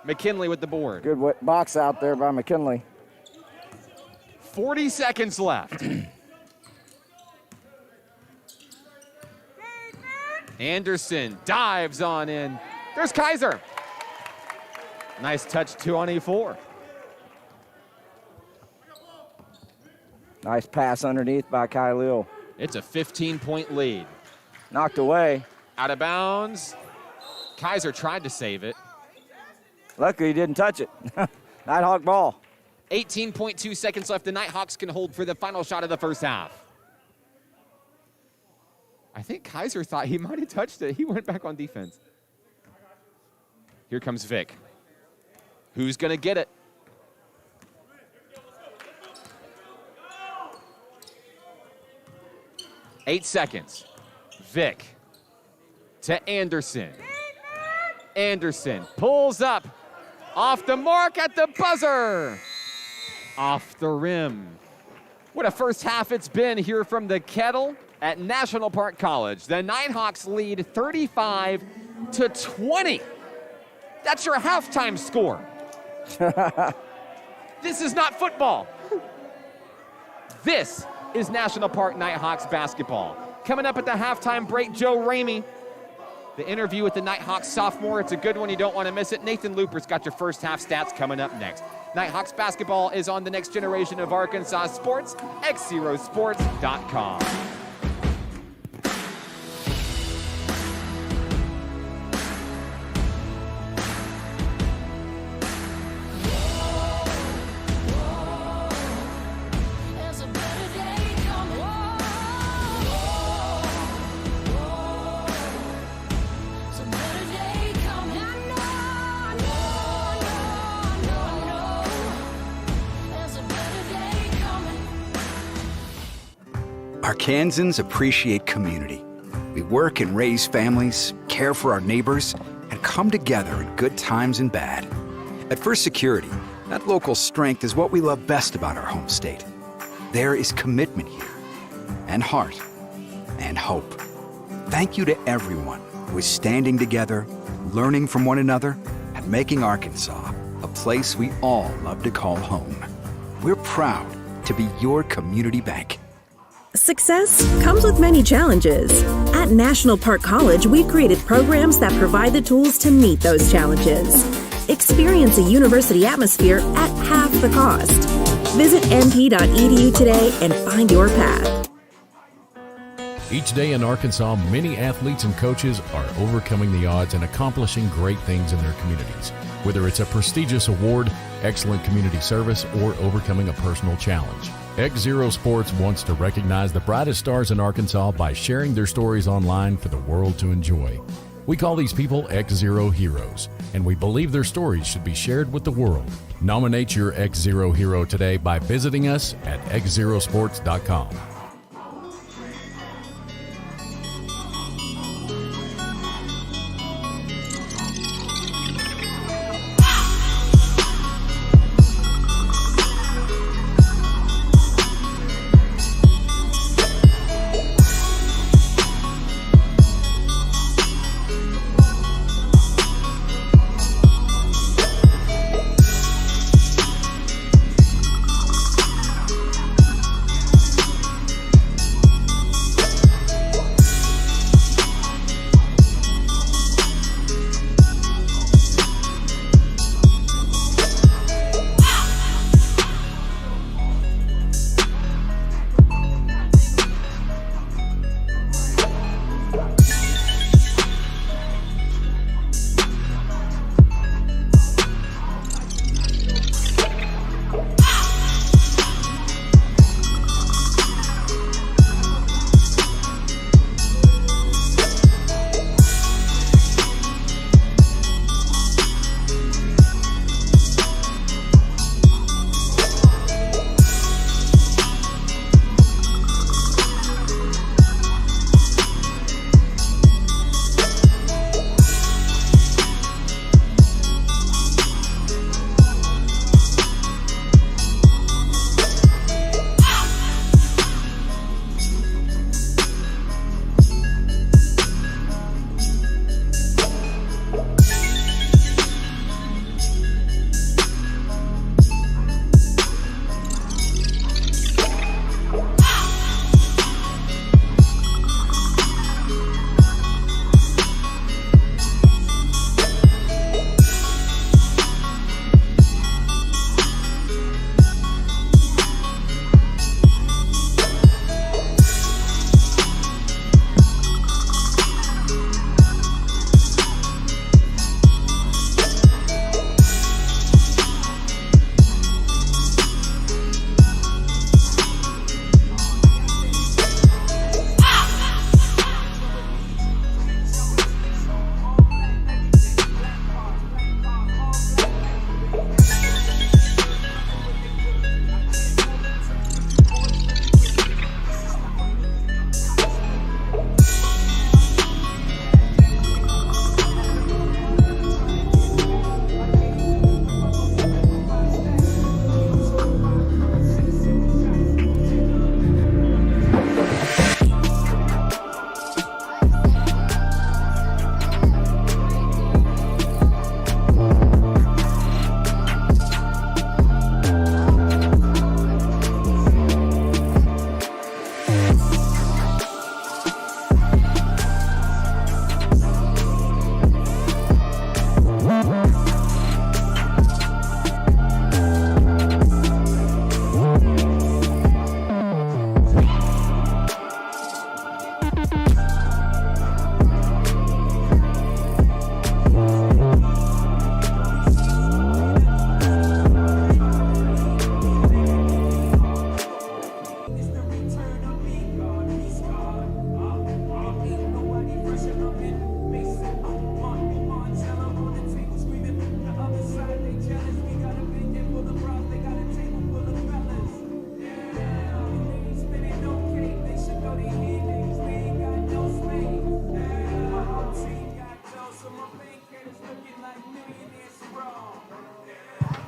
McKinley with the board. Good box out there by McKinley. 40 seconds left. Anderson dives on in. There's Kaiser. Nice touch, 2-on-4. Nice pass underneath by Kylil. It's a 15-point lead. Knocked away. Out of bounds. Kaiser tried to save it. Luckily he didn't touch it. Nighthawk ball. 18.2 seconds left. The Nighthawks can hold for the final shot of the first half. I think Kaiser thought he might have touched it. He went back on defense. Here comes Vic. Who's going to get it? Eight seconds. Vic to Anderson. Anderson pulls up. Off the mark at the buzzer. Off the rim. What a first half it's been here from the Kettle at National Park College. The Nighthawks lead 35-20. That's your halftime score. This is not football. This is National Park Nighthawks basketball. Coming up at the halftime break, Joe Ramey. The interview with the Nighthawks sophomore. It's a good one. You don't want to miss it. Nathan Looper's got your first half stats coming up next. Nighthawks basketball is on the next generation of Arkansas sports, XZeroSports.com. Arkansans appreciate community. We work and raise families, care for our neighbors, and come together in good times and bad. At First Security, that local strength is what we love best about our home state. There is commitment here, and heart, and hope. Thank you to everyone who is standing together, learning from one another, and making Arkansas a place we all love to call home. We're proud to be your community bank. Success comes with many challenges. At National Park College, we've created programs that provide the tools to meet those challenges. Experience a university atmosphere at half the cost. Visit np.edu today and find your path. Each day in Arkansas, many athletes and coaches are overcoming the odds and accomplishing great things in their communities. Whether it's a prestigious award, excellent community service, or overcoming a personal challenge. XZero Sports wants to recognize the brightest stars in Arkansas by sharing their stories online for the world to enjoy. We call these people XZero Heroes, and we believe their stories should be shared with the world. Nominate your XZero hero today by visiting us at XZeroSports.com.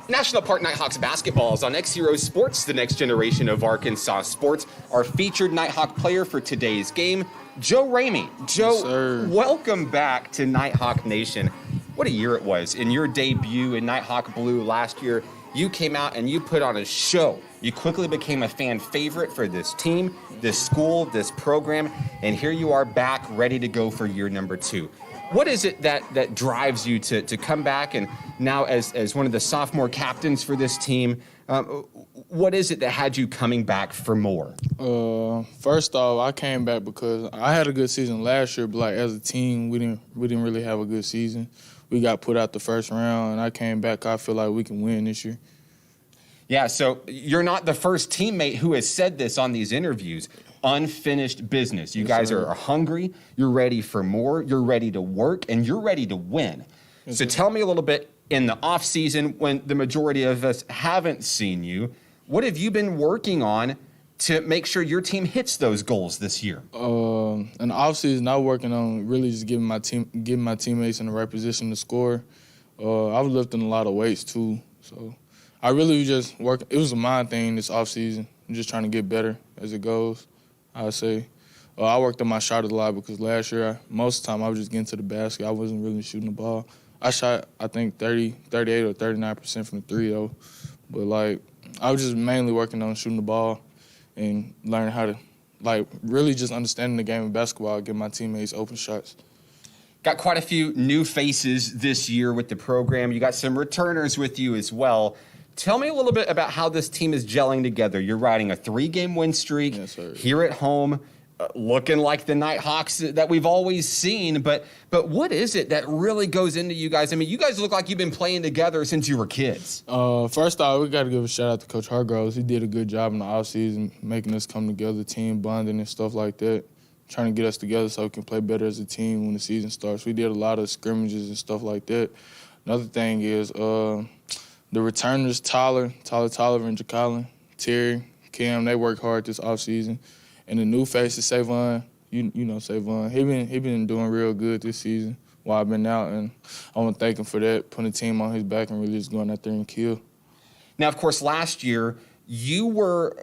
National Park Nighthawks basketball is on XZero Sports, the next generation of Arkansas sports. Our featured Nighthawk player for today's game, Joe Ramey. Joe, welcome back to Nighthawk Nation. What a year it was. In your debut in Nighthawk Blue last year, you came out and you put on a show. You quickly became a fan favorite for this team, this school, this program, and here you are back ready to go for year number 2. What is it that drives you to come back and now as one of the sophomore captains for this team, what is it that had you coming back for more? First off, I came back because I had a good season last year, but like as a team, we didn't really have a good season. We got put out the first round, and I came back. I feel like we can win this year. Yeah, so you're not the first teammate who has said this on these interviews. Unfinished business. You guys are hungry, you're ready for more, you're ready to work, and you're ready to win. So tell me a little bit, in the off season when the majority of us haven't seen you, what have you been working on to make sure your team hits those goals this year? In the off season, I'm working on really just getting my teammates in the right position to score. I was lifting a lot of weights too, so I really just work. It was a mind thing this off season. I'm just trying to get better as it goes. I say I worked on my shot a lot because last year, most of the time, I was just getting to the basket. I wasn't really shooting the ball. I shot, I think, 38 or 39% from the three, though. But, like, I was just mainly working on shooting the ball and learning how to, like, really just understanding the game of basketball, get my teammates open shots. Got quite a few new faces this year with the program. You got some returners with you as well. Tell me a little bit about how this team is gelling together. You're riding a 3-game win streak here at home, looking like the Nighthawks that we've always seen. But what is it that really goes into you guys? I mean, you guys look like you've been playing together since you were kids. First off, we got to give a shout out to Coach Hargroves. He did a good job in the offseason, making us come together, team bonding and stuff like that, trying to get us together so we can play better as a team when the season starts. We did a lot of scrimmages and stuff like that. Another thing is the returners, Tyler, and Jacqueline, Terry, Cam, they work hard this offseason. And the new face is Savon. You know Savon. He been doing real good this season while I've been out, and I want to thank him for that, putting the team on his back and really just going out there and kill. Now, of course, last year, you were,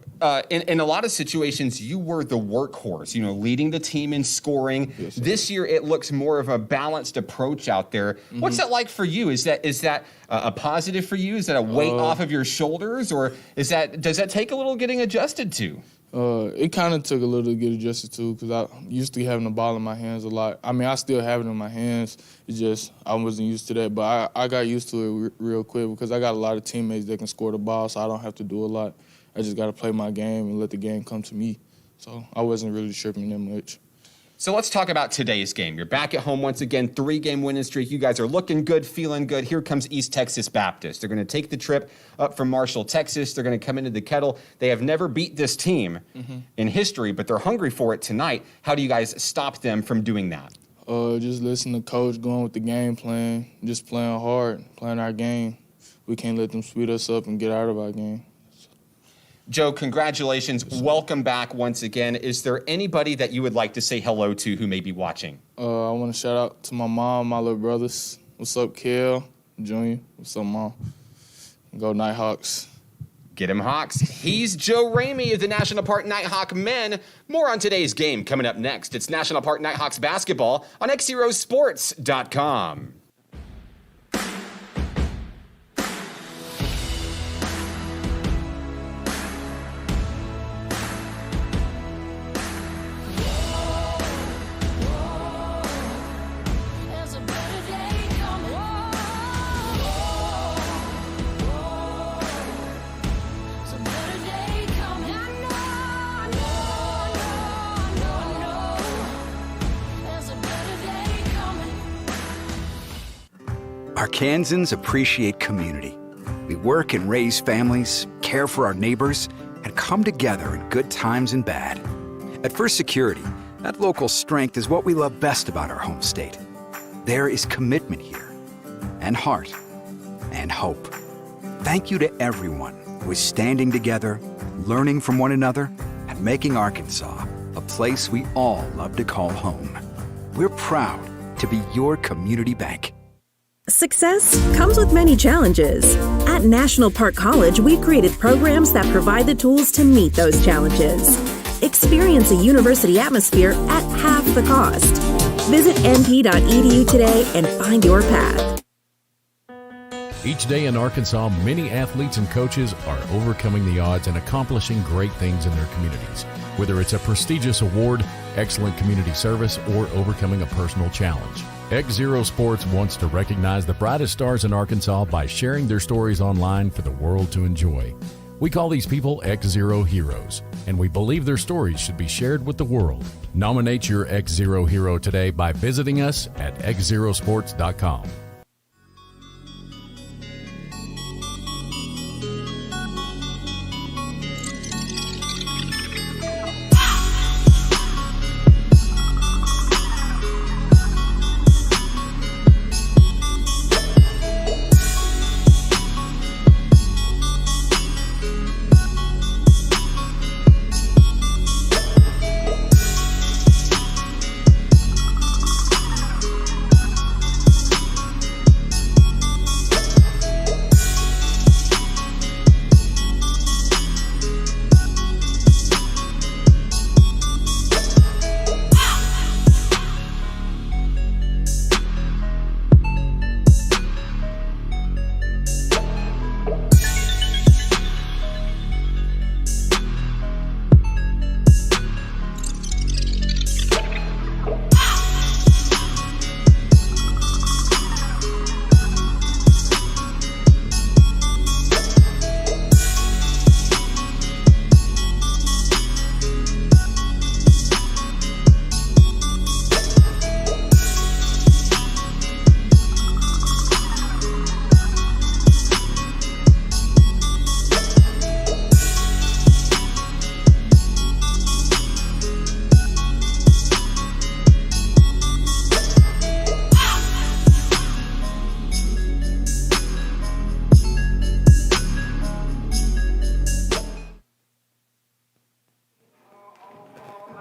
in a lot of situations, you were the workhorse, leading the team in scoring. Yes, this year, it looks more of a balanced approach out there. Mm-hmm. What's that like for you? Is that a positive for you? Is that a weight off of your shoulders? Or does that take a little getting adjusted to? It kind of took a little to get adjusted to because I used to having the ball in my hands a lot. I mean, I still have it in my hands. It's just I wasn't used to that. But I got used to it real quick because I got a lot of teammates that can score the ball, so I don't have to do a lot. I just got to play my game and let the game come to me. So I wasn't really tripping that much. So let's talk about today's game. You're back at home once again, 3-game winning streak. You guys are looking good, feeling good. Here comes East Texas Baptist. They're going to take the trip up from Marshall, Texas. They're going to come into the Kettle. They have never beat this team in history, but they're hungry for it tonight. How do you guys stop them from doing that? Just listen to coach, going with the game plan, just playing hard, playing our game. We can't let them speed us up and get out of our game. Joe, congratulations. Welcome back once again. Is there anybody that you would like to say hello to who may be watching? I want to shout out to my mom, my little brothers. What's up, Kel, Junior? What's up, Mom? Go Nighthawks. Get him, Hawks. He's Joe Ramey of the National Park Nighthawk men. More on today's game coming up next. It's National Park Nighthawks basketball on XZeroSports.com. Arkansans appreciate community. We work and raise families, care for our neighbors, and come together in good times and bad. At First Security, that local strength is what we love best about our home state. There is commitment here, and heart, and hope. Thank you to everyone who is standing together, learning from one another, and making Arkansas a place we all love to call home. We're proud to be your community bank. Success comes with many challenges. At National Park College, we've created programs that provide the tools to meet those challenges. Experience a university atmosphere at half the cost. Visit np.edu today and find your path. Each day in Arkansas, many athletes and coaches are overcoming the odds and accomplishing great things in their communities. Whether it's a prestigious award, excellent community service, or overcoming a personal challenge. XZero Sports wants to recognize the brightest stars in Arkansas by sharing their stories online for the world to enjoy. We call these people XZero Heroes, and we believe their stories should be shared with the world. Nominate your XZero hero today by visiting us at xzerosports.com.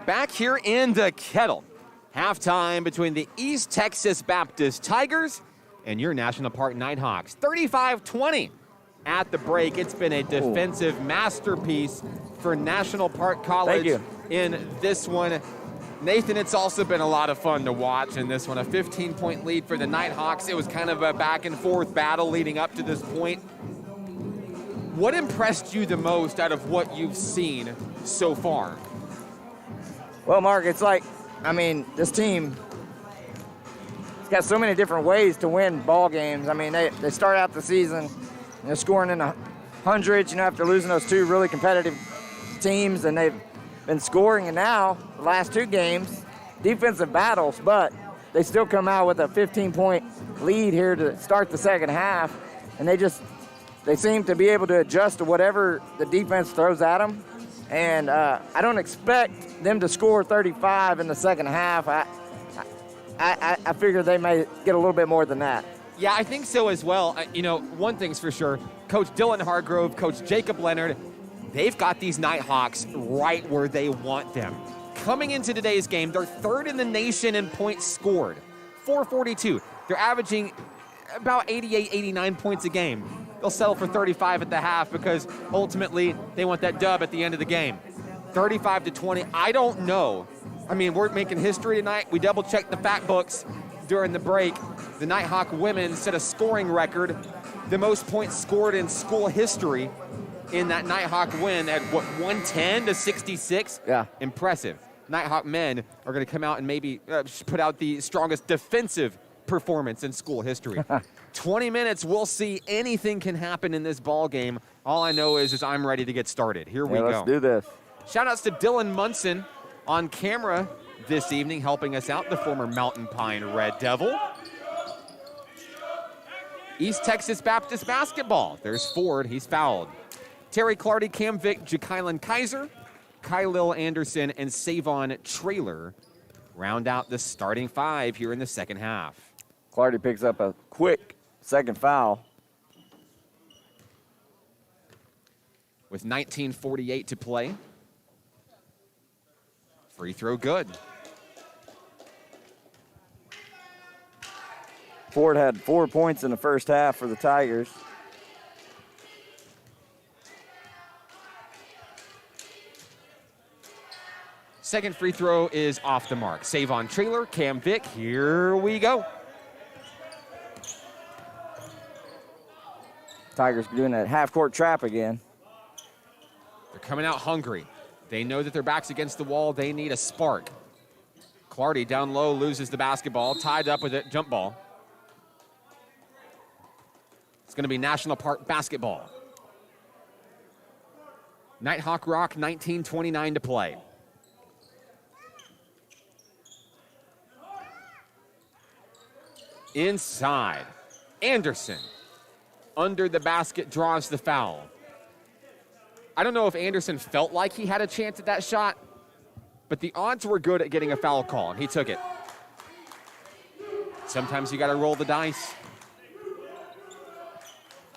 Back here in the Kettle, halftime between the East Texas Baptist Tigers and your National Park Nighthawks. 35-20 at the break. It's been a defensive masterpiece for National Park College in this one. Nathan, it's also been a lot of fun to watch in this one. A 15-point lead for the Nighthawks. It was kind of a back-and-forth battle leading up to this point. What impressed you the most out of what you've seen so far? Well, Mark, it's like, this team, it's got so many different ways to win ball games. They start out the season, scoring in the hundreds, after losing those two really competitive teams, and they've been scoring, and now, the last two games, defensive battles, but they still come out with a 15-point lead here to start the second half, and they seem to be able to adjust to whatever the defense throws at them. And I don't expect them to score 35 in the second half. I figure they may get a little bit more than that. Yeah, I think so as well. One thing's for sure. Coach Dylan Hargrove, Coach Jacob Leonard, they've got these Nighthawks right where they want them. Coming into today's game, they're third in the nation in points scored, 442. They're averaging about 88, 89 points a game. They'll settle for 35 at the half because ultimately they want that dub at the end of the game. 35-20, I don't know. We're making history tonight. We double-checked the fact books during the break. The Nighthawk women set a scoring record, the most points scored in school history in that Nighthawk win at 110-66? Yeah. Impressive. Nighthawk men are going to come out and maybe put out the strongest defensive performance in school history. 20 minutes, we'll see. Anything can happen in this ball game. All I know is I'm ready to get started. Here we go. Let's do this. Shout-outs to Dylan Munson on camera this evening, helping us out, the former Mountain Pine Red Devil. East Texas Baptist basketball. There's Ford. He's fouled. Terry Clardy, Cam Vick, Ja'Kylan Kaiser, Kylil Anderson, and Savon Traylor round out the starting five here in the second half. Clardy picks up a quick second foul. With 19:48 to play. Free throw good. Ford had 4 points in the first half for the Tigers. Second free throw is off the mark. Save on trailer, Cam Vick. Here we go. Tigers doing that half-court trap again. They're coming out hungry. They know that their back's against the wall. They need a spark. Clardy down low loses the basketball, tied up with a jump ball. It's going to be National Park basketball. Nighthawk Rock, 19:29 to play. Inside, Anderson under the basket draws the foul. I don't know if Anderson felt like he had a chance at that shot, but the odds were good at getting a foul call, and he took it. Sometimes you got to roll the dice.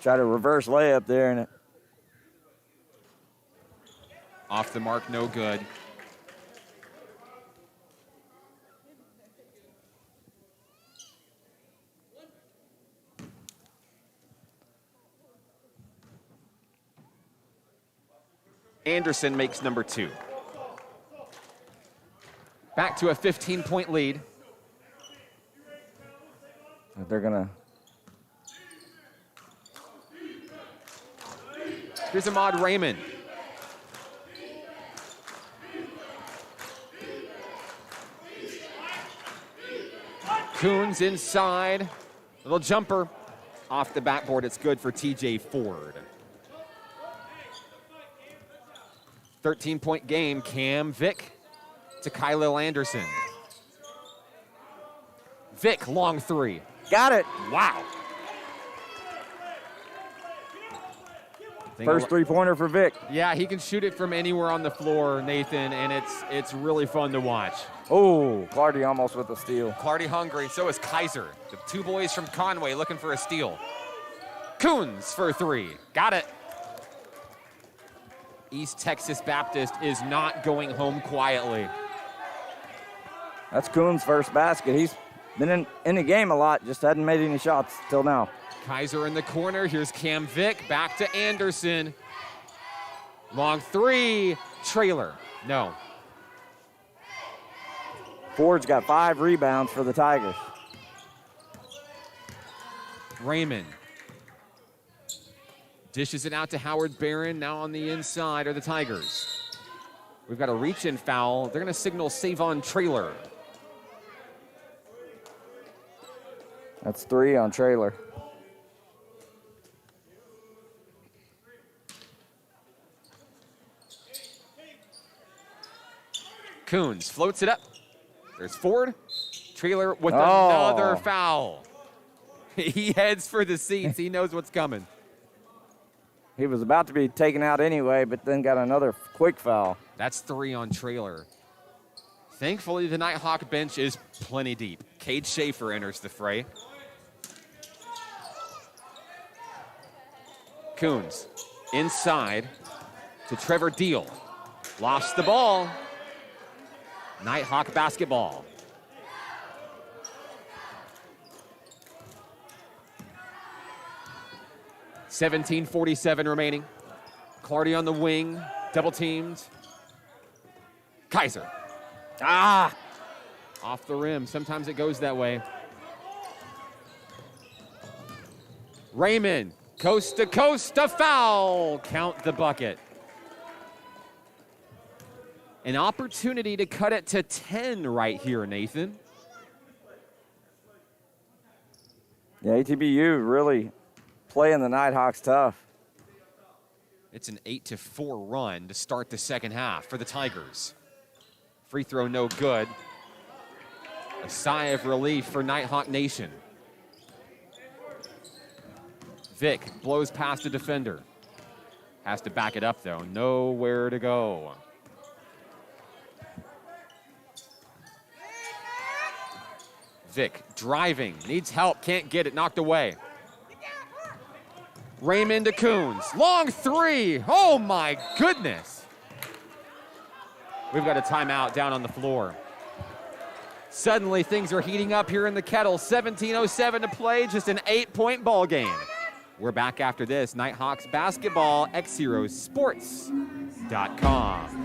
Try to reverse layup there, and it Off the mark, no good. Anderson makes number 2. Back to a 15-point lead. they're gonna. Here's Ahmad Raymond. Coons inside. Little jumper off the backboard. It's good for TJ Ford. 13-point game. Cam Vick to Kylil Anderson. Vick, long 3. Got it. Wow. First three-pointer for Vick. Yeah, he can shoot it from anywhere on the floor, Nathan, and it's really fun to watch. Oh, Clardy almost with a steal. Clardy hungry, so is Kaiser. The 2 boys from Conway looking for a steal. Coons for 3. Got it. East Texas Baptist is not going home quietly. That's Coons' first basket. He's been in the game a lot, just hadn't made any shots till now. Kaiser in the corner. Here's Cam Vick. Back to Anderson. Long 3. Trailer. No. Ford's got 5 rebounds for the Tigers. Raymond. Dishes it out to Howard Barron. Now on the inside are the Tigers. We've got a reach-in foul. They're going to signal save on trailer. That's 3 on trailer. Coons floats it up. There's Ford. Trailer with another foul. He heads for the seats. He knows what's coming. He was about to be taken out anyway, but then got another quick foul. That's 3 on trailer. Thankfully, the Nighthawk bench is plenty deep. Cade Schaefer enters the fray. Coons inside to Trevor Deal. Lost the ball. Nighthawk basketball. .47 remaining. Clardy on the wing, double teamed. Kaiser. Off the rim. Sometimes it goes that way. Raymond, coast to coast, a foul. Count the bucket. An opportunity to cut it to 10 right here, Nathan. Yeah, ATBU really playing the Nighthawks tough. It's an 8-4 run to start the second half for the Tigers. Free throw no good. A sigh of relief for Nighthawk Nation. Vick blows past a defender. Has to back it up though. Nowhere to go. Vick driving, needs help, can't get it, knocked away. Raymond to Coons, long 3, oh my goodness. We've got a timeout down on the floor. Suddenly things are heating up here in the Kettle. 17:07 to play, just an 8-point ball game. We're back after this. Nighthawks basketball, XZeroSports.com.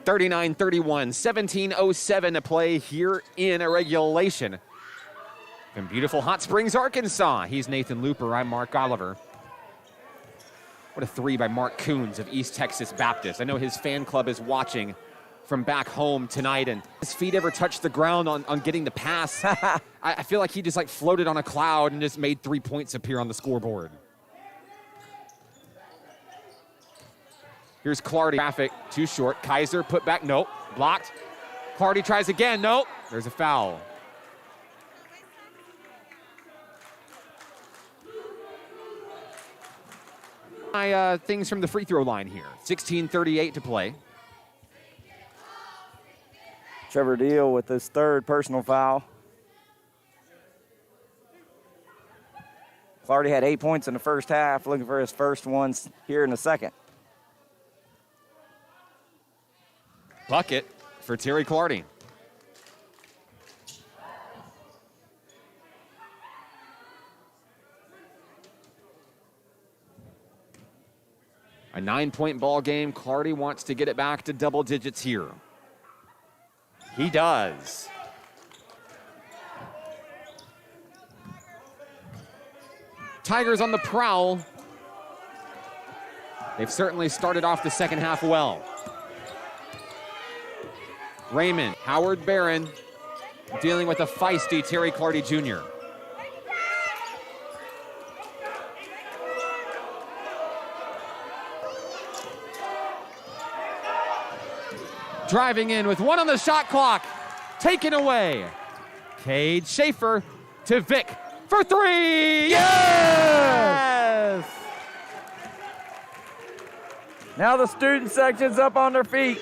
(39-31), 17:07 to play here in a regulation. From beautiful Hot Springs, Arkansas, he's Nathan Looper. I'm Mark Oliver. What a three by Mark Coons of East Texas Baptist. I know his fan club is watching from back home tonight, and his feet ever touched the ground on getting the pass. I feel like he just like floated on a cloud and just made 3 points appear on the scoreboard. Here's Clardy, traffic, too short. Kaiser, put back, nope, blocked. Clardy tries again, nope, there's a foul. Things from the free throw line here. 16:38 to play. Trevor Deal with his third personal foul. Clardy had 8 points in the first half, looking for his first ones here in the second. Bucket for Terry Clardy. A 9-point ball game. Clardy wants to get it back to double digits here. He does. Tigers on the prowl. They've certainly started off the second half well. Raymond, Howard Barron dealing with a feisty Terry Clardy Jr. Driving in with one on the shot clock. Taken away. Cade Schaefer to Vic for three. Yes! Now the student section's up on their feet.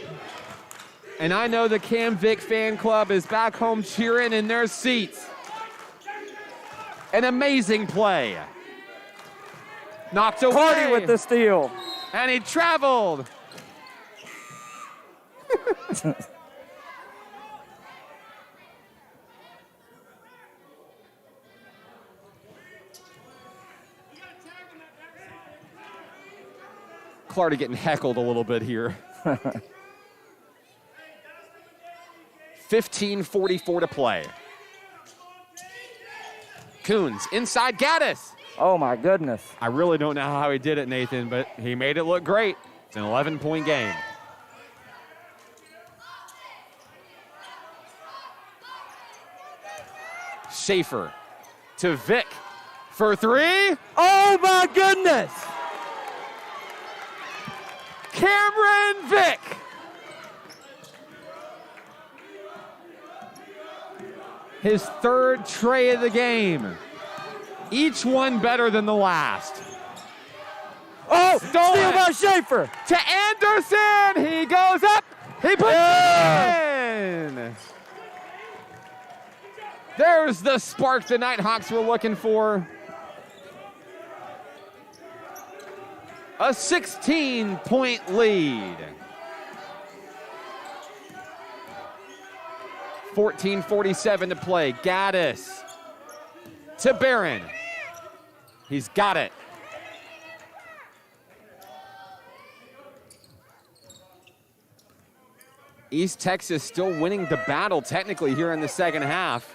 And I know the Cam Vic fan club is back home cheering in their seats. An amazing play. Knocked away. Clardy with the steal. And he traveled. Clardy getting heckled a little bit here. 15:44 to play. Coons inside Gaddis. Oh my goodness. I really don't know how he did it, Nathan, but he made it look great. It's an 11-point game. Schaefer to Vic for three. Oh my goodness. Cameron Vic. His third tray of the game. Each one better than the last. Oh, steal by Schaefer. To Anderson. He goes up. He puts it in. There's the spark the Nighthawks were looking for. A 16-point lead. 14:47 to play. Gaddis to Barron. He's got it. East Texas still winning the battle technically here in the second half.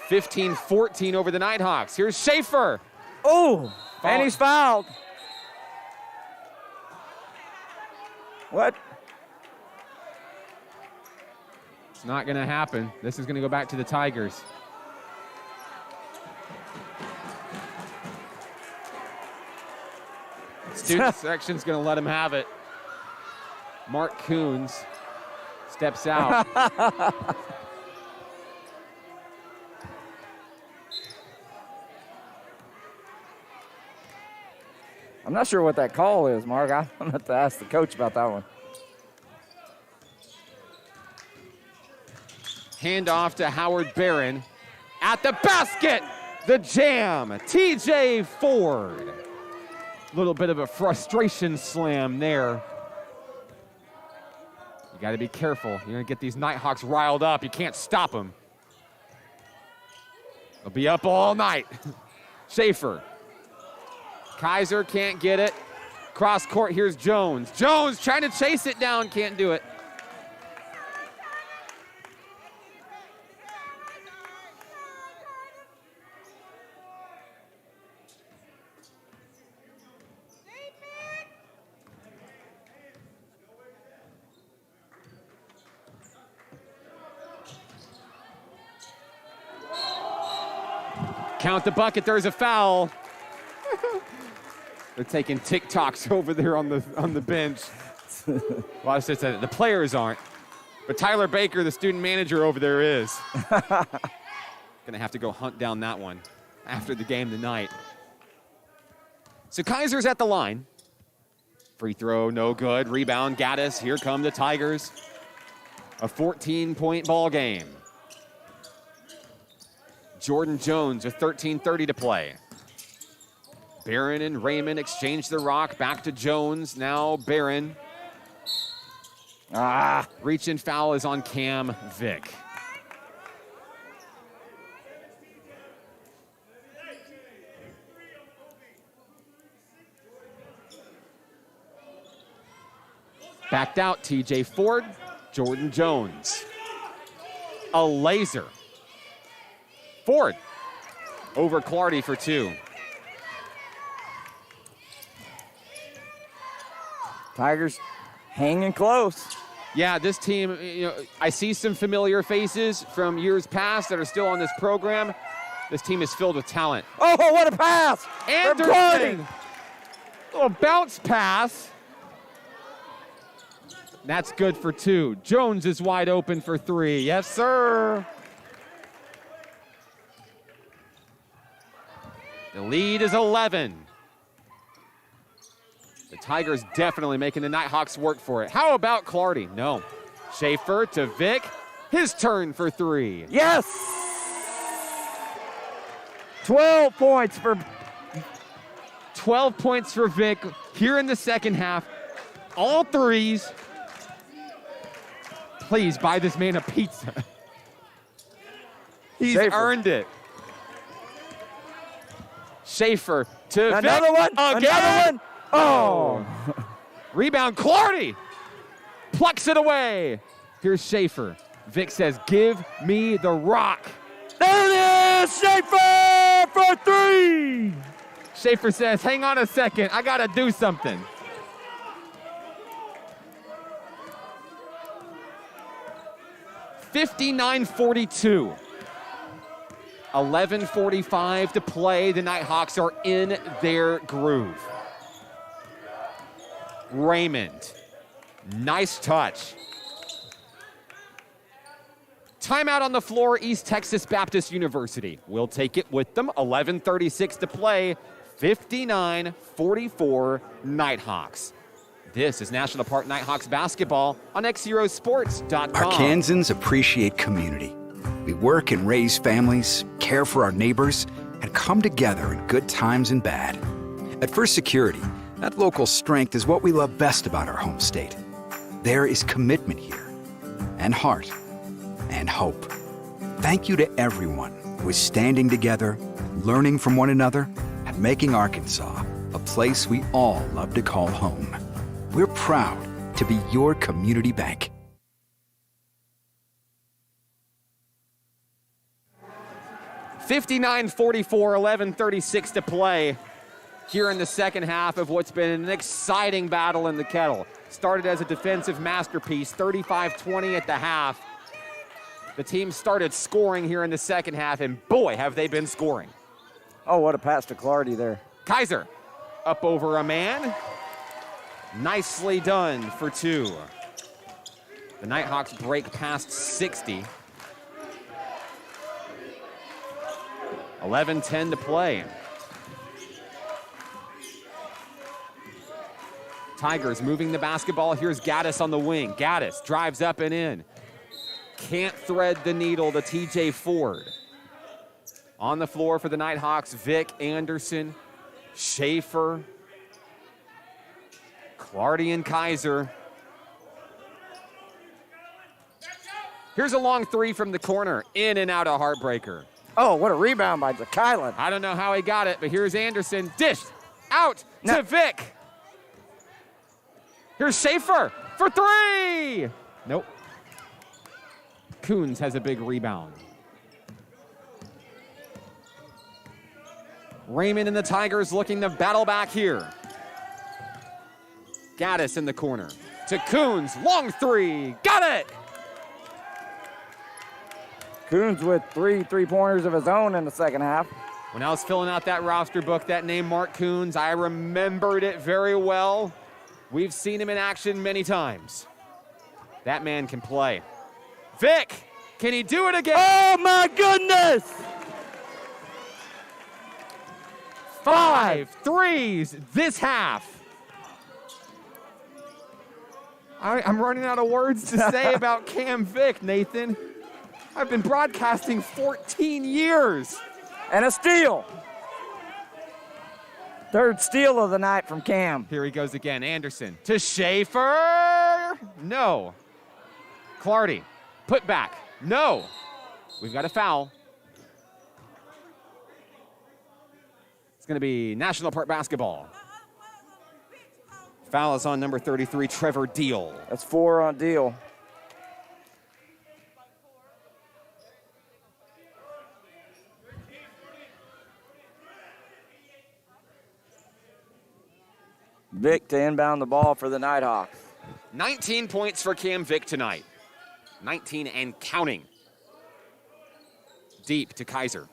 15-14 over the Nighthawks. Here's Schaefer. Oh, and he's fouled. What? It's not going to happen. This is going to go back to the Tigers. Student section's going to let him have it. Mark Coons steps out. I'm not sure what that call is, Mark. I'm going to have to ask the coach about that one. Handoff to Howard Barron. At the basket, the jam, TJ Ford. A little bit of a frustration slam there. You got to be careful. You're going to get these Nighthawks riled up. You can't stop them. They'll be up all night. Schaefer. Kaiser can't get it. Cross court, here's Jones. Jones trying to chase it down, can't do it. Count the bucket, there's a foul. They're taking TikToks over there on the bench. Well, I should say the players aren't, but Tyler Baker, the student manager over there, is. Gonna have to go hunt down that one after the game tonight. So Kaiser's at the line. Free throw, no good. Rebound, Gaddis. Here come the Tigers. A 14-point ball game. Jordan Jones with 13:30 to play. Barron and Raymond exchange the rock. Back to Jones. Now Barron. Reach and foul is on Cam Vick. Backed out, TJ Ford. Jordan Jones. A laser. Ford over Clardy for two. Tigers hanging close. Yeah, this team, I see some familiar faces from years past that are still on this program. This team is filled with talent. Oh, what a pass! Anderson! Little bounce pass. That's good for two. Jones is wide open for three. Yes, sir. The lead is 11. The Tigers definitely making the Nighthawks work for it. How about Clardy? No. Schaefer to Vick. His turn for three. Yes! 12 points for 12 points for Vick here in the second half. All threes. Please buy this man a pizza. He's Schaefer. earned it. Schaefer to another Vick. one. Again. Another one. Oh. Rebound, Clardy. Plucks it away. Here's Schaefer. Vick says, give me the rock. There it is. Schaefer for three. Schaefer says, hang on a second. I got to do something. (59-42). 11:45 to play. The Nighthawks are in their groove. Raymond. Nice touch. Timeout on the floor, East Texas Baptist University. We'll take it with them. 11:36 to play. 59-44 Nighthawks. This is National Park Nighthawks basketball on XZeroSports.com. Arkansans appreciate community. We work and raise families, care for our neighbors, and come together in good times and bad. At First Security, that local strength is what we love best about our home state. There is commitment here, and heart, and hope. Thank you to everyone who is standing together, learning from one another, and making Arkansas a place we all love to call home. We're proud to be your community bank. (59-44), 11:36 to play here in the second half of what's been an exciting battle in the Kettle. Started as a defensive masterpiece, 35-20 at the half. The team started scoring here in the second half, and boy, have they been scoring. Oh, what a pass to Clardy there. Kaiser up over a man. Nicely done for two. The Nighthawks break past 60. 11-10 to play. Tigers moving the basketball. Here's Gaddis on the wing. Gaddis drives up and in. Can't thread the needle to TJ Ford. On the floor for the Nighthawks, Vic, Anderson, Schaefer, Clardy, and Kaiser. Here's a long three from the corner. In and out, a heartbreaker. Oh, what a rebound by Kylan. I don't know how he got it, but here's Anderson. Dished out to Vic. Here's Schaefer for three. Nope. Coons has a big rebound. Raymond and the Tigers looking to battle back here. Gaddis in the corner. To Coons, long three. Got it! Coons with 3 3-pointers of his own in the second half. When I was filling out that roster book, that name Mark Coons, I remembered it very well. We've seen him in action many times. That man can play. Vic, can he do it again? Oh my goodness! 5 threes this half. I'm running out of words to say about Cam Vic, Nathan. I've been broadcasting 14 years. And a steal. Third steal of the night from Cam. Here he goes again. Anderson to Schaefer. No. Clardy. Put back. No. We've got a foul. It's going to be National Park basketball. Foul is on number 33, Trevor Deal. That's 4 on Deal. Vic to inbound the ball for the Nighthawks. 19 points for Cam Vic tonight. 19 and counting. Deep to Kaiser.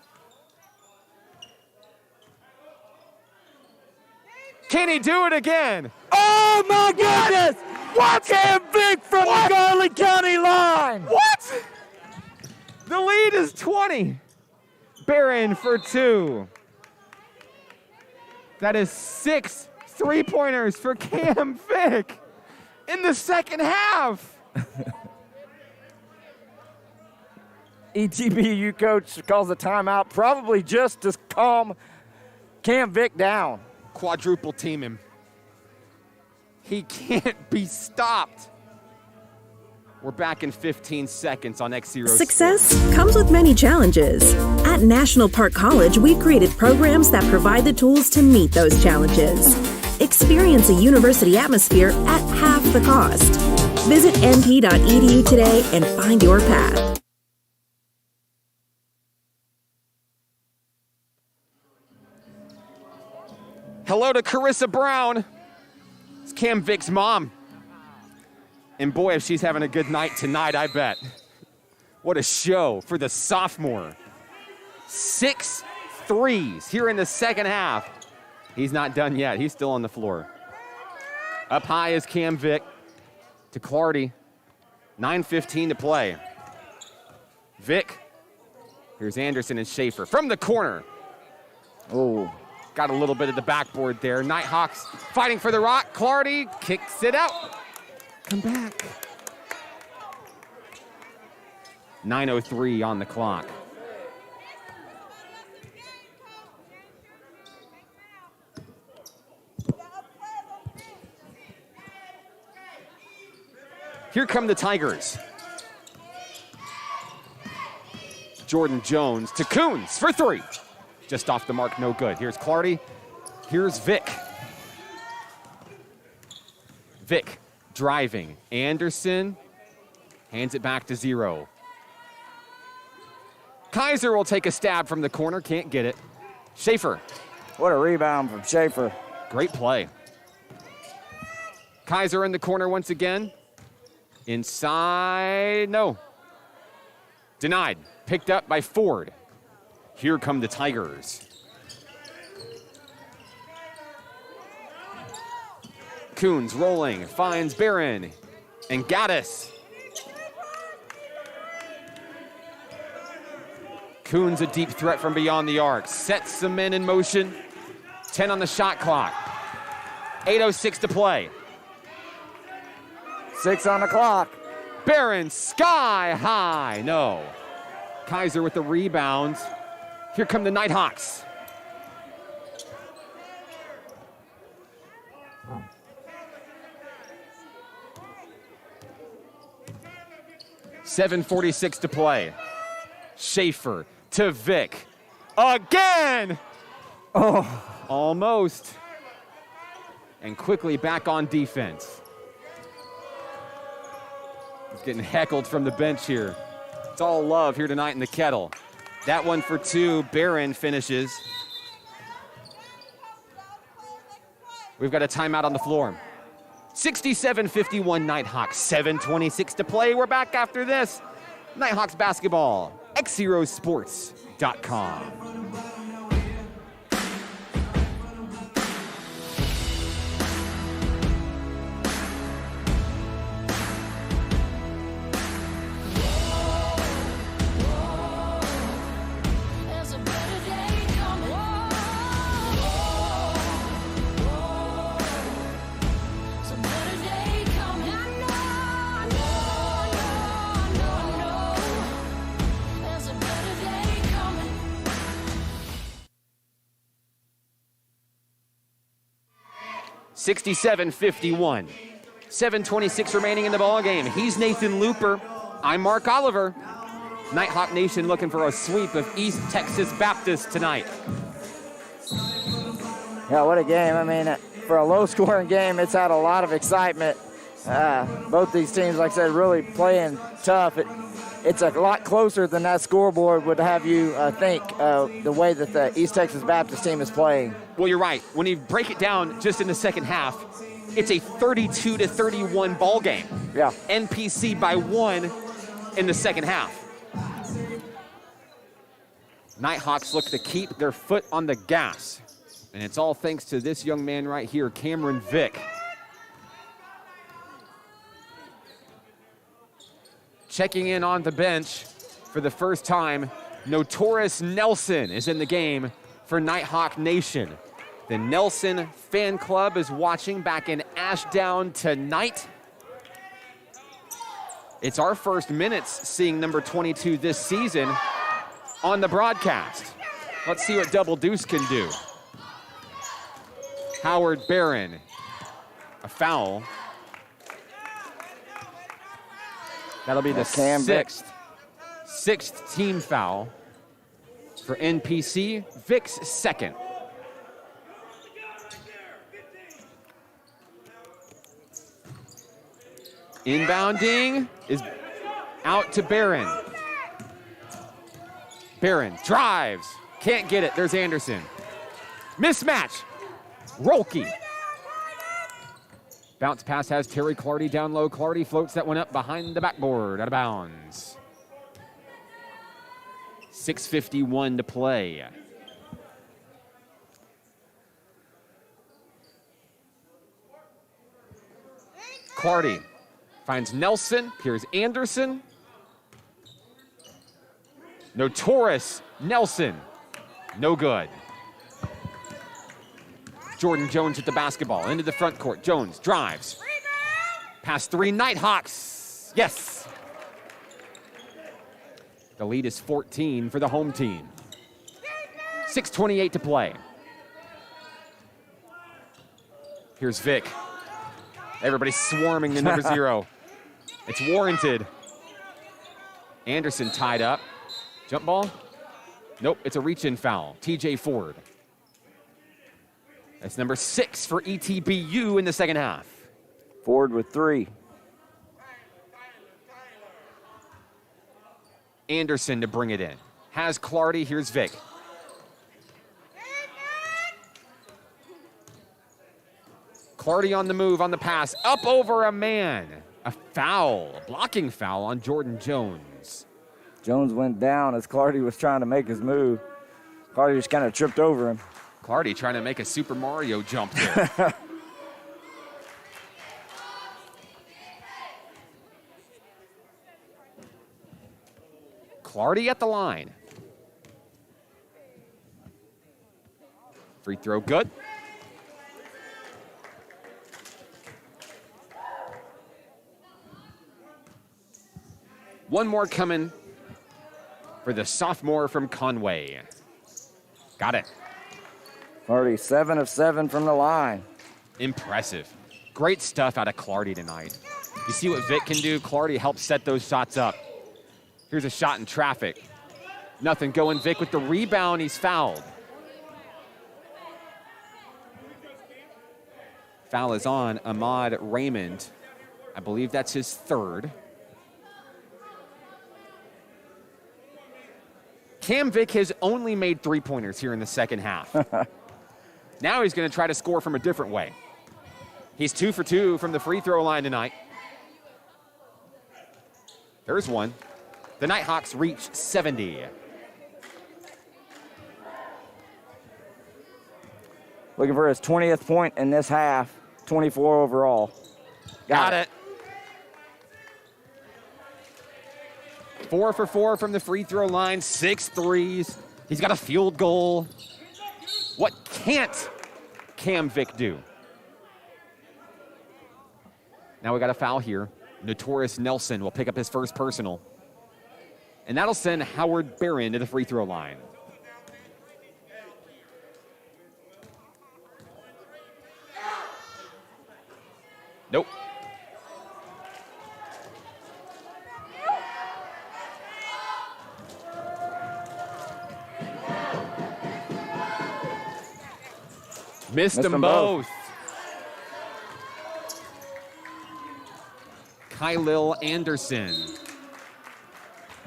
Can he do it again? Oh my goodness! What? Cam Vic from the Garland County line! What? The lead is 20. Barron for 2. That is 6 3-pointers for Cam Vic in the second half. ETBU coach calls a timeout, probably just to calm Cam Vic down. Quadruple team him. He can't be stopped. We're back in 15 seconds on XZero Sports. Success comes with many challenges. At National Park College, we've created programs that provide the tools to meet those challenges. Experience a university atmosphere at half the cost. Visit np.edu today and find your path. Hello to Carissa Brown. It's Cam Vic's mom. And boy, if she's having a good night tonight, I bet. What a show for the sophomore. 6 threes here in the second half. He's not done yet. He's still on the floor. Up high is Cam Vic to Clardy. 9:15 to play. Vic. Here's Anderson and Schaefer from the corner. Oh. Got a little bit of the backboard there. Nighthawks fighting for the rock. Clardy kicks it out. Come back. 9:03 on the clock. Here come the Tigers. Jordan Jones to Coons for 3. Just off the mark, no good. Here's Clardy. Here's Vic. Vic driving. Anderson hands it back to Zero. Kaiser will take a stab from the corner. Can't get it. Schaefer. What a rebound from Schaefer. Great play. Kaiser in the corner once again. Inside, no. Denied. Picked up by Ford. Here come the Tigers. Coons rolling, finds Barron and Gaddis. Kuhn's a deep threat from beyond the arc. Sets some men in motion. 10 on the shot clock. 8:06 to play. 6 on the clock. Barron, sky high. No. Kaiser with the rebound. Here come the Nighthawks. .746 to play. Schaefer to Vic. Again! Oh. Almost. And quickly back on defense. He's getting heckled from the bench here. It's all love here tonight in the Kettle. That one for 2. Barron finishes. We've got a timeout on the floor. 67-51 Nighthawks. 7:26 to play. We're back after this. Nighthawks basketball. XZeroSports.com. (67-51). 7:26 remaining in the ball game. He's Nathan Looper. I'm Mark Oliver. Nighthawk Nation looking for a sweep of East Texas Baptist tonight. Yeah, what a game. I mean, for a low-scoring game, it's had a lot of excitement. Both these teams, like I said, really playing tough. It's a lot closer than that scoreboard would have you think, the way that the East Texas Baptist team is playing. Well, you're right. When you break it down just in the second half, it's a 32-31 ball game. Yeah. NPC by 1 in the second half. Nighthawks look to keep their foot on the gas. And it's all thanks to this young man right here, Cameron Vick. Checking in on the bench for the first time, Notorious Nelson is in the game for Nighthawk Nation. The Nelson fan club is watching back in Ashdown tonight. It's our first minutes seeing number 22 this season on the broadcast. Let's see what Double Deuce can do. Howard Barron, a foul. That'll be the sixth team foul for NPC. Vic's second. Inbounding is out to Barron. Barron drives. Can't get it. There's Anderson. Mismatch. Rolke. Bounce pass has Terry Clardy down low. Clardy floats that one up behind the backboard, out of bounds. 6:51 to play. Clardy finds Nelson. Here's Anderson. Notorious Nelson. No good. Jordan Jones with the basketball into the front court. Jones drives. Past 3 Nighthawks. Yes. The lead is 14 for the home team. 6:28 to play. Here's Vic. Everybody's swarming the number 0. It's warranted. Anderson tied up. Jump ball? Nope, it's a reach-in foul. TJ Ford. That's number 6 for ETBU in the second half. Ford with 3. Anderson to bring it in. Has Clardy, here's Vic. Clardy on the move, on the pass, up over a man. A foul, a blocking foul on Jordan Jones. Jones went down as Clardy was trying to make his move. Clardy just kind of tripped over him. Clardy trying to make a Super Mario jump there. Clardy at the line. Free throw good. One more coming for the sophomore from Conway. Got it. Already 7 of 7 from the line. Impressive. Great stuff out of Clardy tonight. You see what Vic can do? Clardy helps set those shots up. Here's a shot in traffic. Nothing going. Vic with the rebound. He's fouled. Foul is on Ahmad Raymond. I believe that's his third. Cam Vic has only made three-pointers here in the second half. Now he's going to try to score from a different way. He's 2 for 2 from the free throw line tonight. There's one. The Nighthawks reach 70. Looking for his 20th point in this half. 24 overall. Got it. 4 for 4 from the free throw line, 6 threes. He's got a field goal. What can't Cam Vic do? Now we got a foul here. Notorious Nelson will pick up his first personal. And that'll send Howard Barron to the free throw line. Nope. Missed them both. Kylil Anderson.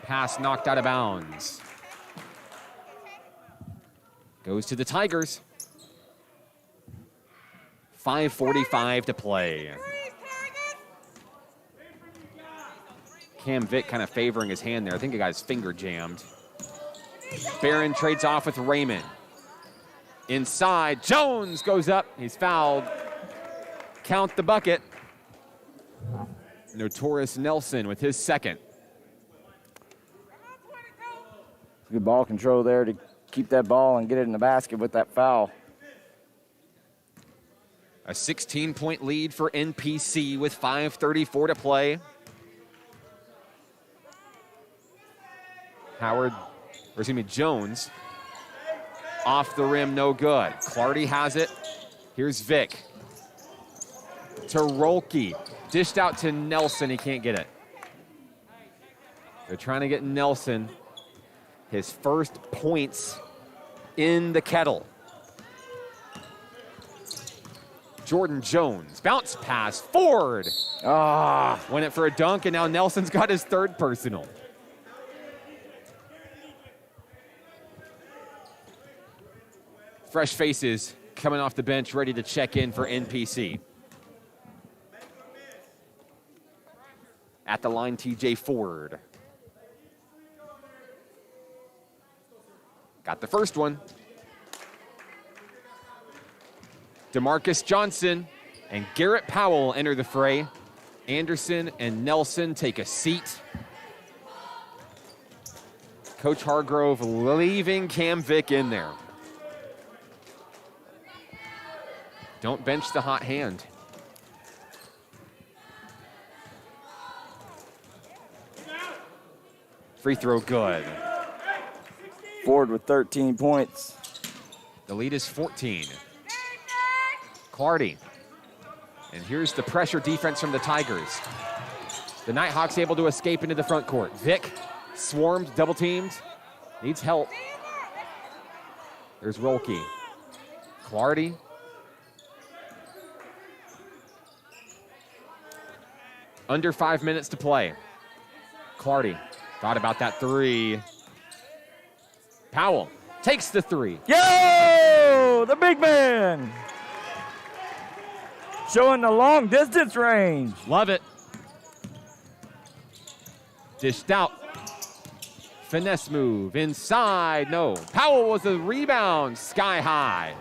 Pass knocked out of bounds. Goes to the Tigers. 5:45 to play. Cam Vic kind of favoring his hand there. I think the guy's finger jammed. Barron trades off with Raymond. Inside, Jones goes up. He's fouled. Count the bucket. Notorious Nelson with his second. Good ball control there to keep that ball and get it in the basket with that foul. A 16-point lead for NPC with 5:34 to play. Jones. Off the rim, no good. Clardy has it. Here's Vic. To Rolke. Dished out to Nelson. He can't get it. They're trying to get Nelson his first points in the Kettle. Jordan Jones. Bounce pass. Ford. Went it for a dunk, and now Nelson's got his third personal. Fresh faces coming off the bench, ready to check in for NPC. At the line, TJ Ford. Got the first one. DeMarcus Johnson and Garrett Powell enter the fray. Anderson and Nelson take a seat. Coach Hargrove leaving Cam Vic in there. Don't bench the hot hand. Free throw good. Ford with 13 points. The lead is 14. Clardy. And here's the pressure defense from the Tigers. The Nighthawks able to escape into the front court. Vic swarmed, double teamed, needs help. There's Rolke. Clardy. Under 5 minutes to play. Clardy thought about that three. Powell takes the three. Yo, the big man. Showing the long distance range. Love it. Dished out. Finesse move inside. No. Powell was a rebound. Sky high.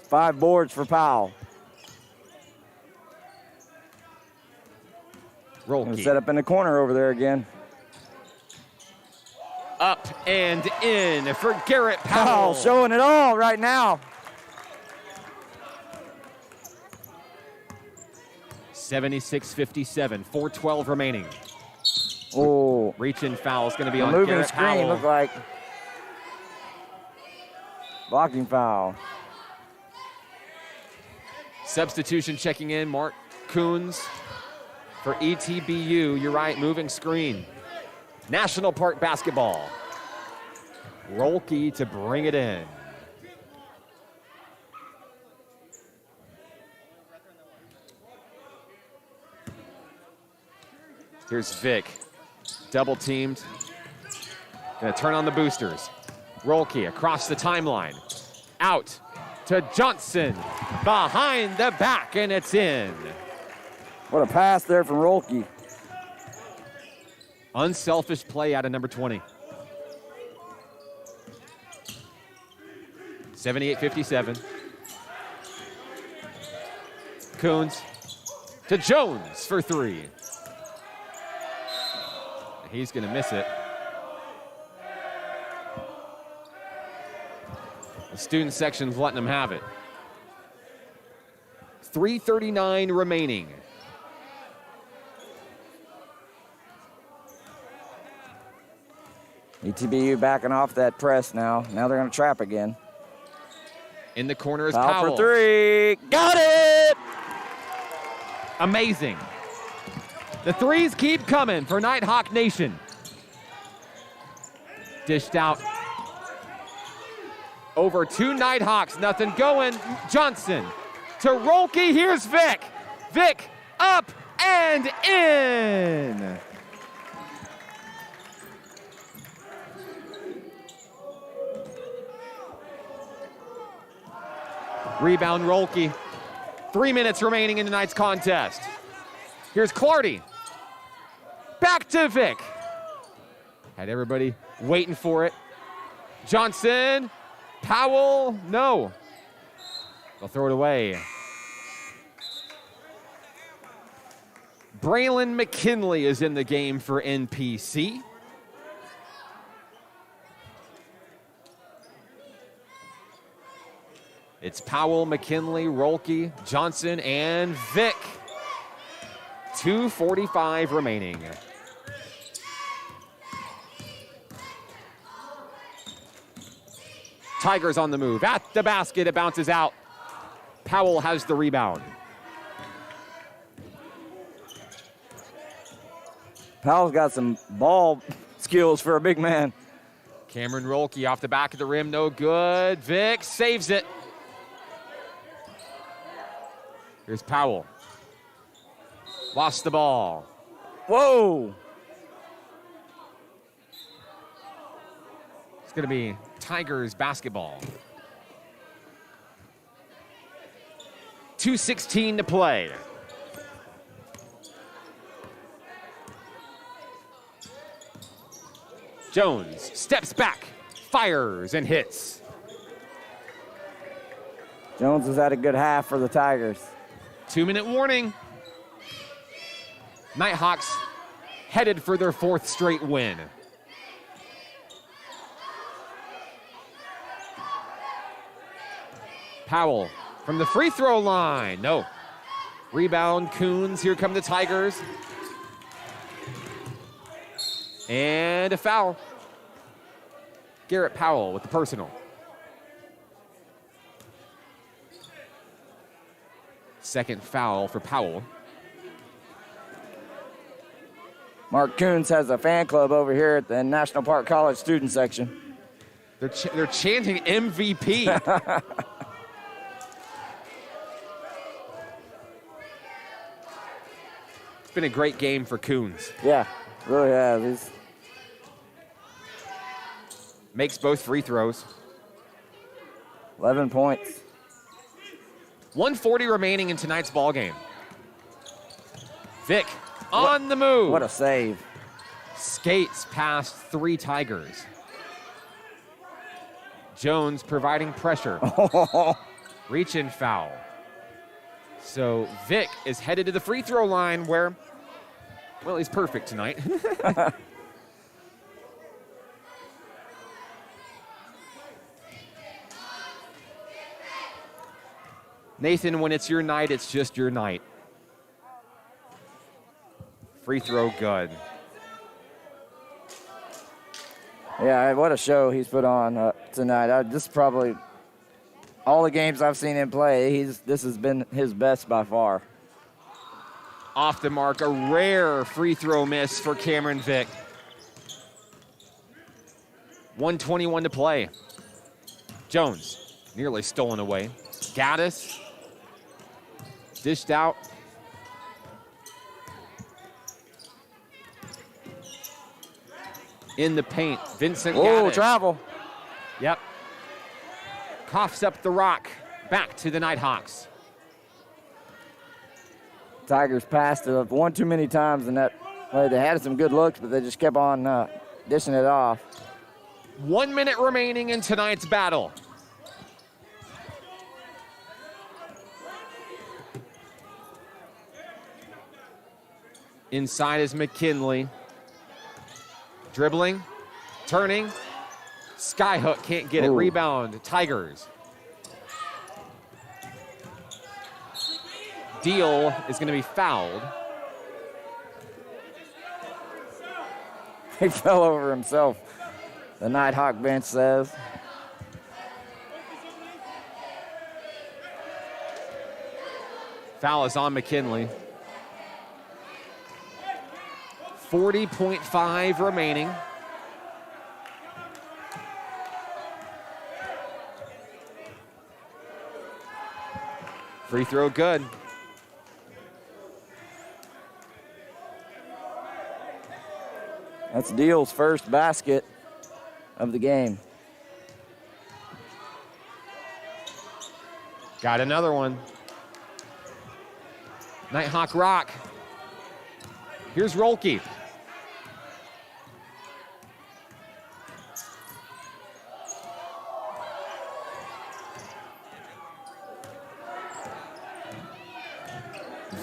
5 boards for Powell. Rolke. Set up in the corner over there again. Up and in for Garrett Powell. Oh, showing it all right now. 76-57, 4:12 remaining. Oh, Reach-in foul is going to be the on moving Garrett screen Powell. looked like blocking foul. Substitution checking in, Mark Coons for ETBU. You're right, moving screen. National Park basketball. Rolke to bring it in. Here's Vic, double teamed. Gonna turn on the boosters. Rolke across the timeline. Out to Johnson, behind the back, and it's in. What a pass there from Rolke. Unselfish play out of number 20. 78-57. Coons to Jones for three. He's going to miss it. The student section's letting him have it. 3:39 remaining. ETBU backing off that press now. Now they're going to trap again. In the corner is Foul Powell. for three. Got it! Amazing. The threes keep coming for Nighthawk Nation. Dished out over two Nighthawks, nothing going. Johnson to Rolke, here's Vic. Vic up and in. Rebound Rolke. 3 minutes remaining in tonight's contest. Here's Clardy. Back to Vic. Had everybody waiting for it. Johnson. Powell. No. They'll throw it away. Braylon McKinley is in the game for NPC. It's Powell, McKinley, Rolke, Johnson, and Vic. 2:45 remaining. Tigers on the move. At the basket, it bounces out. Powell has the rebound. Powell's got some ball skills for a big man. Cameron Rolke off the back of the rim, no good. Vic saves it. Here's Powell. Lost the ball. Whoa! It's going to be Tigers basketball. 2:16 to play. Jones steps back, fires, and hits. Jones has had a good half for the Tigers. 2-minute warning. Nighthawks headed for their 4th straight win. Powell from the free throw line. No. Rebound, Coons. Here come the Tigers. And a foul. Garrett Powell with the personal. Second foul for Powell. Mark Coons has a fan club over here at the National Park College student section. They're chanting MVP. It's been a great game for Coons. Yeah, really has. Makes both free throws. 11 points. 1:40 remaining in tonight's ball game. Vic on the move. What a save. Skates past 3 Tigers. Jones providing pressure. Reach-in foul. So Vic is headed to the free throw line where, well, he's perfect tonight. Nathan, when it's your night, it's just your night. Free throw good. Yeah, what a show he's put on tonight. This is probably all the games I've seen him play. This has been his best by far. Off the mark, a rare free throw miss for Cameron Vick. 1:21 to play. Jones nearly stolen away. Gaddis dished out. In the paint, Vincent Whoa, Gaddis. travel. Yep. Coughs up the rock. Back to the Nighthawks. Tigers passed it one too many times in that play. They had some good looks, but they just kept on dishing it off. 1 minute remaining in tonight's battle. Inside is McKinley. Dribbling, turning. Skyhook can't get it. Ooh. Rebound, Tigers. Deal is going to be fouled. He fell over himself, the Nighthawk bench says. Foul is on McKinley. 40.5 remaining. Free throw good. That's Deal's first basket of the game. Got another one. Nighthawk rock. Here's Rolke.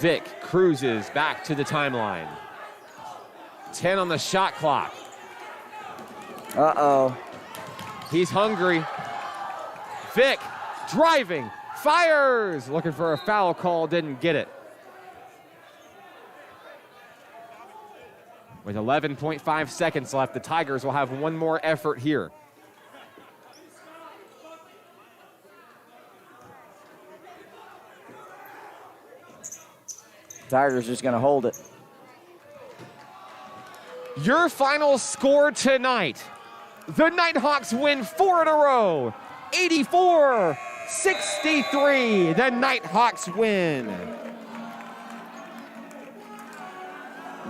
Vick cruises back to the timeline. 10 on the shot clock. Uh-oh. He's hungry. Vick driving, fires. Looking for a foul call, didn't get it. With 11.5 seconds left, the Tigers will have one more effort here. Tigers just going to hold it. Your final score tonight. The Nighthawks win 4 in a row. 84-63. The Nighthawks win.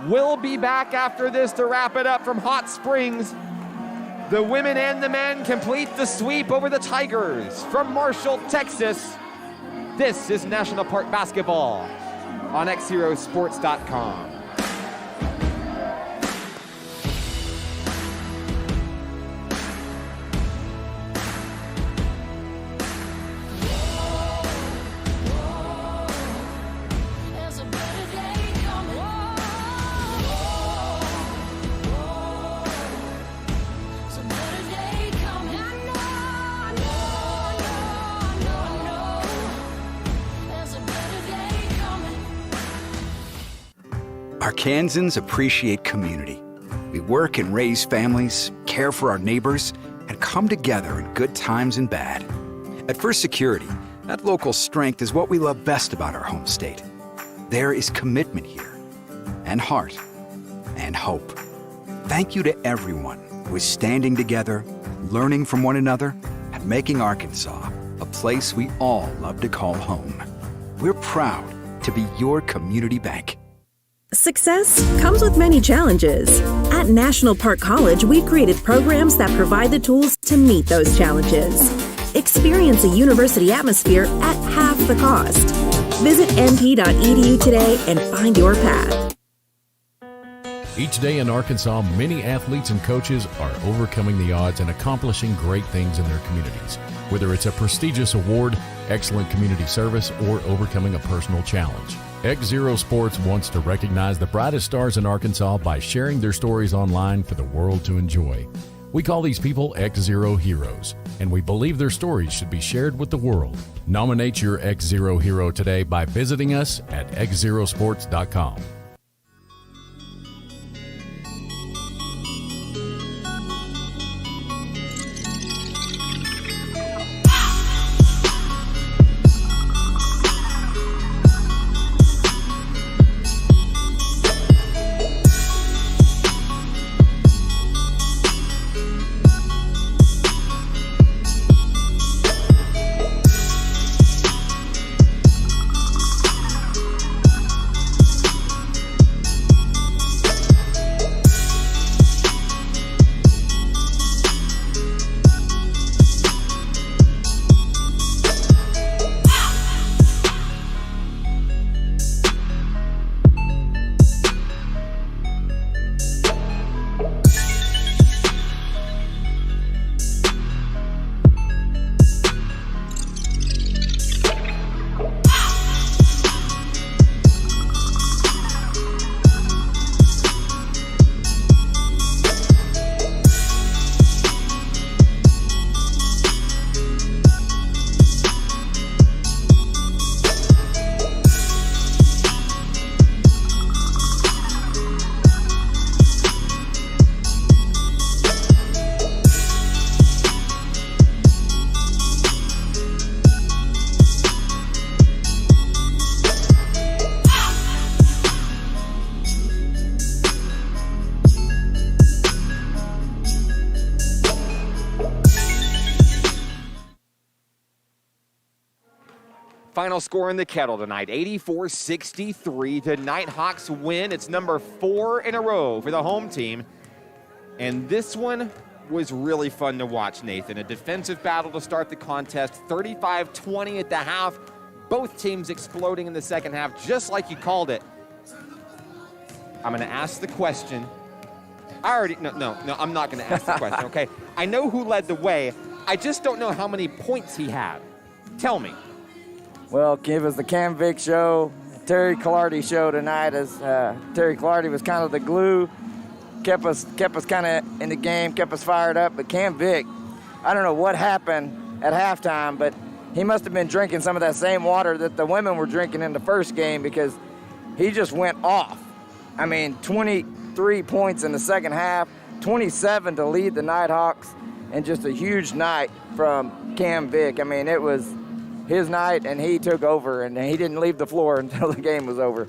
We'll be back after this to wrap it up from Hot Springs. The women and the men complete the sweep over the Tigers from Marshall, Texas. This is National Park Basketball on XZeroSports.com. Arkansans appreciate community. We work and raise families, care for our neighbors, and come together in good times and bad. At First Security, that local strength is what we love best about our home state. There is commitment here, and heart, and hope. Thank you to everyone who is standing together, learning from one another, and making Arkansas a place we all love to call home. We're proud to be your community bank. Success comes with many challenges. At National Park College, we've created programs that provide the tools to meet those challenges. Experience a university atmosphere at half the cost. Visit np.edu today and find your path. Each day in Arkansas, many athletes and coaches are overcoming the odds and accomplishing great things in their communities. Whether it's a prestigious award, excellent community service, or overcoming a personal challenge. XZero Sports wants to recognize the brightest stars in Arkansas by sharing their stories online for the world to enjoy. We call these people XZero heroes, and we believe their stories should be shared with the world. Nominate your XZero hero today by visiting us at XZeroSports.com. Final score in the Kettle tonight, 84-63. The Nighthawks win. It's number 4 in a row for the home team. And this one was really fun to watch, Nathan. A defensive battle to start the contest, 35-20 at the half. Both teams exploding in the second half, just like you called it. I'm going to ask the question. No, I'm not going to ask the question, okay? I know who led the way. I just don't know how many points he had. Tell me. Well, it was the Cam Vick show, Terry Clardy show tonight, as Terry Clardy was kind of the glue, kept us kind of in the game, kept us fired up. But Cam Vick, I don't know what happened at halftime, but he must have been drinking some of that same water that the women were drinking in the first game, because he just went off. I mean, 23 points in the second half, 27 to lead the Nighthawks, and just a huge night from Cam Vick. I mean, it was his night, and he took over, and he didn't leave the floor until the game was over,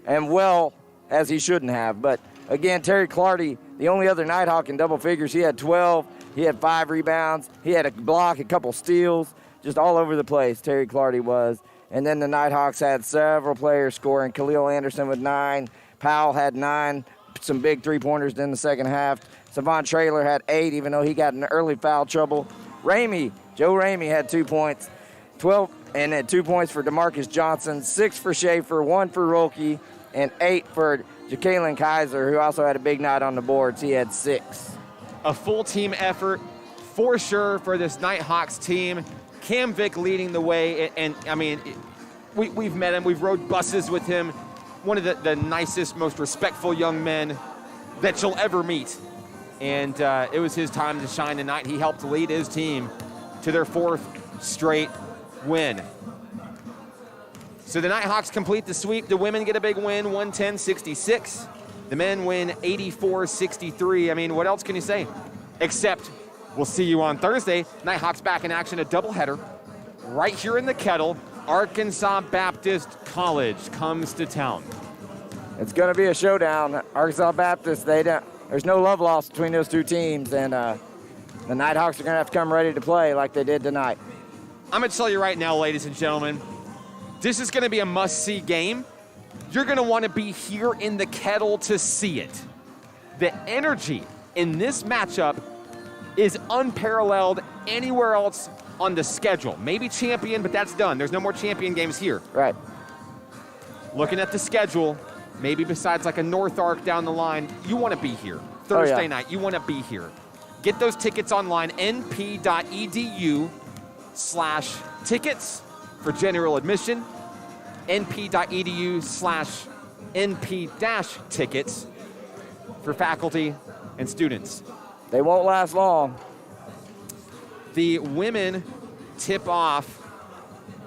and well, as he shouldn't have. But again, Terry Clardy, the only other Nighthawk in double figures, he had 12, he had 5 rebounds, he had a block, a couple steals, just all over the place, Terry Clardy was. And then the Nighthawks had several players scoring. Khalil Anderson with 9, Powell had 9, some big three-pointers in the second half. Savon Traylor had 8, even though he got in early foul trouble. Joe Ramey had 2 points. 12, and then 2 points for DeMarcus Johnson, 6 for Schaefer, 1 for Rolke, and 8 for Jacqueline Kaiser, who also had a big night on the boards. He had 6. A full team effort for sure for this Nighthawks team. Cam Vick leading the way, and I mean, we've met him, we've rode buses with him. One of the nicest, most respectful young men that you'll ever meet. And it was his time to shine tonight. He helped lead his team to their 4th straight win. So the Nighthawks complete the sweep. The women get a big win, 110-66. The men win 84-63. I mean, what else can you say? Except we'll see you on Thursday. Nighthawks back in action, a doubleheader right here in the Kettle. Arkansas Baptist College comes to town. It's going to be a showdown. Arkansas Baptist, there's no love lost between those two teams, and the Nighthawks are going to have to come ready to play like they did tonight. I'm going to tell you right now, ladies and gentlemen, this is going to be a must-see game. You're going to want to be here in the Kettle to see it. The energy in this matchup is unparalleled anywhere else on the schedule. Maybe Champion, but that's done. There's no more Champion games here. Right. Looking at the schedule, maybe besides like a North Arc down the line, you want to be here. Thursday night, you want to be here. Get those tickets online, np.edu/tickets for general admission, np.edu/np-tickets for faculty and students. they won't last long. The women tip off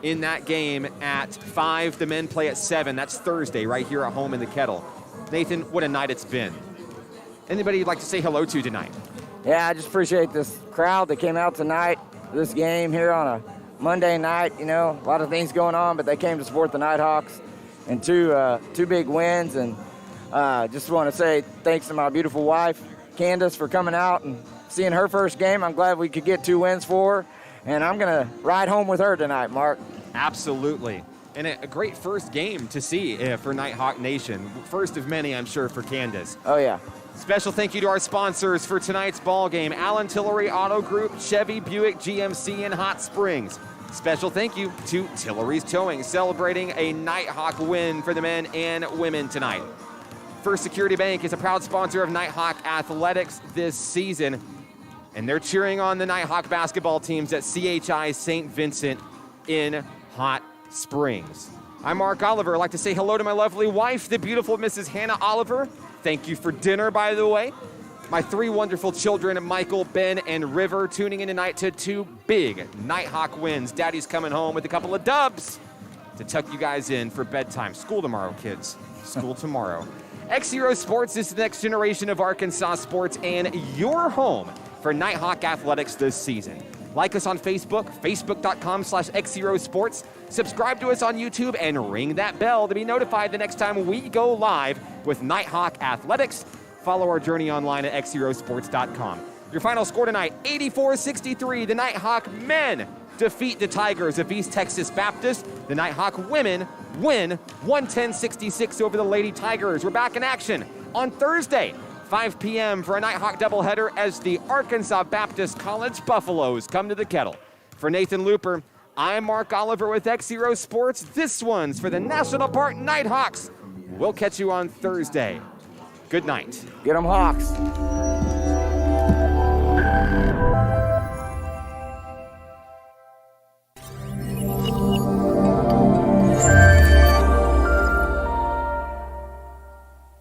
in that game at 5. The men play at 7. That's Thursday right here at home in the Kettle. Nathan, what a night it's been. Anybody you'd like to say hello to tonight? Yeah, I just appreciate this crowd that came out tonight, this game here on a Monday night. You know, a lot of things going on, but they came to support the Nighthawks and two big wins. And just want to say thanks to my beautiful wife, Candace, for coming out and seeing her first game. I'm glad we could get 2 wins for her, and I'm going to ride home with her tonight, Mark. Absolutely. And a great first game to see for Nighthawk Nation. First of many, I'm sure, for Candace. Oh, yeah. Special thank you to our sponsors for tonight's ball game, Allen Tillery Auto Group, Chevy, Buick, GMC, and Hot Springs. Special thank you to Tillery's Towing, celebrating a Nighthawk win for the men and women tonight. First Security Bank is a proud sponsor of Nighthawk Athletics this season, and they're cheering on the Nighthawk basketball teams at CHI St. Vincent in Hot Springs. I'm Mark Oliver. I'd like to say hello to my lovely wife, the beautiful Mrs. Hannah Oliver. Thank you for dinner, by the way. My 3 wonderful children, Michael, Ben, and River, tuning in tonight to 2 big Nighthawk wins. Daddy's coming home with a couple of dubs to tuck you guys in for bedtime. School tomorrow, kids. School tomorrow. XZero Sports is the next generation of Arkansas sports and your home for Nighthawk athletics this season. Like us on Facebook, facebook.com/XZero Sports. Subscribe to us on YouTube and ring that bell to be notified the next time we go live with Nighthawk Athletics. Follow our journey online at XZeroSports.com. Your final score tonight, 84-63. The Nighthawk men defeat the Tigers of East Texas Baptist. The Nighthawk women win 110-66 over the Lady Tigers. We're back in action on Thursday, 5 p.m. for a Nighthawk doubleheader as the Arkansas Baptist College Buffaloes come to the Kettle. For Nathan Looper, I'm Mark Oliver with XZero Sports. This one's for the National Park Nighthawks. We'll catch you on Thursday. Good night. Get 'em Hawks.